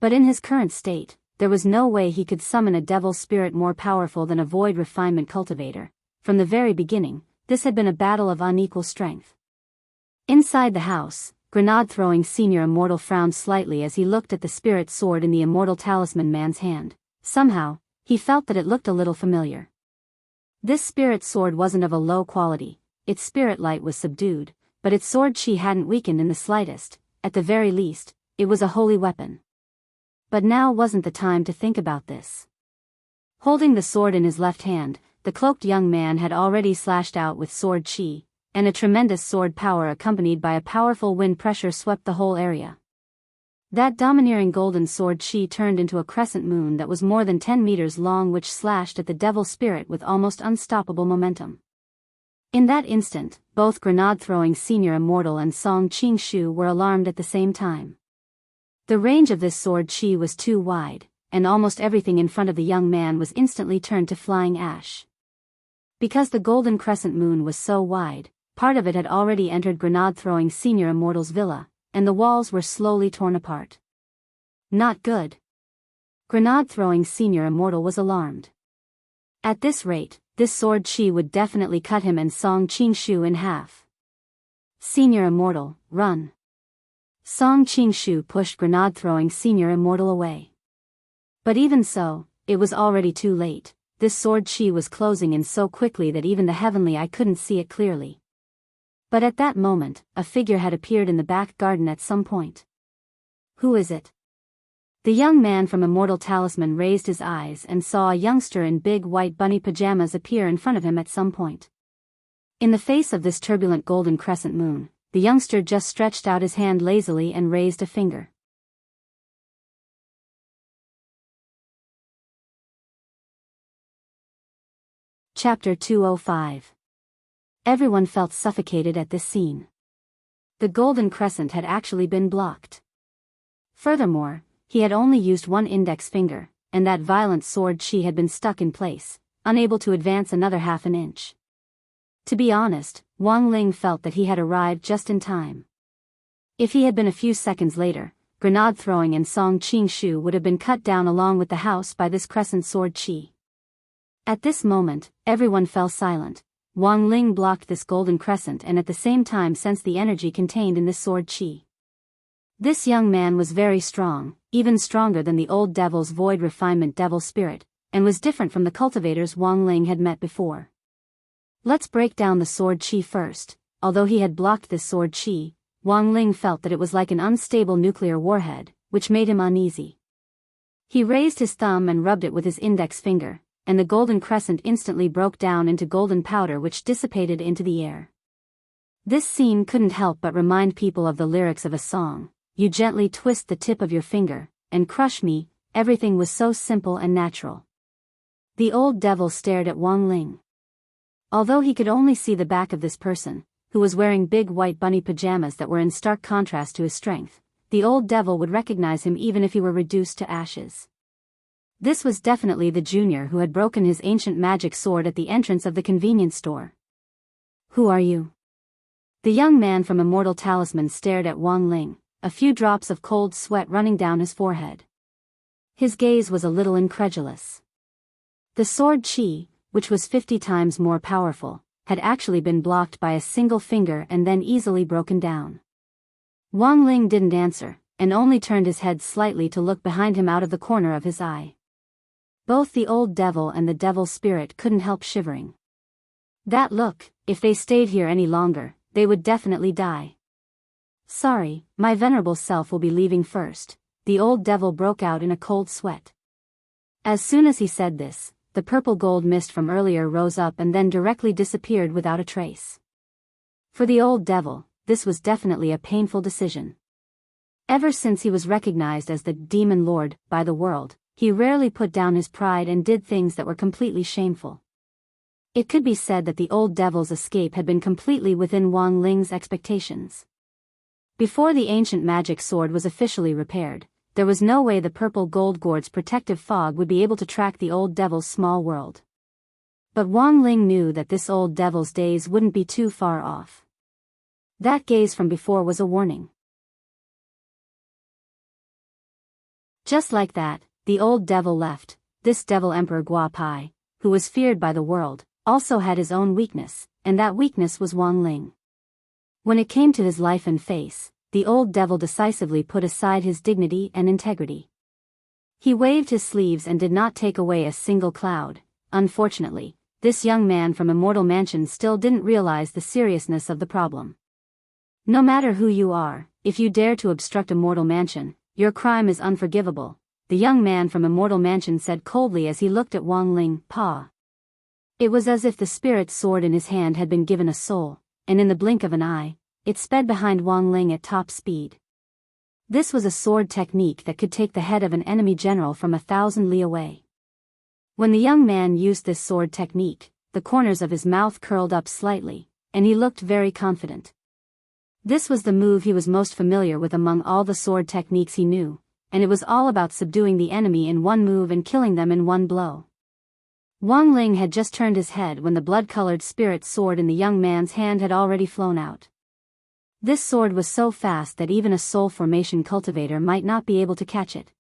But in his current state, there was no way he could summon a devil spirit more powerful than a void refinement cultivator. From the very beginning, this had been a battle of unequal strength. Inside the house, grenade-throwing Senior Immortal frowned slightly as he looked at the spirit sword in the Immortal Talisman man's hand. Somehow, he felt that it looked a little familiar. This spirit sword wasn't of a low quality, its spirit light was subdued, but its sword chi hadn't weakened in the slightest. At the very least, it was a holy weapon. But now wasn't the time to think about this. Holding the sword in his left hand, the cloaked young man had already slashed out with sword chi, and a tremendous sword power accompanied by a powerful wind pressure swept the whole area. That domineering golden sword chi turned into a crescent moon that was more than 10 meters long, which slashed at the devil spirit with almost unstoppable momentum. In that instant, both grenade-throwing Senior Immortal and Song Qingshu were alarmed at the same time. The range of this sword chi was too wide, and almost everything in front of the young man was instantly turned to flying ash. Because the golden crescent moon was so wide, part of it had already entered grenade-throwing Senior Immortal's villa, and the walls were slowly torn apart. Not good. Grenade-throwing Senior Immortal was alarmed. At this rate, this sword chi would definitely cut him and Song Qingshu in half. Senior Immortal, run. Song Qingshu pushed grenade-throwing Senior Immortal away. But even so, it was already too late. this sword chi was closing in so quickly that even the heavenly eye couldn't see it clearly. But at that moment, a figure had appeared in the back garden at some point. Who is it? The young man from Immortal Talisman raised his eyes and saw a youngster in big white bunny pajamas appear in front of him at some point. In the face of this turbulent golden crescent moon, the youngster just stretched out his hand lazily and raised a finger. Chapter 205. Everyone felt suffocated at this scene. The golden crescent had actually been blocked. Furthermore, he had only used one index finger, and that violent sword chi had been stuck in place, unable to advance another half an inch. To be honest, Wang Ling felt that he had arrived just in time. If he had been a few seconds later, grenade throwing and Song Qing-shu would have been cut down along with the house by this crescent sword chi. At this moment, everyone fell silent. Wang Ling blocked this golden crescent and at the same time sensed the energy contained in this sword chi. This young man was very strong, even stronger than the old devil's void refinement devil spirit, and was different from the cultivators Wang Ling had met before. Let's break down the sword chi first. Although he had blocked this sword chi, Wang Ling felt that it was like an unstable nuclear warhead, which made him uneasy. He raised his thumb and rubbed it with his index finger, and the golden crescent instantly broke down into golden powder which dissipated into the air. This scene couldn't help but remind people of the lyrics of a song, "You gently twist the tip of your finger, and crush me." Everything was so simple and natural. The old devil stared at Wang Ling. Although he could only see the back of this person, who was wearing big white bunny pajamas that were in stark contrast to his strength, the old devil would recognize him even if he were reduced to ashes. This was definitely the junior who had broken his ancient magic sword at the entrance of the convenience store. "Who are you?" The young man from Immortal Talisman stared at Wang Ling, a few drops of cold sweat running down his forehead. His gaze was a little incredulous. The sword chi, which was 50 times more powerful, had actually been blocked by a single finger and then easily broken down. Wang Ling didn't answer, and only turned his head slightly to look behind him out of the corner of his eye. Both the old devil and the devil spirit couldn't help shivering. That look, if they stayed here any longer, they would definitely die. "Sorry, my venerable self will be leaving first," the old devil broke out in a cold sweat. As soon as he said this, the purple gold mist from earlier rose up and then directly disappeared without a trace. For the old devil, this was definitely a painful decision. Ever since he was recognized as the Demon Lord by the world, he rarely put down his pride and did things that were completely shameful. It could be said that the old devil's escape had been completely within Wang Ling's expectations. Before the ancient magic sword was officially repaired, there was no way the purple gold gourd's protective fog would be able to track the old devil's small world. But Wang Ling knew that this old devil's days wouldn't be too far off. That gaze from before was a warning. Just like that, the old devil left. This devil Emperor Gua Pai, who was feared by the world, also had his own weakness, and that weakness was Wang Ling. When it came to his life and face, the old devil decisively put aside his dignity and integrity. He waved his sleeves and did not take away a single cloud. Unfortunately, this young man from Immortal Mansion still didn't realize the seriousness of the problem. No matter who you are, if you dare to obstruct Immortal Mansion, your crime is unforgivable, the young man from Immortal Mansion said coldly as he looked at Wang Ling. Pa. It was as if the spirit sword in his hand had been given a soul, and in the blink of an eye, it sped behind Wang Ling at top speed. This was a sword technique that could take the head of an enemy general from 1,000 li away. When the young man used this sword technique, the corners of his mouth curled up slightly, and he looked very confident. This was the move he was most familiar with among all the sword techniques he knew, and it was all about subduing the enemy in one move and killing them in one blow. Wang Ling had just turned his head when the blood-colored spirit sword in the young man's hand had already flown out. This sword was so fast that even a soul formation cultivator might not be able to catch it.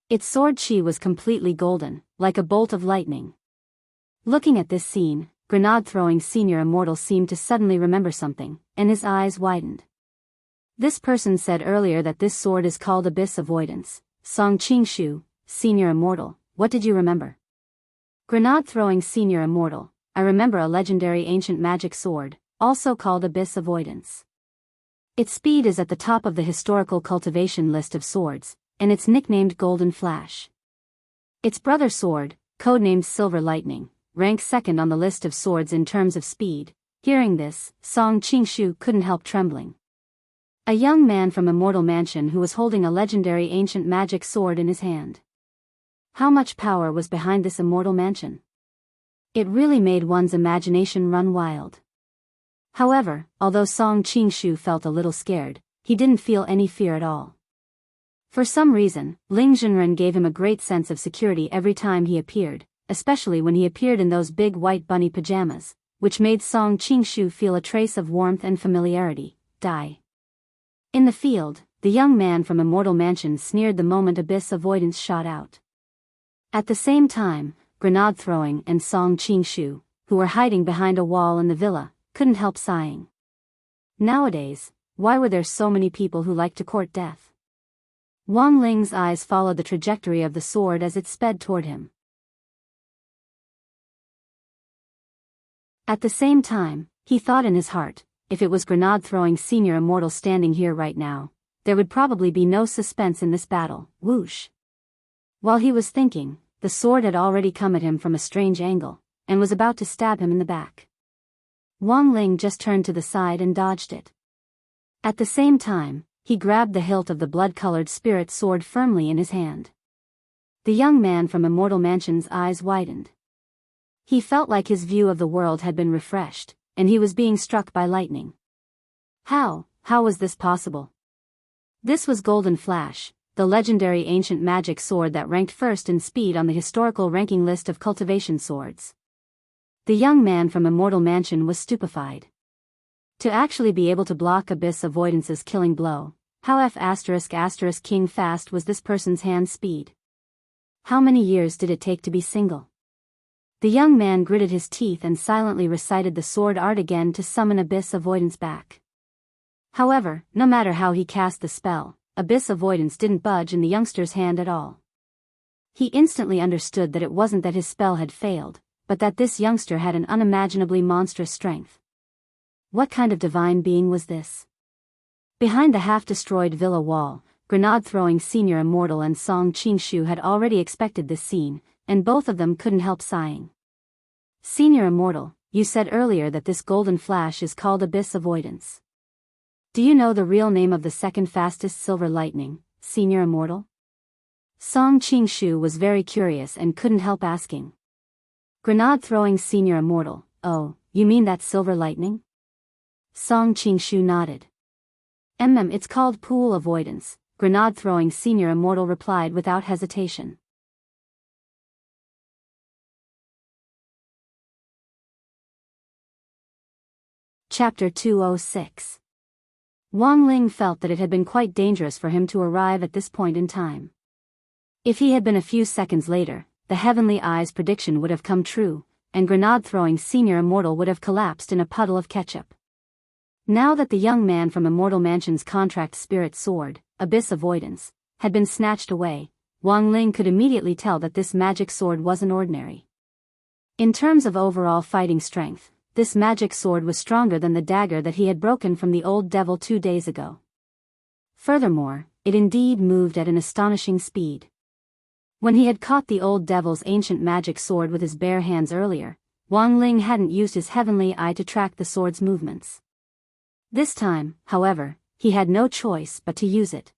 Its sword chi was completely golden, like a bolt of lightning. Looking at this scene, grenade-throwing senior immortal seemed to suddenly remember something, and his eyes widened. This person said earlier that this sword is called Abyss Avoidance. Song Qing-shu, senior immortal, what did you remember? Grenade-throwing senior immortal, I remember a legendary ancient magic sword, also called Abyss Avoidance. Its speed is at the top of the historical cultivation list of swords, and it's nicknamed Golden Flash. Its brother sword, codenamed Silver Lightning, ranks second on the list of swords in terms of speed. Hearing this, Song Qingshu couldn't help trembling. A young man from Immortal Mansion who was holding a legendary ancient magic sword in his hand. How much power was behind this immortal mansion? It really made one's imagination run wild. However, although Song Qingshu felt a little scared, he didn't feel any fear at all. For some reason, Ling Zhenren gave him a great sense of security every time he appeared, especially when he appeared in those big white bunny pajamas, which made Song Qingshu feel a trace of warmth and familiarity. In the field, the young man from Immortal Mansion sneered the moment Abyss Avoidance shot out. At the same time, Grenade-throwing and Song Qingshu, who were hiding behind a wall in the villa, couldn't help sighing. Nowadays, why were there so many people who liked to court death? Wang Ling's eyes followed the trajectory of the sword as it sped toward him. At the same time, he thought in his heart, if it was Grenade-throwing senior immortal standing here right now, there would probably be no suspense in this battle. Whoosh! While he was thinking, the sword had already come at him from a strange angle, and was about to stab him in the back. Wang Ling just turned to the side and dodged it. At the same time, he grabbed the hilt of the blood-colored spirit sword firmly in his hand. The young man from Immortal Mansion's eyes widened. He felt like his view of the world had been refreshed, and he was being struck by lightning. How was this possible? This was Golden Flash, the legendary ancient magic sword that ranked first in speed on the historical ranking list of cultivation swords. The young man from Immortal Mansion was stupefied. To actually be able to block Abyss Avoidance's killing blow, how ***king fast was this person's hand speed? How many years did it take to be single? The young man gritted his teeth and silently recited the sword art again to summon Abyss Avoidance back. However, no matter how he cast the spell, Abyss Avoidance didn't budge in the youngster's hand at all. He instantly understood that it wasn't that his spell had failed, but that this youngster had an unimaginably monstrous strength. What kind of divine being was this? Behind the half-destroyed villa wall, Grenade-throwing senior immortal and Song Qingshu had already expected this scene, and both of them couldn't help sighing. Senior immortal, you said earlier that this golden flash is called Abyss Avoidance. Do you know the real name of the second fastest silver lightning, senior immortal? Song Qingshu was very curious and couldn't help asking. Grenade-throwing senior immortal, oh, you mean that silver lightning? Song Qingshu nodded. It's called pool avoidance, Grenade-throwing senior immortal replied without hesitation. Chapter 206. Wang Ling felt that it had been quite dangerous for him to arrive at this point in time. If he had been a few seconds later, the Heavenly Eye's prediction would have come true, and Grenade-throwing senior immortal would have collapsed in a puddle of ketchup. Now that the young man from Immortal Mansion's contract spirit sword, Abyss Avoidance, had been snatched away, Wang Ling could immediately tell that this magic sword wasn't ordinary. In terms of overall fighting strength, this magic sword was stronger than the dagger that he had broken from the old devil 2 days ago. Furthermore, it indeed moved at an astonishing speed. When he had caught the old devil's ancient magic sword with his bare hands earlier, Wang Ling hadn't used his heavenly eye to track the sword's movements. This time, however, he had no choice but to use it.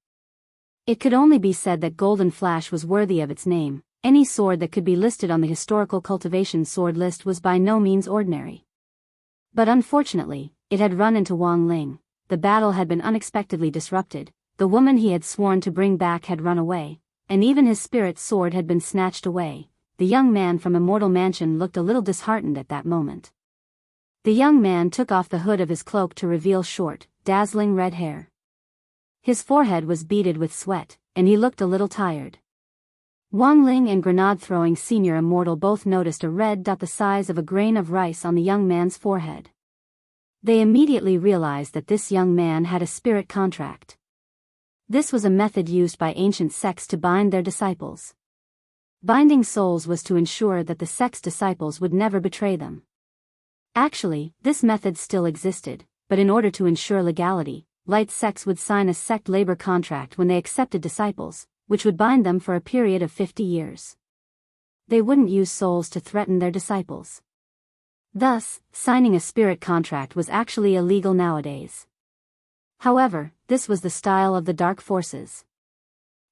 It could only be said that Golden Flash was worthy of its name. Any sword that could be listed on the historical cultivation sword list was by no means ordinary. But unfortunately, it had run into Wang Ling. The battle had been unexpectedly disrupted, the woman he had sworn to bring back had run away, and even his spirit sword had been snatched away. The young man from Immortal Mansion looked a little disheartened at that moment. The young man took off the hood of his cloak to reveal short, dazzling red hair. His forehead was beaded with sweat, and he looked a little tired. Wang Ling and Grenade-throwing senior immortal both noticed a red dot the size of a grain of rice on the young man's forehead. They immediately realized that this young man had a spirit contract. This was a method used by ancient sects to bind their disciples. Binding souls was to ensure that the sect's disciples would never betray them. Actually, this method still existed, but in order to ensure legality, light sects would sign a sect labor contract when they accepted disciples, which would bind them for a period of 50 years. They wouldn't use souls to threaten their disciples. Thus, signing a spirit contract was actually illegal nowadays. However, this was the style of the dark forces.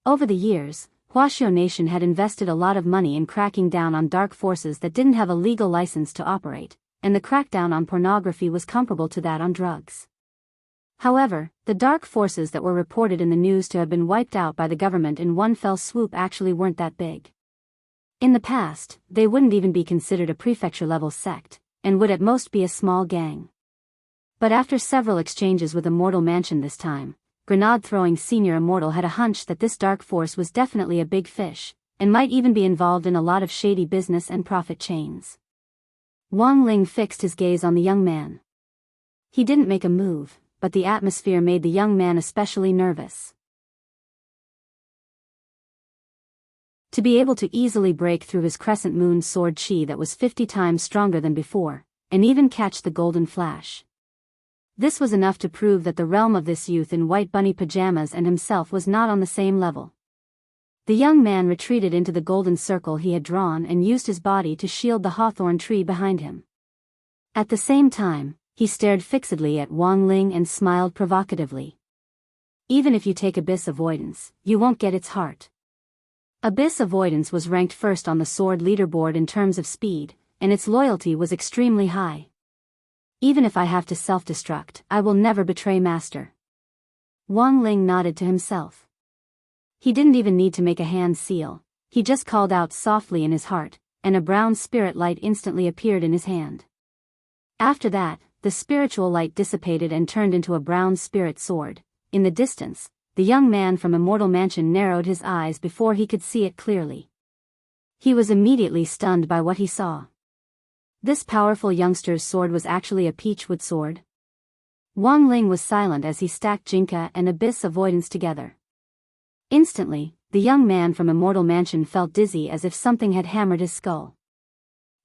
Over the years, Huaxiao Nation had invested a lot of money in cracking down on dark forces that didn't have a legal license to operate, and the crackdown on pornography was comparable to that on drugs. However, the dark forces that were reported in the news to have been wiped out by the government in one fell swoop actually weren't that big. In the past, they wouldn't even be considered a prefecture-level sect, and would at most be a small gang. But after several exchanges with Immortal Mansion this time, grenade-throwing Senior Immortal had a hunch that this dark force was definitely a big fish, and might even be involved in a lot of shady business and profit chains. Wang Ling fixed his gaze on the young man. He didn't make a move, but the atmosphere made the young man especially nervous. To be able to easily break through his crescent moon sword chi that was 50 times stronger than before, and even catch the golden flash. This was enough to prove that the realm of this youth in white bunny pajamas and himself was not on the same level. The young man retreated into the golden circle he had drawn and used his body to shield the hawthorn tree behind him. At the same time, he stared fixedly at Wang Ling and smiled provocatively. Even if you take Abyss Avoidance, you won't get its heart. Abyss Avoidance was ranked first on the sword leaderboard in terms of speed, and its loyalty was extremely high. Even if I have to self-destruct, I will never betray Master. Wang Ling nodded to himself. He didn't even need to make a hand seal, he just called out softly in his heart, and a brown spirit light instantly appeared in his hand. After that, the spiritual light dissipated and turned into a brown spirit sword. In the distance, the young man from Immortal Mansion narrowed his eyes before he could see it clearly. He was immediately stunned by what he saw. This powerful youngster's sword was actually a peachwood sword. Wang Ling was silent as he stacked Jinka and Abyss Avoidance together. Instantly, the young man from Immortal Mansion felt dizzy as if something had hammered his skull.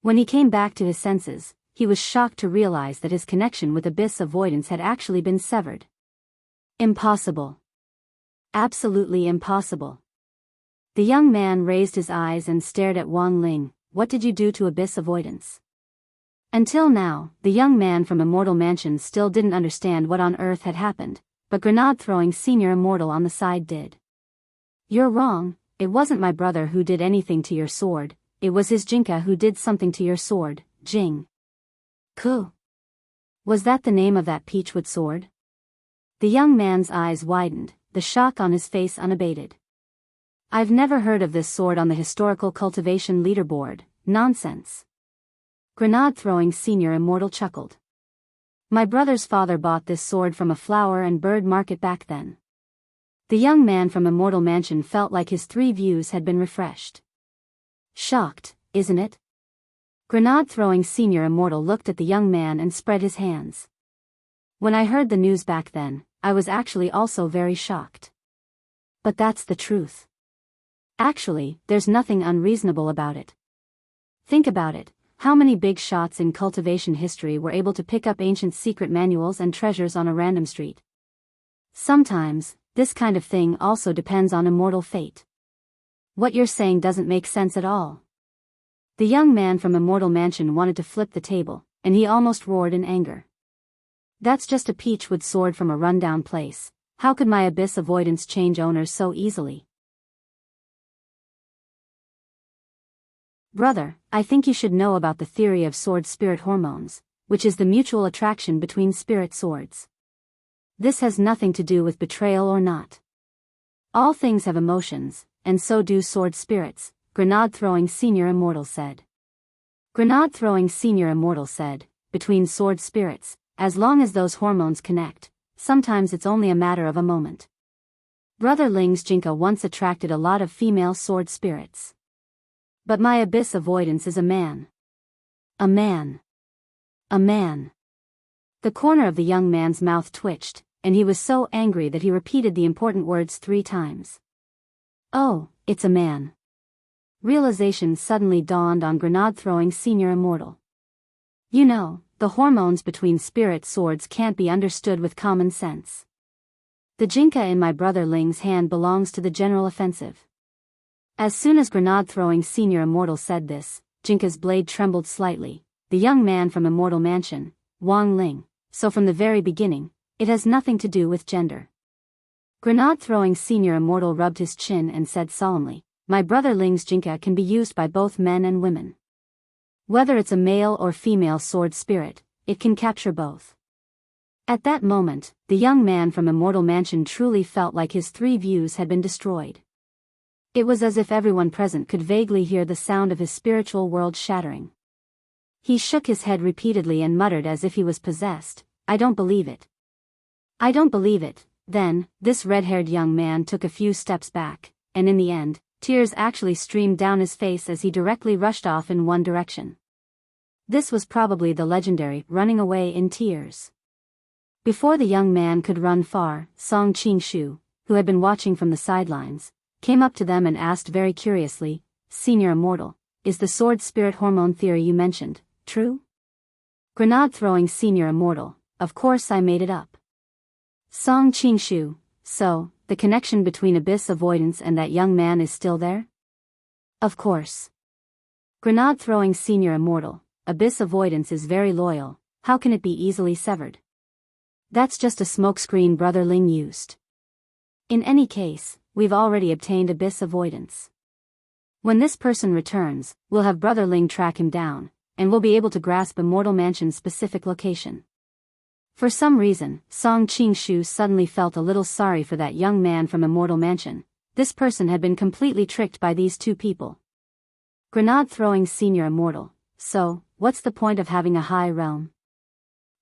When he came back to his senses, he was shocked to realize that his connection with Abyss Avoidance had actually been severed. Impossible. Absolutely impossible. The young man raised his eyes and stared at Wang Ling. What did you do to Abyss Avoidance? Until now, the young man from Immortal Mansion still didn't understand what on earth had happened, but grenade-throwing Senior Immortal on the side did. You're wrong, it wasn't my brother who did anything to your sword, it was his Jinka who did something to your sword, Jing. Ku. Was that the name of that peachwood sword? The young man's eyes widened, the shock on his face unabated. I've never heard of this sword on the historical cultivation leaderboard, nonsense. Grenade-throwing Senior Immortal chuckled. My brother's father bought this sword from a flower and bird market back then. The young man from Immortal Mansion felt like his 3 views had been refreshed. Shocked, isn't it? Grenade-throwing Senior Immortal looked at the young man and spread his hands. When I heard the news back then, I was actually also very shocked. But that's the truth. Actually, there's nothing unreasonable about it. Think about it. How many big shots in cultivation history were able to pick up ancient secret manuals and treasures on a random street? Sometimes, this kind of thing also depends on immortal fate. What you're saying doesn't make sense at all. The young man from Immortal Mansion wanted to flip the table, and he almost roared in anger. That's just a peachwood sword from a rundown place. How could my Abyss Avoidance change owners so easily? Brother, I think you should know about the theory of sword-spirit hormones, which is the mutual attraction between spirit swords. This has nothing to do with betrayal or not. All things have emotions, and so do sword spirits, Grenade-throwing Senior Immortal said. Grenade-throwing Senior Immortal said, between sword spirits, as long as those hormones connect, sometimes it's only a matter of a moment. Brother Ling's Jinka once attracted a lot of female sword spirits. But my Abyss Avoidance is a man. A man. A man. The corner of the young man's mouth twitched, and he was so angry that he repeated the important words 3 times. Oh, it's a man. realization suddenly dawned on grenade-throwing senior immortal. You know, the hormones between spirit swords can't be understood with common sense. The jinka in my brother Ling's hand belongs to the general offensive. As soon as grenade-throwing senior immortal said this, Jinka's blade trembled slightly. The young man from Immortal Mansion, Wang Ling, so from the very beginning, it has nothing to do with gender. Grenade-throwing senior immortal rubbed his chin and said solemnly, my brother Ling's jinka can be used by both men and women. Whether it's a male or female sword spirit, it can capture both. At that moment, the young man from Immortal Mansion truly felt like his 3 views had been destroyed. It was as if everyone present could vaguely hear the sound of his spiritual world shattering. He shook his head repeatedly and muttered as if he was possessed, I don't believe it. I don't believe it. Then, this red-haired young man took a few steps back, and in the end, tears actually streamed down his face as he directly rushed off in one direction. This was probably the legendary running away in tears. Before the young man could run far, Song Qingshu, who had been watching from the sidelines, came up to them and asked very curiously, Senior Immortal, is the sword spirit hormone theory you mentioned true? Grenade-throwing Senior Immortal, of course I made it up. Song Qingshu, so, the connection between abyss avoidance and that young man is still there? Of course. Grenade-throwing Senior Immortal, abyss avoidance is very loyal, how can it be easily severed? That's just a smokescreen Brother Ling used. In any case, we've already obtained abyss avoidance. When this person returns, we'll have Brother Ling track him down, and we'll be able to grasp Immortal Mansion's specific location. For some reason, Song Qingshu suddenly felt a little sorry for that young man from Immortal Mansion. This person had been completely tricked by these 2 people. Grenade-throwing Senior Immortal, so, what's the point of having a high realm?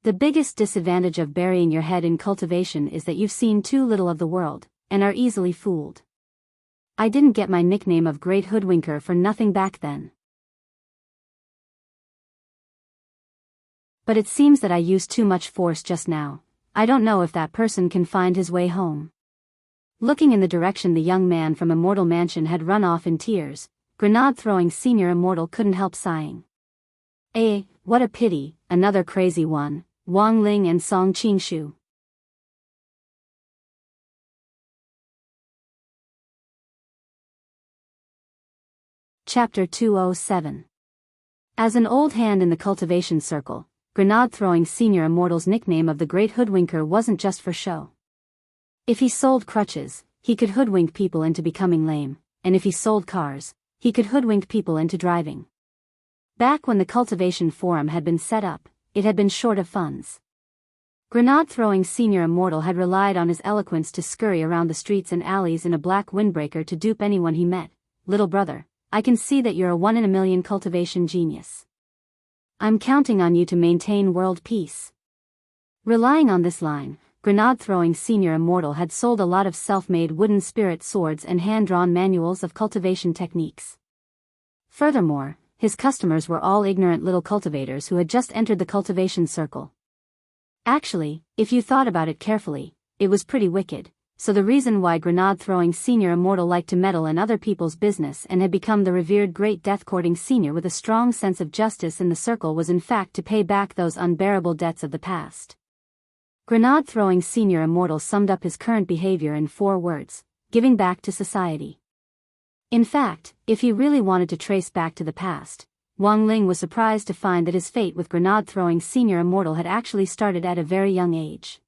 The biggest disadvantage of burying your head in cultivation is that you've seen too little of the world, and are easily fooled. I didn't get my nickname of Great Hoodwinker for nothing back then. But it seems that I used too much force just now. I don't know if that person can find his way home. Looking in the direction the young man from Immortal Mansion had run off in tears, grenade-throwing Senior Immortal couldn't help sighing. What a pity, another crazy one, Wang Ling and Song Qingshu. Chapter 207. As an old hand in the cultivation circle, grenade-throwing Senior Immortal's nickname of the Great Hoodwinker wasn't just for show. If he sold crutches, he could hoodwink people into becoming lame, and if he sold cars, he could hoodwink people into driving. Back when the cultivation forum had been set up, it had been short of funds. Grenade-throwing Senior Immortal had relied on his eloquence to scurry around the streets and alleys in a black windbreaker to dupe anyone he met. Little brother, I can see that you're a 1 in a million cultivation genius. I'm counting on you to maintain world peace. Relying on this line, grenade-throwing Senior Immortal had sold a lot of self-made wooden spirit swords and hand-drawn manuals of cultivation techniques. Furthermore, his customers were all ignorant little cultivators who had just entered the cultivation circle. Actually, if you thought about it carefully, it was pretty wicked, so the reason why grenade-throwing Senior Immortal liked to meddle in other people's business and had become the revered great death-courting senior with a strong sense of justice in the circle was in fact to pay back those unbearable debts of the past. Grenade-throwing Senior Immortal summed up his current behavior in 4 words: giving back to society. In fact, if he really wanted to trace back to the past, Wang Ling was surprised to find that his fate with grenade-throwing Senior Immortal had actually started at a very young age.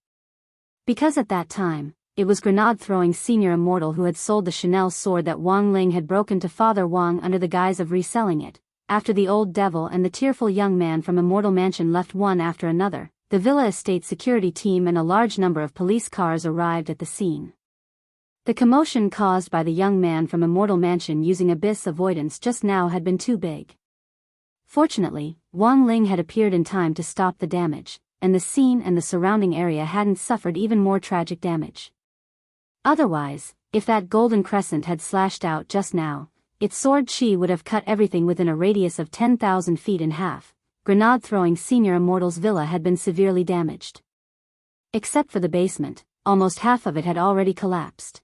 Because at that time, it was grenade-throwing Senior Immortal who had sold the Chanel sword that Wang Ling had broken to Father Wang under the guise of reselling it. After the old devil and the tearful young man from Immortal Mansion left one after another, the Villa Estate security team and a large number of police cars arrived at the scene. The commotion caused by the young man from Immortal Mansion using abyss avoidance just now had been too big. Fortunately, Wang Ling had appeared in time to stop the damage, and the scene and the surrounding area hadn't suffered even more tragic damage. Otherwise, if that golden crescent had slashed out just now, its sword chi would have cut everything within a radius of 10,000 feet in half. Grenade-throwing Senior Immortal's villa had been severely damaged. Except for the basement, almost half of it had already collapsed.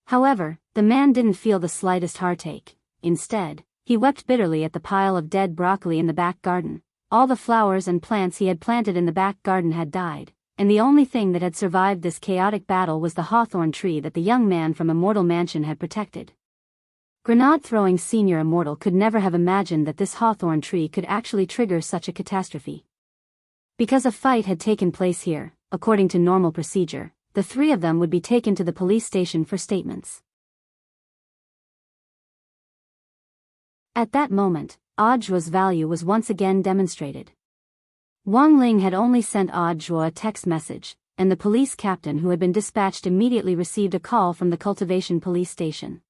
However, the man didn't feel the slightest heartache. instead, he wept bitterly at the pile of dead broccoli in the back garden. All the flowers and plants he had planted in the back garden had died, and the only thing that had survived this chaotic battle was the hawthorn tree that the young man from Immortal Mansion had protected. Grenade-throwing Senior Immortal could never have imagined that this hawthorn tree could actually trigger such a catastrophe. Because a fight had taken place here, according to normal procedure, the three of them would be taken to the police station for statements. At that moment, Audiobook's value was once again demonstrated. Wang Ling had only sent Audiobook a text message, and the police captain who had been dispatched immediately received a call from the Cultivation Police Station.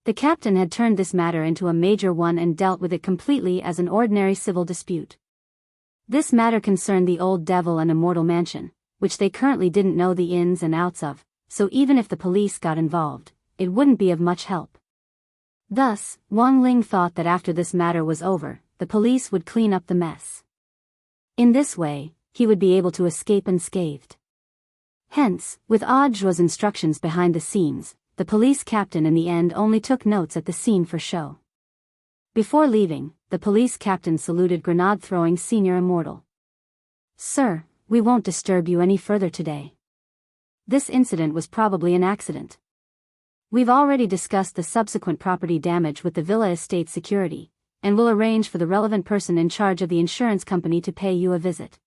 The captain had turned this matter into a major one and dealt with it completely as an ordinary civil dispute. This matter concerned the Old Devil and Immortal Mansion, which they currently didn't know the ins and outs of, so even if the police got involved, it wouldn't be of much help. Thus, Wang Ling thought that after this matter was over, the police would clean up the mess. In this way, he would be able to escape unscathed. Hence, with Audiobook's instructions behind the scenes, the police captain in the end only took notes at the scene for show. Before leaving, the police captain saluted Grenade-throwing Senior Immortal. "Sir, we won't disturb you any further today. This incident was probably an accident. We've already discussed the subsequent property damage with the Villa Estate Security, and will arrange for the relevant person in charge of the insurance company to pay you a visit."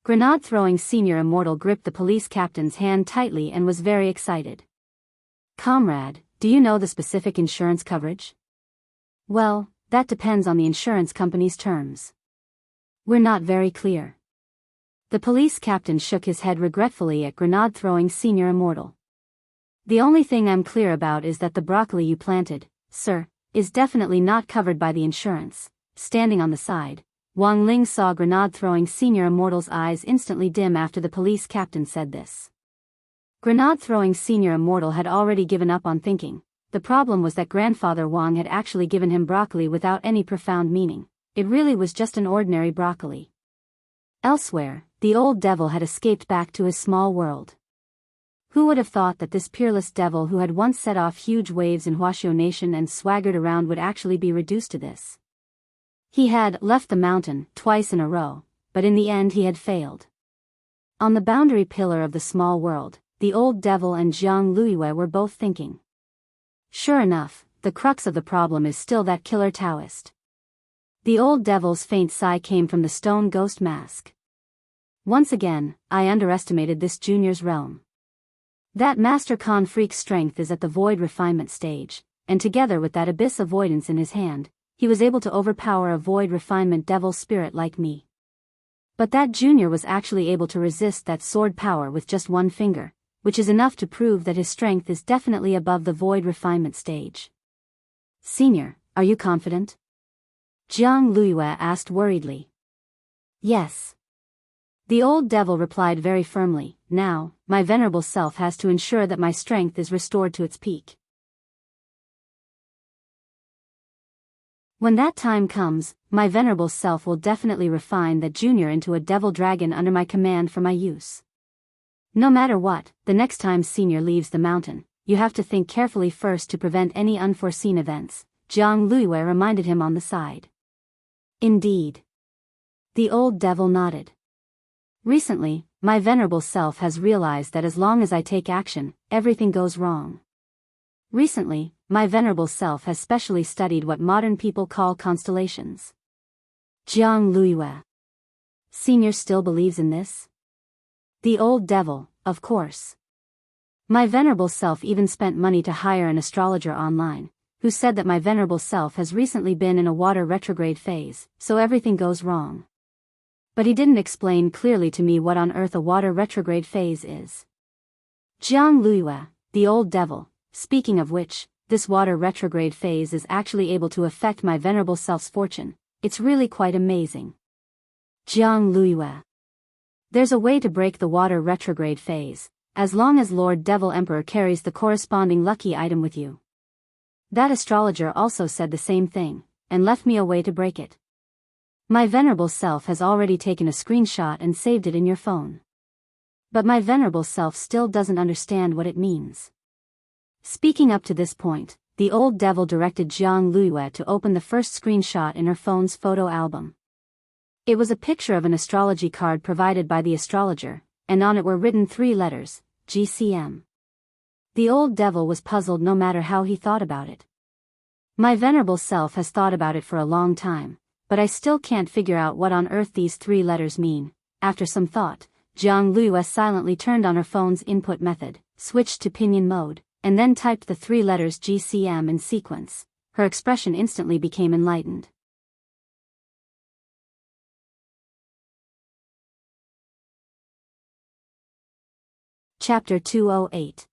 Grenade-throwing Senior Immortal gripped the police captain's hand tightly and was very excited. "Comrade, do you know the specific insurance coverage?" "Well, that depends on the insurance company's terms. We're not very clear." The police captain shook his head regretfully at Grenade-throwing Senior Immortal. "The only thing I'm clear about is that the broccoli you planted, sir, is definitely not covered by the insurance." Standing on the side, Wang Ling saw Grenade-throwing Senior Immortal's eyes instantly dim after the police captain said this. Grenade-throwing Senior Immortal had already given up on thinking. The problem was that Grandfather Wang had actually given him broccoli without any profound meaning. It really was just an ordinary broccoli. Elsewhere, the old devil had escaped back to his small world. Who would have thought that this peerless devil who had once set off huge waves in Huaxiao Nation and swaggered around would actually be reduced to this? He had left the mountain twice in a row, but in the end he had failed. On the boundary pillar of the small world, the old devil and Jiang Luiyue were both thinking. Sure enough, the crux of the problem is still that killer Taoist. The old devil's faint sigh came from the stone ghost mask. Once again, I underestimated this junior's realm. That Master Khan freak's strength is at the void refinement stage, and together with that abyss avoidance in his hand, he was able to overpower a void refinement devil spirit like me. But that junior was actually able to resist that sword power with just one finger, which is enough to prove that his strength is definitely above the void refinement stage. "Senior, are you confident?" Jiang Luiyue asked worriedly. "Yes." The old devil replied very firmly. "Now, my venerable self has to ensure that my strength is restored to its peak. When that time comes, my venerable self will definitely refine that junior into a devil dragon under my command for my use. No matter what, the next time Senior leaves the mountain, you have to think carefully first to prevent any unforeseen events," Jiang Luiyue reminded him on the side. "Indeed." The old devil nodded. "Recently, my venerable self has realized that as long as I take action, everything goes wrong. Recently, my venerable self has specially studied what modern people call constellations." Jiang Luiyue. "Senior still believes in this?" The old devil, "Of course. My venerable self even spent money to hire an astrologer online, who said that my venerable self has recently been in a water retrograde phase, so everything goes wrong. But he didn't explain clearly to me what on earth a water retrograde phase is." Jiang Luiyue, the old devil, "Speaking of which, this water retrograde phase is actually able to affect my venerable self's fortune. It's really quite amazing." Jiang Luiyue. "There's a way to break the water retrograde phase, as long as Lord Devil Emperor carries the corresponding lucky item with you. That astrologer also said the same thing, and left me a way to break it. My venerable self has already taken a screenshot and saved it in your phone. But my venerable self still doesn't understand what it means." Speaking up to this point, the old devil directed Jiang Luiyue to open the first screenshot in her phone's photo album. It was a picture of an astrology card provided by the astrologer, and on it were written 3 letters, GCM. The old devil was puzzled no matter how he thought about it. My venerable self has thought about it for a long time, but I still can't figure out what on earth these 3 letters mean. After some thought, Jiang Luiyue silently turned on her phone's input method, switched to pinyin mode, and then typed the 3 letters GCM in sequence. Her expression instantly became enlightened. Chapter 208.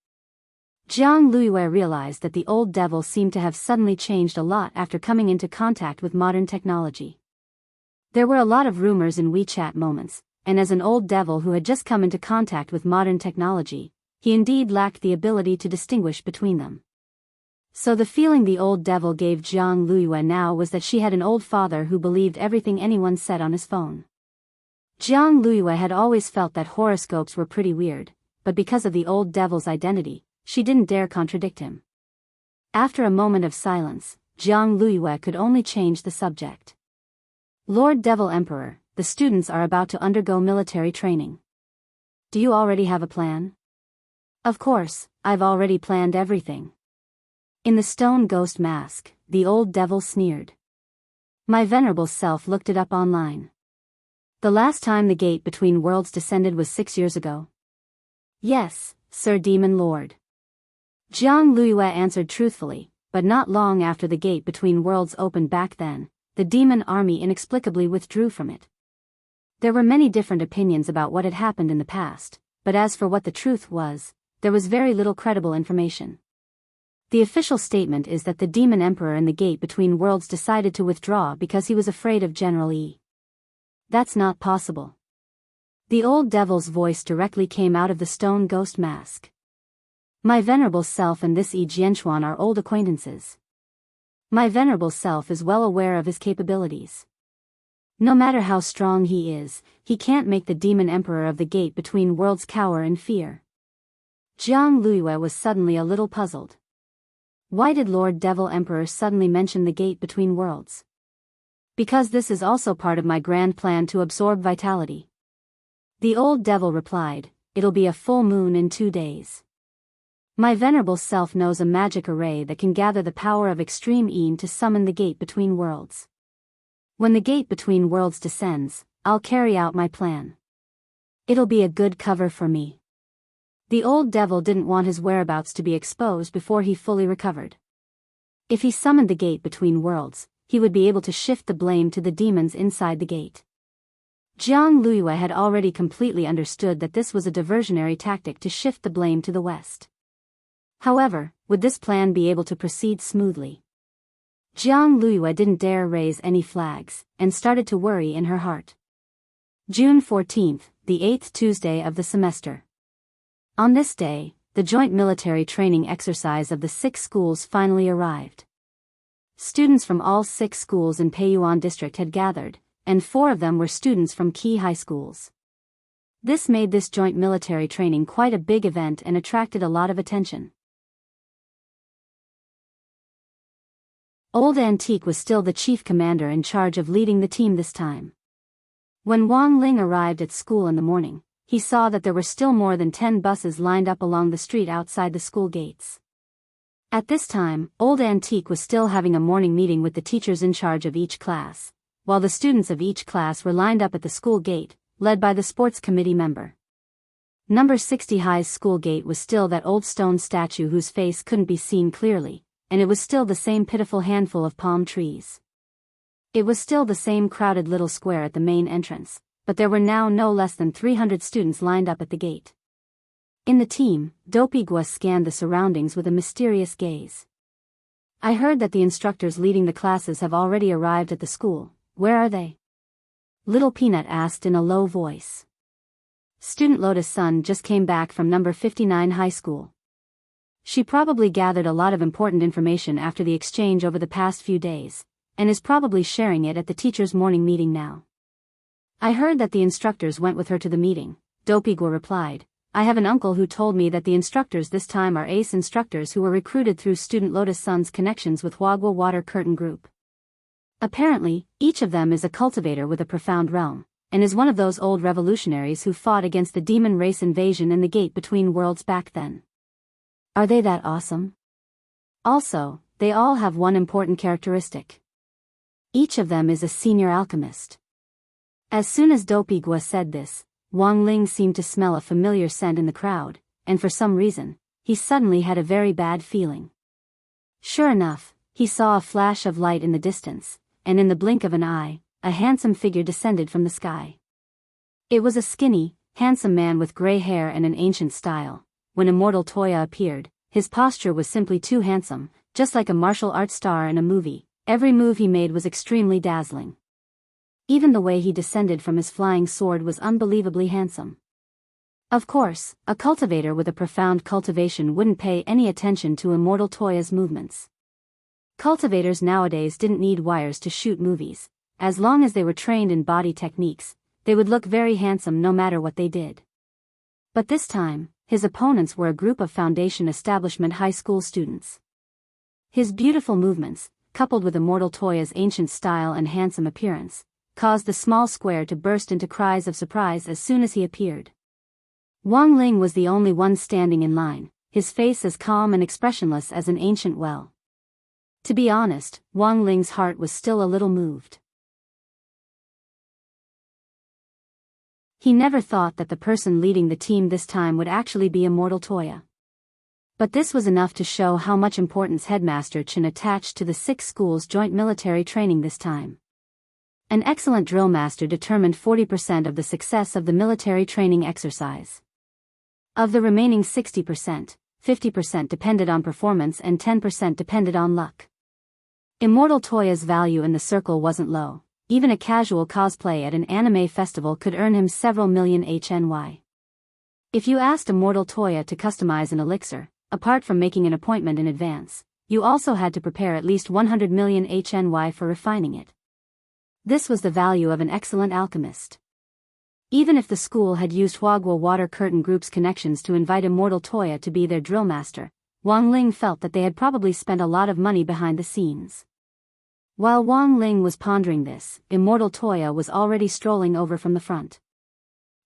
Jiang Luiyue realized that the old devil seemed to have suddenly changed a lot after coming into contact with modern technology. There were a lot of rumors in WeChat moments, and as an old devil who had just come into contact with modern technology, he indeed lacked the ability to distinguish between them. So the feeling the old devil gave Jiang Luiyue now was that she had an old father who believed everything anyone said on his phone. Jiang Luiyue had always felt that horoscopes were pretty weird, but because of the old devil's identity, she didn't dare contradict him. After a moment of silence, Jiang Luiyue could only change the subject. Lord Devil Emperor, the students are about to undergo military training. Do you already have a plan? Of course, I've already planned everything. In the stone ghost mask, the old devil sneered. My venerable self looked it up online. The last time the gate between worlds descended was 6 years ago. Yes, Sir Demon Lord. Jiang Luiyue answered truthfully, but not long after the gate between worlds opened back then, the demon army inexplicably withdrew from it. There were many different opinions about what had happened in the past, but as for what the truth was, there was very little credible information. The official statement is that the demon emperor in the gate between worlds decided to withdraw because he was afraid of General Yi. That's not possible. The old devil's voice directly came out of the stone ghost mask. My venerable self and this Yi Jianchuan are old acquaintances. My venerable self is well aware of his capabilities. No matter how strong he is, he can't make the demon emperor of the gate between worlds cower in fear. Jiang Luiyue was suddenly a little puzzled. Why did Lord Devil Emperor suddenly mention the gate between worlds? Because this is also part of my grand plan to absorb vitality. The old devil replied, it'll be a full moon in 2 days. My venerable self knows a magic array that can gather the power of extreme Yin to summon the gate between worlds. When the gate between worlds descends, I'll carry out my plan. It'll be a good cover for me. The old devil didn't want his whereabouts to be exposed before he fully recovered. If he summoned the gate between worlds, he would be able to shift the blame to the demons inside the gate. Jiang Luiyue had already completely understood that this was a diversionary tactic to shift the blame to the West. However, would this plan be able to proceed smoothly? Jiang Luiyue didn't dare raise any flags, and started to worry in her heart. June 14th, the 8th Tuesday of the semester. On this day, the joint military training exercise of the 6 schools finally arrived. Students from all 6 schools in Peiyuan district had gathered, and 4 of them were students from key high schools. This made this joint military training quite a big event and attracted a lot of attention. Old Antique was still the chief commander in charge of leading the team this time. When Wang Ling arrived at school in the morning, he saw that there were still more than 10 buses lined up along the street outside the school gates. At this time, Old Antique was still having a morning meeting with the teachers in charge of each class, while the students of each class were lined up at the school gate, led by the sports committee member. Number 60 High's school gate was still that old stone statue whose face couldn't be seen clearly, and it was still the same pitiful handful of palm trees. It was still the same crowded little square at the main entrance, but there were now no less than 300 students lined up at the gate. In the team, Dopey Gua scanned the surroundings with a mysterious gaze. I heard that the instructors leading the classes have already arrived at the school. Where are they? Little Peanut asked in a low voice. Student Lotus Sun just came back from number 59 high school. She probably gathered a lot of important information after the exchange over the past few days, and is probably sharing it at the teachers' morning meeting now. I heard that the instructors went with her to the meeting, Dopey Gua replied. I have an uncle who told me that the instructors this time are ace instructors who were recruited through student Lotus Sun's connections with Wagwa Water Curtain Group. Apparently, each of them is a cultivator with a profound realm, and is one of those old revolutionaries who fought against the demon race invasion in the gate between worlds back then. Are they that awesome? Also, they all have one important characteristic. Each of them is a senior alchemist. As soon as Dopey Gua said this, Wang Ling seemed to smell a familiar scent in the crowd, and for some reason, he suddenly had a very bad feeling. Sure enough, he saw a flash of light in the distance, and in the blink of an eye, a handsome figure descended from the sky. It was a skinny, handsome man with gray hair and an ancient style. When Immortal Toya appeared, his posture was simply too handsome, just like a martial arts star in a movie. Every move he made was extremely dazzling. Even the way he descended from his flying sword was unbelievably handsome. Of course, a cultivator with a profound cultivation wouldn't pay any attention to Immortal Toya's movements. Cultivators nowadays didn't need wires to shoot movies. As long as they were trained in body techniques, they would look very handsome no matter what they did. But this time, his opponents were a group of Foundation Establishment high school students. His beautiful movements, coupled with Immortal Toya's ancient style and handsome appearance, caused the small square to burst into cries of surprise as soon as he appeared. Wang Ling was the only one standing in line, his face as calm and expressionless as an ancient well. To be honest, Wang Ling's heart was still a little moved. He never thought that the person leading the team this time would actually be Immortal Toya. But this was enough to show how much importance Headmaster Chen attached to the 6 schools' joint military training this time. An excellent drill master determined 40% of the success of the military training exercise. Of the remaining 60%, 50% depended on performance and 10% depended on luck. Immortal Toya's value in the circle wasn't low. Even a casual cosplay at an anime festival could earn him several million HNY. If you asked Immortal Toya to customize an elixir, apart from making an appointment in advance, you also had to prepare at least 100 million HNY for refining it. This was the value of an excellent alchemist. Even if the school had used Wagwa Water Curtain Group's connections to invite Immortal Toya to be their drill master, Wang Ling felt that they had probably spent a lot of money behind the scenes. While Wang Ling was pondering this, Immortal Toya was already strolling over from the front.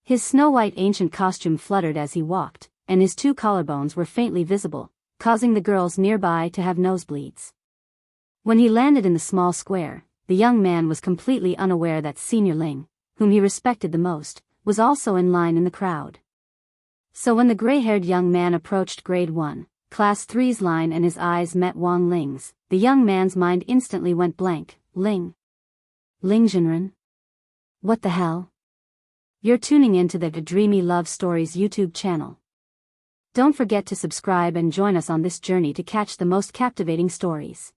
His snow-white ancient costume fluttered as he walked, and his 2 collarbones were faintly visible, causing the girls nearby to have nosebleeds. When he landed in the small square, the young man was completely unaware that Senior Ling, whom he respected the most, was also in line in the crowd. So when the gray-haired young man approached Grade 1, Class 3's line and his eyes met Wang Ling's, the young man's mind instantly went blank. Ling Jinren? What the hell? You're tuning into the Dreamy Love Stories YouTube channel. Don't forget to subscribe and join us on this journey to catch the most captivating stories.